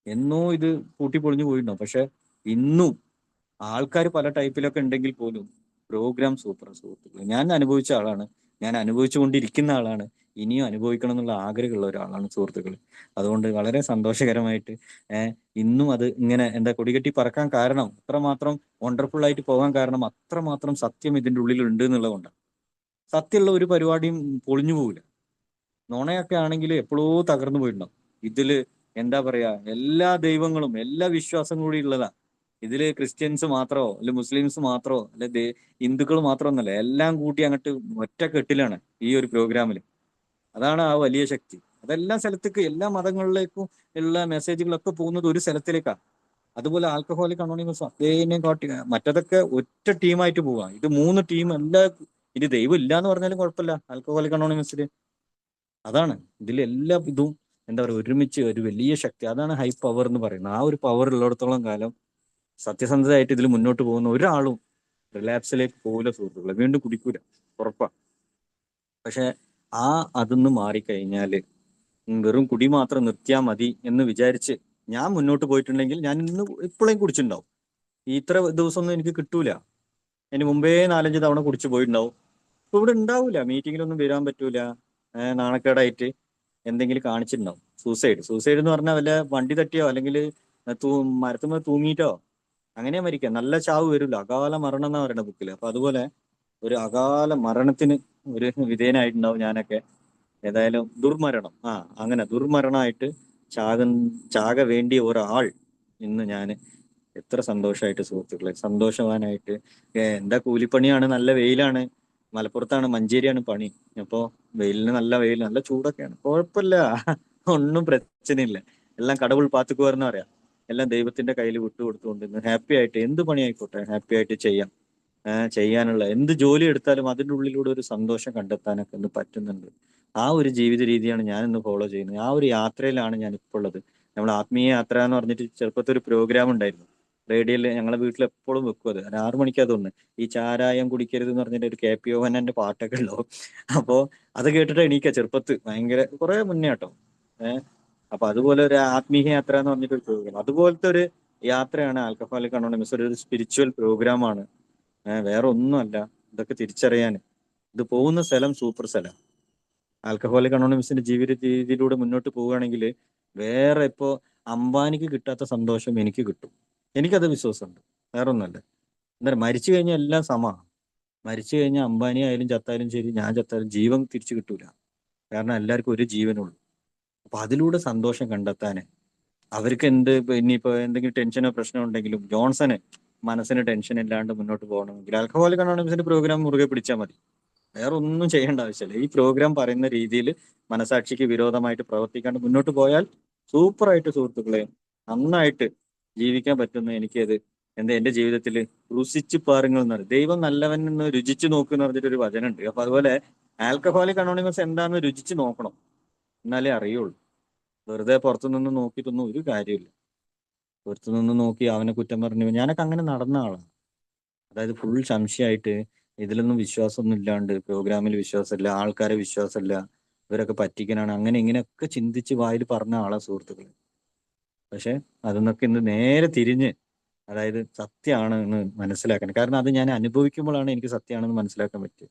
Speaker 1: എന്നോ ഇത് പൊളിഞ്ഞു പോയിട്ടുണ്ടാവും. പക്ഷെ ഇന്നും ആൾക്കാർ പല ടൈപ്പിലൊക്കെ ഉണ്ടെങ്കിൽ പോലും പ്രോഗ്രാം സൂപ്പർ സുഹൃത്തുക്കൾ. ഞാൻ അനുഭവിച്ച ആളാണ്, ഞാൻ അനുഭവിച്ചുകൊണ്ടിരിക്കുന്ന ആളാണ്, ഇനിയും അനുഭവിക്കണം എന്നുള്ള ആഗ്രഹമുള്ള ഒരാളാണ് സുഹൃത്തുക്കൾ. അതുകൊണ്ട് വളരെ സന്തോഷകരമായിട്ട് ഇന്നും അത് ഇങ്ങനെ എന്താ കൊടികെട്ടി പറക്കാൻ കാരണം, അത്രമാത്രം വണ്ടർഫുൾ ആയിട്ട് പോകാൻ കാരണം അത്രമാത്രം സത്യം ഇതിന്റെ ഉള്ളിൽ ഉണ്ട് എന്നുള്ളതുകൊണ്ടാണ്. സത്യമുള്ള ഒരു പരിപാടിയും പൊളിഞ്ഞു പോകില്ല. നുണയൊക്കെ ആണെങ്കിൽ എപ്പോഴോ തകർന്നു പോയിട്ടുണ്ടാവും. ഇതില് എന്താ പറയാ, എല്ലാ ദൈവങ്ങളും എല്ലാ വിശ്വാസവും കൂടി ഉള്ളതാ. ഇതില് ക്രിസ്ത്യൻസ് മാത്രമോ അല്ലെ മുസ്ലിംസ് മാത്രമോ അല്ലെ ഹിന്ദുക്കൾ മാത്രമൊന്നല്ല, എല്ലാം കൂട്ടി അങ്ങോട്ട് ഒറ്റ കെട്ടിലാണ് ഈ ഒരു പ്രോഗ്രാമിൽ. അതാണ് ആ വലിയ ശക്തി. അതെല്ലാ സ്ഥലത്തേക്ക്, എല്ലാ മതങ്ങളിലേക്കും ഉള്ള മെസ്സേജുകളൊക്കെ പോകുന്നത് ഒരു സ്ഥലത്തിലേക്കാണ്. അതുപോലെ ആൽക്കഹോളിക് അനോണിമസ് അതേനെ കാട്ടി മറ്റതൊക്കെ ഒറ്റ ടീമായിട്ട് പോവാ. ഇത് 3 ടീം. ഇനി ദൈവം ഇല്ല എന്ന് പറഞ്ഞാലും കുഴപ്പമില്ല ആൽക്കഹോളിക് അനോണിമസിൽ. അതാണ് ഇതിലെല്ലാ ഇതും എന്താ പറയുക, ഒരുമിച്ച് ഒരു വലിയ ശക്തി. അതാണ് ഹൈ പവർ എന്ന് പറയുന്നത്. ആ ഒരു പവർ ഉള്ളിടത്തോളം കാലം സത്യസന്ധതയായിട്ട് ഇതിൽ മുന്നോട്ട് പോകുന്ന ഒരാളും റിലാപ്സിലേക്ക് പോകില്ല സുഹൃത്തുക്കളെ, വീണ്ടും കുടിക്കൂല, ഉറപ്പാ. പക്ഷെ അതൊന്ന് മാറിക്കഴിഞ്ഞാല് വെറും കുടി മാത്രം നിർത്തിയാൽ മതി എന്ന് വിചാരിച്ച് ഞാൻ മുന്നോട്ട് പോയിട്ടുണ്ടെങ്കിൽ ഞാൻ ഇന്ന് ഇപ്പോഴേയും കുടിച്ചിട്ടുണ്ടാവും. ഇത്ര ദിവസമൊന്നും എനിക്ക് കിട്ടൂല. അതിന് മുമ്പേ 4-5 തവണ കുടിച്ചു പോയിട്ടുണ്ടാവും. ഇപ്പൊ ഇവിടെ ഉണ്ടാവൂല, മീറ്റിങ്ങിലൊന്നും വരാൻ പറ്റൂല. നാണക്കേടായിട്ട് എന്തെങ്കിലും കാണിച്ചിട്ടുണ്ടാവും. സൂസൈഡ് എന്ന് പറഞ്ഞാൽ വല്ല വണ്ടി തട്ടിയോ അല്ലെങ്കിൽ മരത്തുമ്പോൾ തൂങ്ങിയിട്ടോ അങ്ങനെ മരിക്കുക. നല്ല ചാവ് വരില്ല, അകാല മരണം എന്നാ പറയുന്ന ബുക്കിൽ. അപ്പൊ അതുപോലെ ഒരു അകാല മരണത്തിന് ഒരു വിധേയനായിട്ടുണ്ടാവും ഞാനൊക്കെ. ഏതായാലും ദുർമരണം, അങ്ങനെ ദുർമരണമായിട്ട് ചാക വേണ്ടിയ ഒരാൾ ഇന്ന് ഞാൻ എത്ര സന്തോഷമായിട്ട് സുഹൃത്തുക്കളെ, സന്തോഷവാനായിട്ട്. എന്താ കൂലിപ്പണിയാണ്, നല്ല വെയിലാണ്, മലപ്പുറത്താണ്, മഞ്ചേരിയാണ് പണി. അപ്പോ വെയിലിന് നല്ല വെയിൽ, നല്ല ചൂടൊക്കെയാണ്, കുഴപ്പമില്ല, ഒന്നും പ്രശ്നമില്ല. എല്ലാം കടവുൾ പാത്തുക്കുവാർന്ന് പറയാം. എല്ലാം ദൈവത്തിന്റെ കയ്യിൽ വിട്ടുകൊടുത്തുകൊണ്ട് ഇന്ന് ഹാപ്പി ആയിട്ട് എന്ത് പണി ആയിക്കോട്ടെ ഹാപ്പി ആയിട്ട് ചെയ്യാനുള്ള എന്ത് ജോലി എടുത്താലും അതിൻ്റെ ഉള്ളിലൂടെ ഒരു സന്തോഷം കണ്ടെത്താനൊക്കെ ഇന്ന് പറ്റുന്നുണ്ട്. ആ ഒരു ജീവിത രീതിയാണ് ഞാൻ ഇന്ന് ഫോളോ ചെയ്യുന്നത്. ആ ഒരു യാത്രയിലാണ് ഞാൻ ഇപ്പോൾ ഉള്ളത്. നമ്മൾ ആത്മീയ യാത്ര എന്ന് പറഞ്ഞിട്ട് ചെറുപ്പത്തിൽ ഒരു പ്രോഗ്രാം ഉണ്ടായിരുന്നു റേഡിയോയിൽ. ഞങ്ങളെ വീട്ടിൽ എപ്പോഴും വെക്കും അത്. 6 മണിക്കാ തോന്നുന്നു. ഈ ചാരായം കുടിക്കരുത് എന്ന് പറഞ്ഞിട്ട് ഒരു KP യോഹന്നാന്റെ പാട്ടൊക്കെ ഉണ്ടാവും. അപ്പോ അത് കേട്ടിട്ട് എണീക്ക, ചെറുപ്പത്ത് ഭയങ്കര കുറെ മുന്നേ കേട്ടോ. അപ്പൊ അതുപോലെ ഒരു ആത്മീയ യാത്ര എന്ന് പറഞ്ഞിട്ട് ഒരു പ്രോഗ്രാം, അതുപോലത്തെ ഒരു യാത്രയാണ് ആൽക്കഹോളിക് അനോണിമസ്. ഒരു സ്പിരിച്വൽ പ്രോഗ്രാമാണ്, വേറെ ഒന്നുമല്ല. ഇതൊക്കെ തിരിച്ചറിയാൻ ഇത് പോകുന്ന സ്ഥലം സൂപ്പർ സ്ഥലം. ആൽക്കഹോളിക് അനോണിമസിന്റെ ജീവിത രീതിയിലൂടെ മുന്നോട്ട് പോവുകയാണെങ്കിൽ വേറെ ഇപ്പോ അംബാനിക്ക് കിട്ടാത്ത സന്തോഷം എനിക്ക് കിട്ടും. എനിക്കത് വിശ്വാസമുണ്ട്. വേറെ ഒന്നുമല്ല. എന്തായാലും മരിച്ചു കഴിഞ്ഞാൽ എല്ലാം സമാണ്. മരിച്ചു കഴിഞ്ഞാൽ അംബാനി ആയാലും ചത്താലും ശരി, ഞാൻ ചത്താലും ജീവൻ തിരിച്ചു കിട്ടൂല. കാരണം എല്ലാവർക്കും ഒരു ജീവനുള്ളൂ. അപ്പൊ അതിലൂടെ സന്തോഷം കണ്ടെത്താൻ അവർക്ക് ഇനിയിപ്പോ എന്തെങ്കിലും ടെൻഷനോ പ്രശ്നമോ ഉണ്ടെങ്കിലും ജോൺസന് മനസ്സിന് ടെൻഷൻ ഇല്ലാണ്ട് മുന്നോട്ട് പോകണമെങ്കിൽ ആൽക്കഹോളിക് അനോണിമസിന്റെ പ്രോഗ്രാം മുറുകെ പിടിച്ചാൽ മതി. വേറെ ഒന്നും ചെയ്യേണ്ട ആവശ്യമില്ല. ഈ പ്രോഗ്രാം പറയുന്ന രീതിയിൽ മനസാക്ഷിക്ക് വിരോധമായിട്ട് പ്രവർത്തിക്കാണ്ട് മുന്നോട്ട് പോയാൽ സൂപ്പറായിട്ട് സുഹൃത്തുക്കളെ നന്നായിട്ട് ജീവിക്കാൻ പറ്റുന്ന എനിക്കത് എന്റെ ജീവിതത്തിൽ രുചിച്ച് പാറുങ്ങൾ എന്ന് പറയും. ദൈവം നല്ലവൻ എന്ന് രുചിച്ച് നോക്കുന്ന പറഞ്ഞിട്ടൊരു വചനമുണ്ട്. അപ്പൊ അതുപോലെ ആൽക്കഹോളിക് അനോണിമസ് എന്താണെന്ന് രുചിച്ച് നോക്കണം, എന്നാലേ അറിയുള്ളൂ. വെറുതെ പുറത്തുനിന്ന് നോക്കിയിട്ടൊന്നും ഒരു കാര്യമില്ല. പുറത്തുനിന്ന് നോക്കി അവനെ കുറ്റം പറഞ്ഞു, ഞാനൊക്കെ അങ്ങനെ നടന്ന ആളാണ്. അതായത് ഫുൾ സംശയമായിട്ട് ഇതിലൊന്നും വിശ്വാസമൊന്നും ഇല്ലാണ്ട്, പ്രോഗ്രാമിൽ വിശ്വാസമില്ല, ആൾക്കാരെ വിശ്വാസമില്ല, ഇവരൊക്കെ പറ്റിക്കാനാണ്, അങ്ങനെ ഇങ്ങനെയൊക്കെ ചിന്തിച്ച് വായിൽ പറഞ്ഞ ആളാ സുഹൃത്തുക്കളെ. പക്ഷെ അതിന്നൊക്കെ ഇന്ന് നേരെ തിരിഞ്ഞ്, അതായത് സത്യമാണ് എന്ന് മനസ്സിലാക്കാൻ. കാരണം അത് ഞാൻ അനുഭവിക്കുമ്പോഴാണ് എനിക്ക് സത്യമാണെന്ന് മനസ്സിലാക്കാൻ പറ്റുക.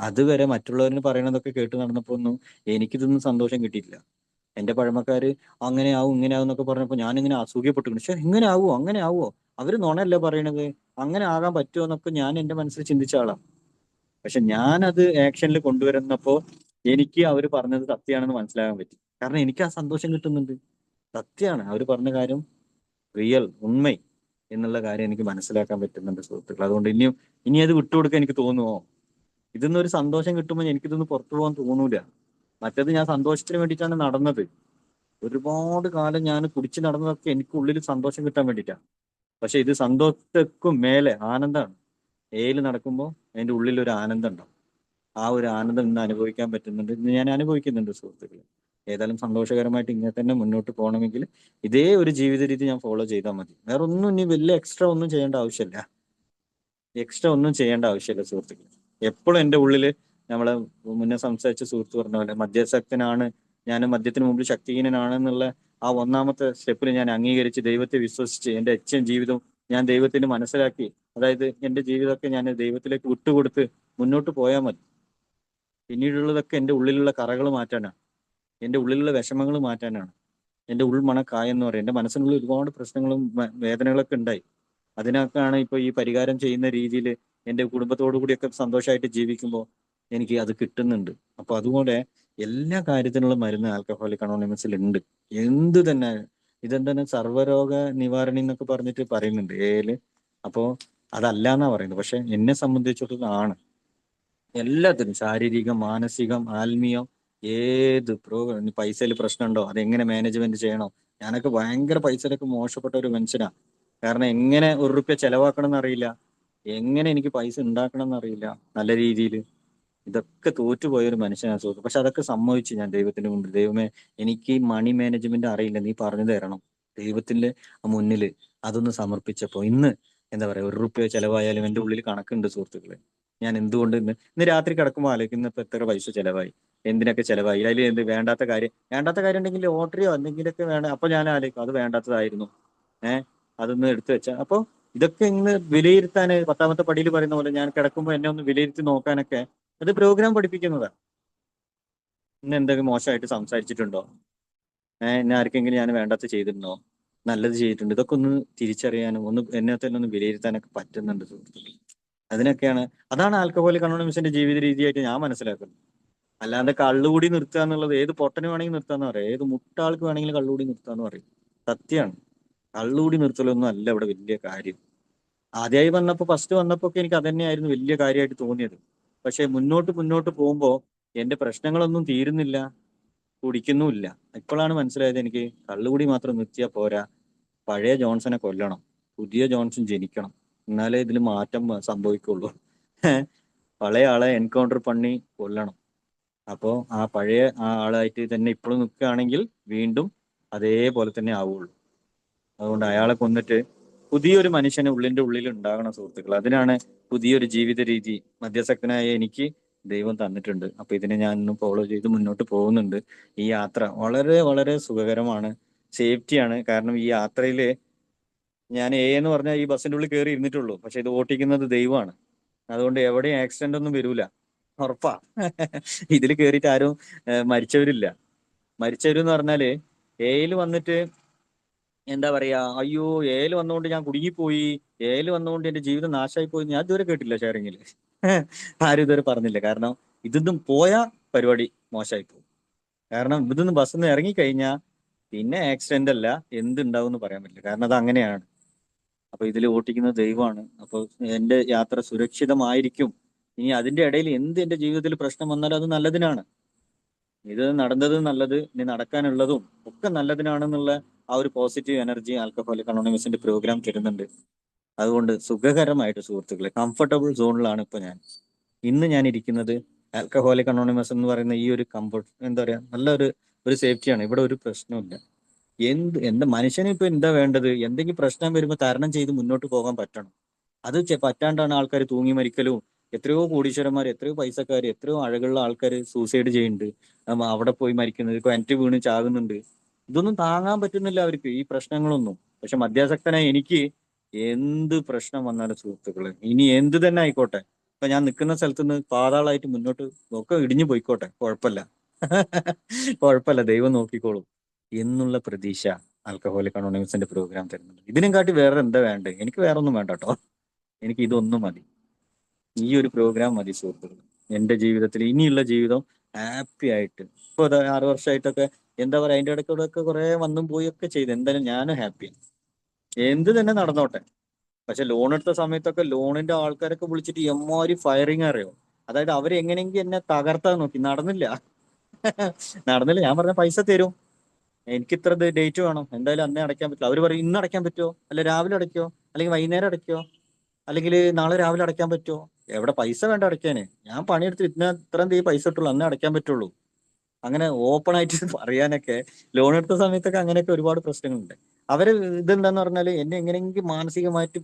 Speaker 1: അതുവരെ മറ്റുള്ളവരിന് പറയണതൊക്കെ കേട്ട് നടന്നപ്പോ ഒന്നും എനിക്കിതൊന്നും സന്തോഷം കിട്ടിയിട്ടില്ല. എന്റെ പഴമക്കാര് അങ്ങനെ ആവും ഇങ്ങനെ ആവും എന്നൊക്കെ പറഞ്ഞപ്പോ ഞാനിങ്ങനെ അസൂയപ്പെട്ടു. പക്ഷെ ഇങ്ങനെ ആവുമോ, അങ്ങനെ ആവുമോ, അവര് നുണയല്ലേ പറയണത്, അങ്ങനെ ആകാൻ പറ്റുമോ എന്നൊക്കെ ഞാൻ എന്റെ മനസ്സിൽ ചിന്തിച്ച ആളാണ്. പക്ഷെ ഞാനത് ആക്ഷനിൽ കൊണ്ടുവരുന്നപ്പോ എനിക്ക് അവർ പറഞ്ഞത് സത്യമാണെന്ന് മനസ്സിലാക്കാൻ പറ്റി. കാരണം എനിക്ക് ആ സന്തോഷം കിട്ടുന്നുണ്ട്. സത്യമാണ് അവർ പറഞ്ഞ കാര്യം, റിയൽ, ഉണ്മ എന്നുള്ള കാര്യം എനിക്ക് മനസ്സിലാക്കാൻ പറ്റുന്നുണ്ട് സുഹൃത്തുക്കൾ. അതുകൊണ്ട് ഇനി അത് വിട്ടുകൊടുക്കാൻ എനിക്ക് തോന്നുമോ? ഇതിന്ന് ഒരു സന്തോഷം കിട്ടുമ്പോൾ എനിക്കിതൊന്ന് പുറത്തു പോകാൻ തോന്നൂല. മറ്റേത് ഞാൻ സന്തോഷത്തിന് വേണ്ടിയിട്ടാണ് നടന്നത്. ഒരുപാട് കാലം ഞാൻ കുടിച്ച് നടന്നതൊക്കെ എനിക്ക് ഉള്ളിൽ സന്തോഷം കിട്ടാൻ വേണ്ടിയിട്ടാണ്. പക്ഷെ ഇത് സന്തോഷത്തിനും മേലെ ആനന്ദമാണ്. ഏല് നടക്കുമ്പോൾ അതിന്റെ ഉള്ളിൽ ഒരു ആനന്ദം ഉണ്ടാവും. ആ ഒരു ആനന്ദം ഇന്ന് അനുഭവിക്കാൻ പറ്റുന്നുണ്ട്, ഇന്ന് ഞാൻ അനുഭവിക്കുന്നുണ്ട് സുഹൃത്തുക്കളെ. ഏതായാലും സന്തോഷകരമായിട്ട് ഇങ്ങനെ തന്നെ മുന്നോട്ട് പോകണമെങ്കിൽ ഇതേ ഒരു ജീവിത രീതി ഞാൻ ഫോളോ ചെയ്താൽ മതി. വേറെ ഒന്നും ഇനി വലിയ എക്സ്ട്രാ ഒന്നും ചെയ്യേണ്ട ആവശ്യമില്ല. സുഹൃത്തുക്കളെ. എപ്പോഴും എൻ്റെ ഉള്ളില് നമ്മളെ മുന്നേ സംസാരിച്ച സുഹൃത്ത് പറഞ്ഞ പോലെ മദ്യാസക്തനാണ് ഞാൻ, മദ്യത്തിന് മുമ്പിൽ ശക്തിഹീനനാണ് എന്നുള്ള ആ ഒന്നാമത്തെ സ്റ്റെപ്പിൽ ഞാൻ അംഗീകരിച്ച് ദൈവത്തെ വിശ്വസിച്ച് എൻ്റെ ജീവിതവും ഞാൻ ദൈവത്തിന് മനസ്സിലാക്കി, അതായത് എൻ്റെ ജീവിതമൊക്കെ ഞാൻ ദൈവത്തിലേക്ക് വിട്ടുകൊടുത്ത് മുന്നോട്ട് പോയാൽ മതി. പിന്നീടുള്ളതൊക്കെ എൻ്റെ ഉള്ളിലുള്ള കറകൾ മാറ്റാനാണ്, എൻ്റെ ഉള്ളിലുള്ള വിഷമങ്ങൾ മാറ്റാനാണ്. എൻ്റെ ഉൾമണക്കായെന്ന് പറയും. എൻ്റെ മനസ്സിനുള്ളിൽ ഒരുപാട് പ്രശ്നങ്ങളും വേദനകളൊക്കെ ഉണ്ടായി. അതിനൊക്കെയാണ് ഇപ്പൊ ഈ പരിഹാരം ചെയ്യുന്ന രീതിയിൽ എൻ്റെ കുടുംബത്തോടു കൂടിയൊക്കെ സന്തോഷമായിട്ട് ജീവിക്കുമ്പോൾ എനിക്ക് അത് കിട്ടുന്നുണ്ട്. അപ്പൊ അതുപോലെ എല്ലാ കാര്യത്തിനുള്ള മരുന്ന് ആൽക്കഹോളിക് അനോണിമസിൽ ഉണ്ട്. എന്ത് തന്നെ ഇതെന്താണ് സർവ്വരോഗ നിവാരണി എന്നൊക്കെ പറഞ്ഞിട്ട് പറയുന്നുണ്ട് ഏല്. അപ്പോ അതല്ല എന്നാ പറയുന്നത്. പക്ഷെ എന്നെ സംബന്ധിച്ചിടത്തോളം ആണ്. എല്ലാത്തിനും ശാരീരികം, മാനസികം, ആത്മീയം, ഏത് പൈസയിൽ പ്രശ്നമുണ്ടോ അതെങ്ങനെ മാനേജ്മെന്റ് ചെയ്യണോ. ഞാനൊക്കെ ഭയങ്കര പൈസയിലൊക്കെ മോശപ്പെട്ട ഒരു മനുഷ്യനാ. കാരണം എങ്ങനെ ₹1 ചെലവാക്കണം എന്നറിയില്ല, എങ്ങനെ എനിക്ക് പൈസ ഉണ്ടാക്കണം എന്നറിയില്ല നല്ല രീതിയിൽ. ഇതൊക്കെ തോറ്റുപോയ ഒരു മനുഷ്യനാണ് സുഹൃത്ത്. പക്ഷെ അതൊക്കെ സമ്മതിച്ചു ഞാൻ ദൈവത്തിന്റെ മുമ്പിൽ. ദൈവമേ, എനിക്ക് മണി മാനേജ്മെന്റ് അറിയില്ല, നീ പറഞ്ഞു തരണം. ദൈവത്തിന്റെ മുന്നിൽ അതൊന്ന് സമർപ്പിച്ചപ്പോ ഇന്ന് എന്താ പറയാ, ₹1 ചെലവായാലും എൻ്റെ ഉള്ളിൽ കണക്കുണ്ട് സുഹൃത്തുക്കളെ. ഞാൻ എന്തുകൊണ്ട് ഇന്ന് രാത്രി കിടക്കുമ്പോൾ ആലോചിക്കും ഇന്നിപ്പോ എത്ര പൈസ ചെലവായി, എന്തിനൊക്കെ ചെലവായി, അതിൽ എന്ത് വേണ്ടാത്ത കാര്യം ഉണ്ടെങ്കിൽ ലോട്ടറിയോ എന്തെങ്കിലുമൊക്കെ വേണം. അപ്പൊ ഞാൻ ആലോചിക്കും അത് വേണ്ടാത്തതായിരുന്നു, അതൊന്ന് എടുത്തു വെച്ചാൽ. അപ്പൊ ഇതൊക്കെ ഇന്ന് വിലയിരുത്താൻ 10ാമത്തെ പടിയിൽ പറയുന്ന പോലെ ഞാൻ കിടക്കുമ്പോൾ എന്നെ ഒന്ന് വിലയിരുത്തി നോക്കാനൊക്കെ അത് പ്രോഗ്രാം പഠിപ്പിക്കുന്നതാണ്. ഇന്ന് എന്തെങ്കിലും മോശമായിട്ട് സംസാരിച്ചിട്ടുണ്ടോ, എന്നെ ആർക്കെങ്കിലും ഞാൻ വേണ്ടാത്ത ചെയ്തിട്ടുണ്ടോ, നല്ലത് ചെയ്തിട്ടുണ്ട്, ഇതൊക്കെ ഒന്ന് തിരിച്ചറിയാനും ഒന്ന് എന്നെ തന്നെ ഒന്ന് വിലയിരുത്താനൊക്കെ പറ്റുന്നുണ്ട് സുഹൃത്തുക്കൾ. അതിനൊക്കെയാണ്, അതാണ് ആൽക്കഹോളിക് അനോണിമസിന്റെ ജീവിത രീതിയായിട്ട് ഞാൻ മനസ്സിലാക്കുന്നത്. അല്ലാണ്ട് കള്ളുകൂടി നിർത്തുക എന്നുള്ളത് ഏത് പൊട്ടന് വേണമെങ്കിൽ നിർത്താന്ന് പറയാം, ഏത് മുട്ടാൾക്ക് വേണമെങ്കിലും കള്ളുകൂടി നിർത്താന്ന് പറയും. സത്യമാണ്. കള്ളുകൂടി നിർത്തലൊന്നും അല്ല ഇവിടെ വലിയ കാര്യം. ആദ്യമായി ഫസ്റ്റ് വന്നപ്പോ ഒക്കെ എനിക്ക് അതന്നെയായിരുന്നു വലിയ കാര്യമായിട്ട് തോന്നിയത്. പക്ഷെ മുന്നോട്ട് പോകുമ്പോൾ എന്റെ പ്രശ്നങ്ങളൊന്നും തീരുന്നില്ല, കുടിക്കുന്നുമില്ല. ഇപ്പോഴാണ് മനസ്സിലായത് എനിക്ക് കള്ളുകൂടി മാത്രം നിർത്തിയാൽ പോരാ, പഴയ ജോൺസനെ കൊല്ലണം, പുതിയ ജോൺസൺ ജനിക്കണം, എന്നാലേ ഇതിൽ മാറ്റം സംഭവിക്കുള്ളൂ. പഴയ ആളെ എൻകൗണ്ടർ പണി കൊല്ലണം. അപ്പോൾ ആ പഴയ ആ ആളായിട്ട് തന്നെ ഇപ്പോഴും നിൽക്കുകയാണെങ്കിൽ വീണ്ടും അതേപോലെ തന്നെ ആവുള്ളൂ. അതുകൊണ്ട് അയാളെ കൊന്നിട്ട് പുതിയൊരു മനുഷ്യന് ഉള്ളിന്റെ ഉള്ളിൽ ഉണ്ടാകണം സുഹൃത്തുക്കൾ. അതിനാണ് പുതിയൊരു ജീവിത രീതി മദ്യാസക്തനായ എനിക്ക് ദൈവം തന്നിട്ടുണ്ട്. അപ്പൊ ഇതിനെ ഞാൻ ഇന്ന് ഫോളോ ചെയ്ത് മുന്നോട്ട് പോകുന്നുണ്ട്. ഈ യാത്ര വളരെ വളരെ സുഖകരമാണ്, സേഫ്റ്റിയാണ്. കാരണം ഈ യാത്രയില് ഞാൻ എന്ന് പറഞ്ഞാൽ ഈ ബസ്സിന്റെ ഉള്ളിൽ കയറി ഇരുന്നിട്ടുള്ളൂ, പക്ഷെ ഇത് ഓട്ടിക്കുന്നത് ദൈവമാണ്. അതുകൊണ്ട് എവിടെയും ആക്സിഡന്റ് ഒന്നും വരൂല, ഉറപ്പാ. ഇതിൽ കയറിയിട്ട് ആരും മരിച്ചവരില്ല. മരിച്ചവരെന്ന് പറഞ്ഞാല് ഏയിൽ വന്നിട്ട് എന്താ പറയാ, അയ്യോ ഏല് വന്നുകൊണ്ട് ഞാൻ കുടുങ്ങിപ്പോയി, ഏല് വന്നുകൊണ്ട് എന്റെ ജീവിതം നാശമായി പോയി, ഞാൻ ഇതുവരെ കേട്ടില്ല ഷെയറിങ്ങിൽ. ആരും ഇതുവരെ പറഞ്ഞില്ല. കാരണം ഇതൊന്നും പോയ പരിപാടി മോശമായി പോകും. കാരണം ഇതൊന്നും ബസ്സിൽ നിന്ന് ഇറങ്ങിക്കഴിഞ്ഞാൽ പിന്നെ ആക്സിഡന്റ് അല്ല എന്തുണ്ടാവും എന്ന് പറയാൻ പറ്റില്ല. കാരണം അത് അങ്ങനെയാണ്. അപ്പൊ ഇതിൽ ഓട്ടിക്കുന്ന ദൈവമാണ്. അപ്പൊ എന്റെ യാത്ര സുരക്ഷിതമായിരിക്കും. ഇനി അതിന്റെ ഇടയിൽ എന്ത് എന്റെ ജീവിതത്തിൽ പ്രശ്നം വന്നാലും അത് നല്ലതിനാണ്. ഇത് നടന്നത് നല്ലത്, ഇനി നടക്കാനുള്ളതും ഒക്കെ നല്ലതിനാണെന്നുള്ള ആ ഒരു പോസിറ്റീവ് എനർജി ആൽക്കഹോളിക് അനോണിമസിന്റെ പ്രോഗ്രാം തരുന്നുണ്ട്. അതുകൊണ്ട് സുഖകരമായിട്ട് സുഹൃത്തുക്കളെ, കംഫർട്ടബിൾ സോണിലാണ് ഇപ്പൊ ഇന്ന് ഞാൻ ഇരിക്കുന്നത്. ആൽക്കഹോളിക് അനോണിമസ് എന്ന് പറയുന്ന ഈ ഒരു കംഫർട്ട്, എന്താ പറയാ, നല്ലൊരു സേഫ്റ്റിയാണ്. ഇവിടെ ഒരു പ്രശ്നമില്ല. എന്താ മനുഷ്യന് ഇപ്പൊ എന്താ വേണ്ടത്, എന്തെങ്കിലും പ്രശ്നം വരുമ്പോൾ തരണം ചെയ്ത് മുന്നോട്ട് പോകാൻ പറ്റണം. അത് പറ്റാണ്ടാണ് ആൾക്കാർ തൂങ്ങി മരിക്കലും, എത്രയോ കോടീശ്വരന്മാർ, എത്രയോ പൈസക്കാർ, എത്രയോ അഴകുള്ള ആൾക്കാർ സൂസൈഡ് ചെയ്യുന്നുണ്ട്, അവിടെ പോയി മരിക്കുന്നത്, കിണറ്റ് വീണ് ചാകുന്നുണ്ട്. ഇതൊന്നും താങ്ങാൻ പറ്റുന്നില്ല അവർക്ക്, ഈ പ്രശ്നങ്ങളൊന്നും. പക്ഷെ മദ്യാസക്തനായ എനിക്ക് എന്ത് പ്രശ്നം വന്നാലും സുഹൃത്തുക്കള്, ഇനി എന്ത് തന്നെ ആയിക്കോട്ടെ, ഇപ്പൊ ഞാൻ നിൽക്കുന്ന സ്ഥലത്ത് നിന്ന് പാതാളായിട്ട് മുന്നോട്ട് ഒക്കെ ഇടിഞ്ഞു പോയിക്കോട്ടെ, കുഴപ്പമില്ല. കുഴപ്പമില്ല, ദൈവം നോക്കിക്കോളും എന്നുള്ള പ്രതീക്ഷ ആൽക്കഹോളിക് അനോണിമസിന്റെ പ്രോഗ്രാം തരുന്നുണ്ട്. ഇതിനും കാട്ടി വേറെ എന്താ വേണ്ടേ? എനിക്ക് വേറെ ഒന്നും വേണ്ട കേട്ടോ, എനിക്ക് ഇതൊന്നും മതി. ഈ ഒരു പ്രോഗ്രാം മതി സുഹൃത്തുക്കൾ. എന്റെ ജീവിതത്തിൽ ഇനിയുള്ള ജീവിതം ഹാപ്പി ആയിട്ട്. ഇപ്പൊ 6 വർഷമായിട്ടൊക്കെ എന്താ പറയാ, അതിന്റെ ഇടയ്ക്കൂടെ ഒക്കെ കുറെ വന്നും പോയൊക്കെ ചെയ്ത്. എന്തായാലും ഞാനും ഹാപ്പിയാണ്. എന്ത് തന്നെ നടന്നോട്ടെ. പക്ഷെ ലോൺ എടുത്ത സമയത്തൊക്കെ ലോണിന്റെ ആൾക്കാരൊക്കെ വിളിച്ചിട്ട് എമ്മാതിരി ഫയറിങ് അറിയോ. അതായത് അവർ എങ്ങനെയെങ്കിലും എന്നെ തകർത്താൻ നോക്കി. നടന്നില്ല. നടന്നില്ല. ഞാൻ പറഞ്ഞ പൈസ തരും, എനിക്ക് ഇത്ര ഡേറ്റ് വേണം, എന്തായാലും അന്നേ അടയ്ക്കാൻ പറ്റില്ല. അവർ പറയും ഇന്ന് അടയ്ക്കാൻ പറ്റുമോ, അല്ല രാവിലെ അടയ്ക്കോ, അല്ലെങ്കിൽ വൈകുന്നേരം അടയ്ക്കോ, അല്ലെങ്കിൽ നാളെ രാവിലെ അടയ്ക്കാൻ പറ്റുമോ. എവിടെ പൈസ വേണ്ട അടയ്ക്കാന്, ഞാൻ പണിയെടുത്ത് ഇത്രയും തീ പൈസ ഇട്ടുള്ളൂ, അന്നേ അടയ്ക്കാൻ പറ്റുള്ളൂ. അങ്ങനെ ഓപ്പൺ ആയിട്ട് പറയാനൊക്കെ ലോൺ എടുത്ത സമയത്തൊക്കെ അങ്ങനെയൊക്കെ ഒരുപാട് പ്രശ്നങ്ങളുണ്ട്. അവര് ഇതെന്താന്ന് പറഞ്ഞാല് എന്നെ എങ്ങനെയെങ്കിലും മാനസികമായിട്ട്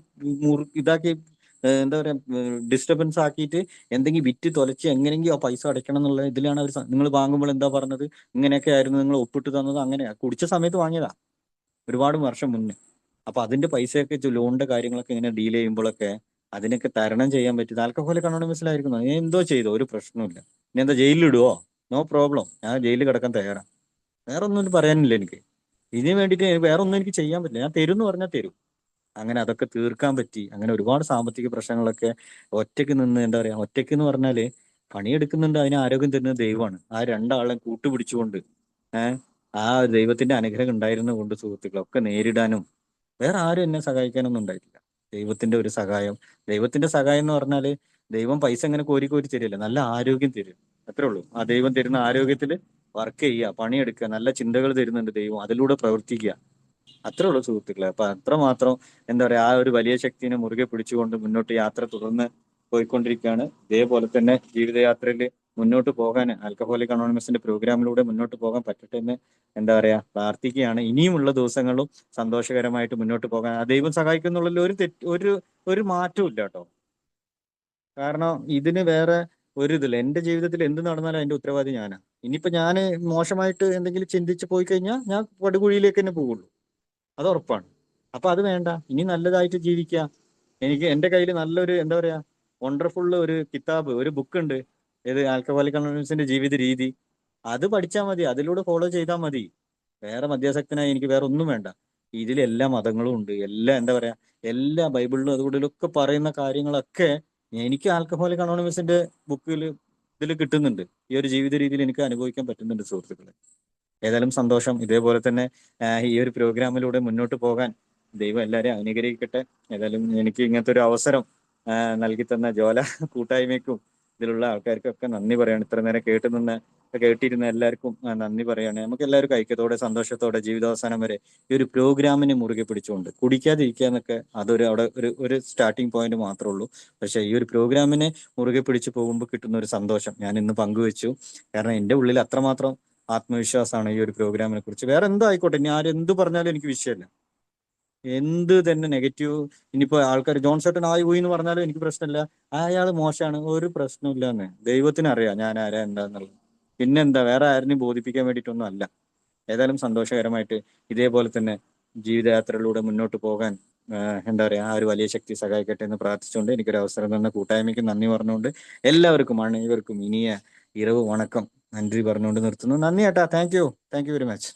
Speaker 1: ഇതാക്കി, എന്താ പറയാ, ഡിസ്റ്റർബൻസ് ആക്കിയിട്ട് എന്തെങ്കിലും വിറ്റ് തൊലച്ച് എങ്ങനെയെങ്കിലും ആ പൈസ അടയ്ക്കണം എന്നുള്ള ഇതിലാണ് അവർ. നിങ്ങൾ വാങ്ങുമ്പോൾ എന്താ പറഞ്ഞത്, ഇങ്ങനെയൊക്കെ ആയിരുന്നു നിങ്ങൾ ഒപ്പിട്ട് തന്നത്, അങ്ങനെയാ കുടിച്ച സമയത്ത് വാങ്ങിയതാ ഒരുപാട് വർഷം മുന്നേ. അപ്പൊ അതിന്റെ പൈസയൊക്കെ ലോണിന്റെ കാര്യങ്ങളൊക്കെ ഇങ്ങനെ ഡീൽ ചെയ്യുമ്പോഴൊക്കെ അതിനൊക്കെ തരണം ചെയ്യാൻ പറ്റിയത് ആൽക്കഹോളിക് അനോണിമസിലായിരിക്കുന്നു. നീ എന്തോ ചെയ്തോ, ഒരു പ്രശ്നമില്ല, നീ എന്താ ജയിലിലിടുവോ, നോ പ്രോബ്ലം, ഞാൻ ജയിലിൽ കിടക്കാൻ തയ്യാറാണ്. വേറെ ഒന്നും പറയാനില്ല എനിക്ക്. ഇതിന് വേണ്ടിയിട്ട് വേറെ ഒന്നും എനിക്ക് ചെയ്യാൻ പറ്റില്ല. ഞാൻ തരും എന്ന് പറഞ്ഞാൽ തരും. അങ്ങനെ അതൊക്കെ തീർക്കാൻ പറ്റി. അങ്ങനെ ഒരുപാട് സാമ്പത്തിക പ്രശ്നങ്ങളൊക്കെ ഒറ്റയ്ക്ക് നിന്ന്, എന്താ പറയാ, ഒറ്റയ്ക്ക് എന്ന് പറഞ്ഞാല് പണിയെടുക്കുന്നുണ്ട്, അതിന് ആരോഗ്യം തരുന്നത് ദൈവമാണ്. ആ രണ്ടാളെ കൂട്ടുപിടിച്ചുകൊണ്ട് ആ ദൈവത്തിന്റെ അനുഗ്രഹം ഉണ്ടായിരുന്നത് കൊണ്ട് സുഹൃത്തുക്കളൊക്കെ നേരിടാനും വേറെ ആരും എന്നെ സഹായിക്കാനൊന്നും ഉണ്ടായിട്ടില്ല. ദൈവത്തിന്റെ ഒരു സഹായം. ദൈവത്തിന്റെ സഹായം എന്ന് പറഞ്ഞാല് ദൈവം പൈസ ഇങ്ങനെ കോരി കോരി തരില്ല, നല്ല ആരോഗ്യം തരും. അത്രേ ഉള്ളൂ. ആ ദൈവം തരുന്ന ആരോഗ്യത്തിൽ വർക്ക് ചെയ്യുക, പണിയെടുക്കുക, നല്ല ചിന്തകൾ തരുന്നുണ്ട് ദൈവം, അതിലൂടെ പ്രവർത്തിക്കുക. അത്രേ ഉള്ളൂ സുഹൃത്തുക്കളെ. അപ്പൊ അത്രമാത്രം എന്താ പറയാ, ആ ഒരു വലിയ ശക്തിനെ മുറുകെ പിടിച്ചുകൊണ്ട് മുന്നോട്ട് യാത്ര തുടർന്ന് പോയിക്കൊണ്ടിരിക്കുകയാണ്. ഇതേപോലെ തന്നെ ജീവിതയാത്രയിൽ മുന്നോട്ട് പോകാൻ ആൽക്കഹോളിക് അനോണിമസിന്റെ പ്രോഗ്രാമിലൂടെ മുന്നോട്ട് പോകാൻ പറ്റട്ടെ എന്ന് എന്താ പറയാ പ്രാർത്ഥിക്കുകയാണ്. ഇനിയുമുള്ള ദിവസങ്ങളും സന്തോഷകരമായിട്ട് മുന്നോട്ട് പോകാൻ ആ ദൈവം സഹായിക്കുന്നുള്ളതിൽ ഒരു മാറ്റവും ഇല്ല കേട്ടോ. കാരണം ഇതിന് വേറെ ഒരു ഇതില്ല. എന്റെ ജീവിതത്തിൽ എന്ത് നടന്നാലും അതിന്റെ ഉത്തരവാദി ഞാനാ. ഇനിയിപ്പോ ഞാൻ മോശമായിട്ട് എന്തെങ്കിലും ചിന്തിച്ച് പോയി കഴിഞ്ഞാൽ ഞാൻ പടുകുഴിയിലേക്ക് തന്നെ പോവുള്ളൂ, അത് ഉറപ്പാണ്. അപ്പൊ അത് വേണ്ട, ഇനി നല്ലതായിട്ട് ജീവിക്കുക. എനിക്ക് എന്റെ കയ്യിൽ നല്ലൊരു എന്താ പറയാ വണ്ടർഫുൾ ഒരു കിതാബ്, ഒരു ബുക്ക് ഉണ്ട്. ഏത്, ആൽക്കഹോളിക് അനോണിമസിന്റെ ജീവിത രീതി. അത് പഠിച്ചാൽ മതി, അതിലൂടെ ഫോളോ ചെയ്താൽ മതി. വേറെ മധ്യാസക്തനായി എനിക്ക് വേറെ ഒന്നും വേണ്ട. ഇതിൽ എല്ലാ മതങ്ങളും ഉണ്ട്, എല്ലാ എന്താ പറയാ, എല്ലാ ബൈബിളിലും അതുകൂടിലൊക്കെ പറയുന്ന കാര്യങ്ങളൊക്കെ എനിക്ക് ആൽക്കഹോളിക് അനോണിമസിന്റെ ബുക്കിൽ ഇതിൽ കിട്ടുന്നുണ്ട്. ഈ ഒരു ജീവിത രീതിയിൽ എനിക്ക് അനുഭവിക്കാൻ പറ്റുന്നുണ്ട് സുഹൃത്തുക്കളെ. ഏതായാലും സന്തോഷം. ഇതേപോലെ തന്നെ ഈ ഒരു പ്രോഗ്രാമിലൂടെ മുന്നോട്ട് പോകാൻ ദൈവം എല്ലാവരെയും അനുഗ്രഹിക്കട്ടെ. ഏതായാലും എനിക്ക് ഇങ്ങനത്തെ ഒരു അവസരം നൽകി തന്ന ജ്വാല കൂട്ടായ്മയ്ക്കും ഇതിലുള്ള ആൾക്കാർക്കൊക്കെ നന്ദി പറയാണ്. ഇത്ര നേരം കേട്ടിരുന്ന എല്ലാവർക്കും നന്ദി പറയാണ്. നമുക്ക് എല്ലാവർക്കും ഐക്യത്തോടെ സന്തോഷത്തോടെ ജീവിതാവസാനം വരെ ഈ ഒരു പ്രോഗ്രാമിനെ മുറുകെ പിടിച്ചുകൊണ്ട് കുടിക്കാതിരിക്കുക എന്നൊക്കെ അതൊരു അവിടെ ഒരു സ്റ്റാർട്ടിങ് പോയിന്റ് മാത്രമേ ഉള്ളൂ. പക്ഷെ ഈ ഒരു പ്രോഗ്രാമിനെ മുറുകെ പിടിച്ചു പോകുമ്പോൾ കിട്ടുന്ന ഒരു സന്തോഷം ഞാൻ ഇന്ന് പങ്കുവെച്ചു. കാരണം എൻ്റെ ഉള്ളിൽ അത്രമാത്രം ആത്മവിശ്വാസമാണ് ഈ ഒരു പ്രോഗ്രാമിനെ കുറിച്ച്. വേറെ എന്തോ ആയിക്കോട്ടെ, ഇനി ആരെന്ത് പറഞ്ഞാലും എനിക്ക് വിഷയമല്ല. എന്ത് തന്നെ നെഗറ്റീവ്, ഇനിയിപ്പോ ആൾക്കാർ ജോൺ സേട്ടൻ ആയി പോയി എന്ന് പറഞ്ഞാലും എനിക്ക് പ്രശ്നമില്ല. അയാൾ മോശമാണ്, ഒരു പ്രശ്നമില്ല എന്ന് ദൈവത്തിന് അറിയാം ഞാൻ ആരാ എന്താന്നുള്ളത്. പിന്നെന്താ, വേറെ ആരെയും ബോധിപ്പിക്കാൻ വേണ്ടിയിട്ടൊന്നും അല്ല. ഏതായാലും സന്തോഷകരമായിട്ട് ഇതേപോലെ തന്നെ ജീവിതയാത്രയിലൂടെ മുന്നോട്ട് പോകാൻ എന്താ പറയാ, ആ ഒരു വലിയ ശക്തി സഹായിക്കട്ടെ എന്ന് പ്രാർത്ഥിച്ചുകൊണ്ട് എനിക്കൊരു അവസരം തന്ന കൂട്ടായ്മയ്ക്ക് നന്ദി പറഞ്ഞുകൊണ്ട് എല്ലാവർക്കും അണിയവർക്കും ഇനിയ ഇരവ് വണക്കം നന്ദി പറഞ്ഞുകൊണ്ട് നിർത്തുന്നു. നന്ദി ഏട്ടാ. Thank you very much.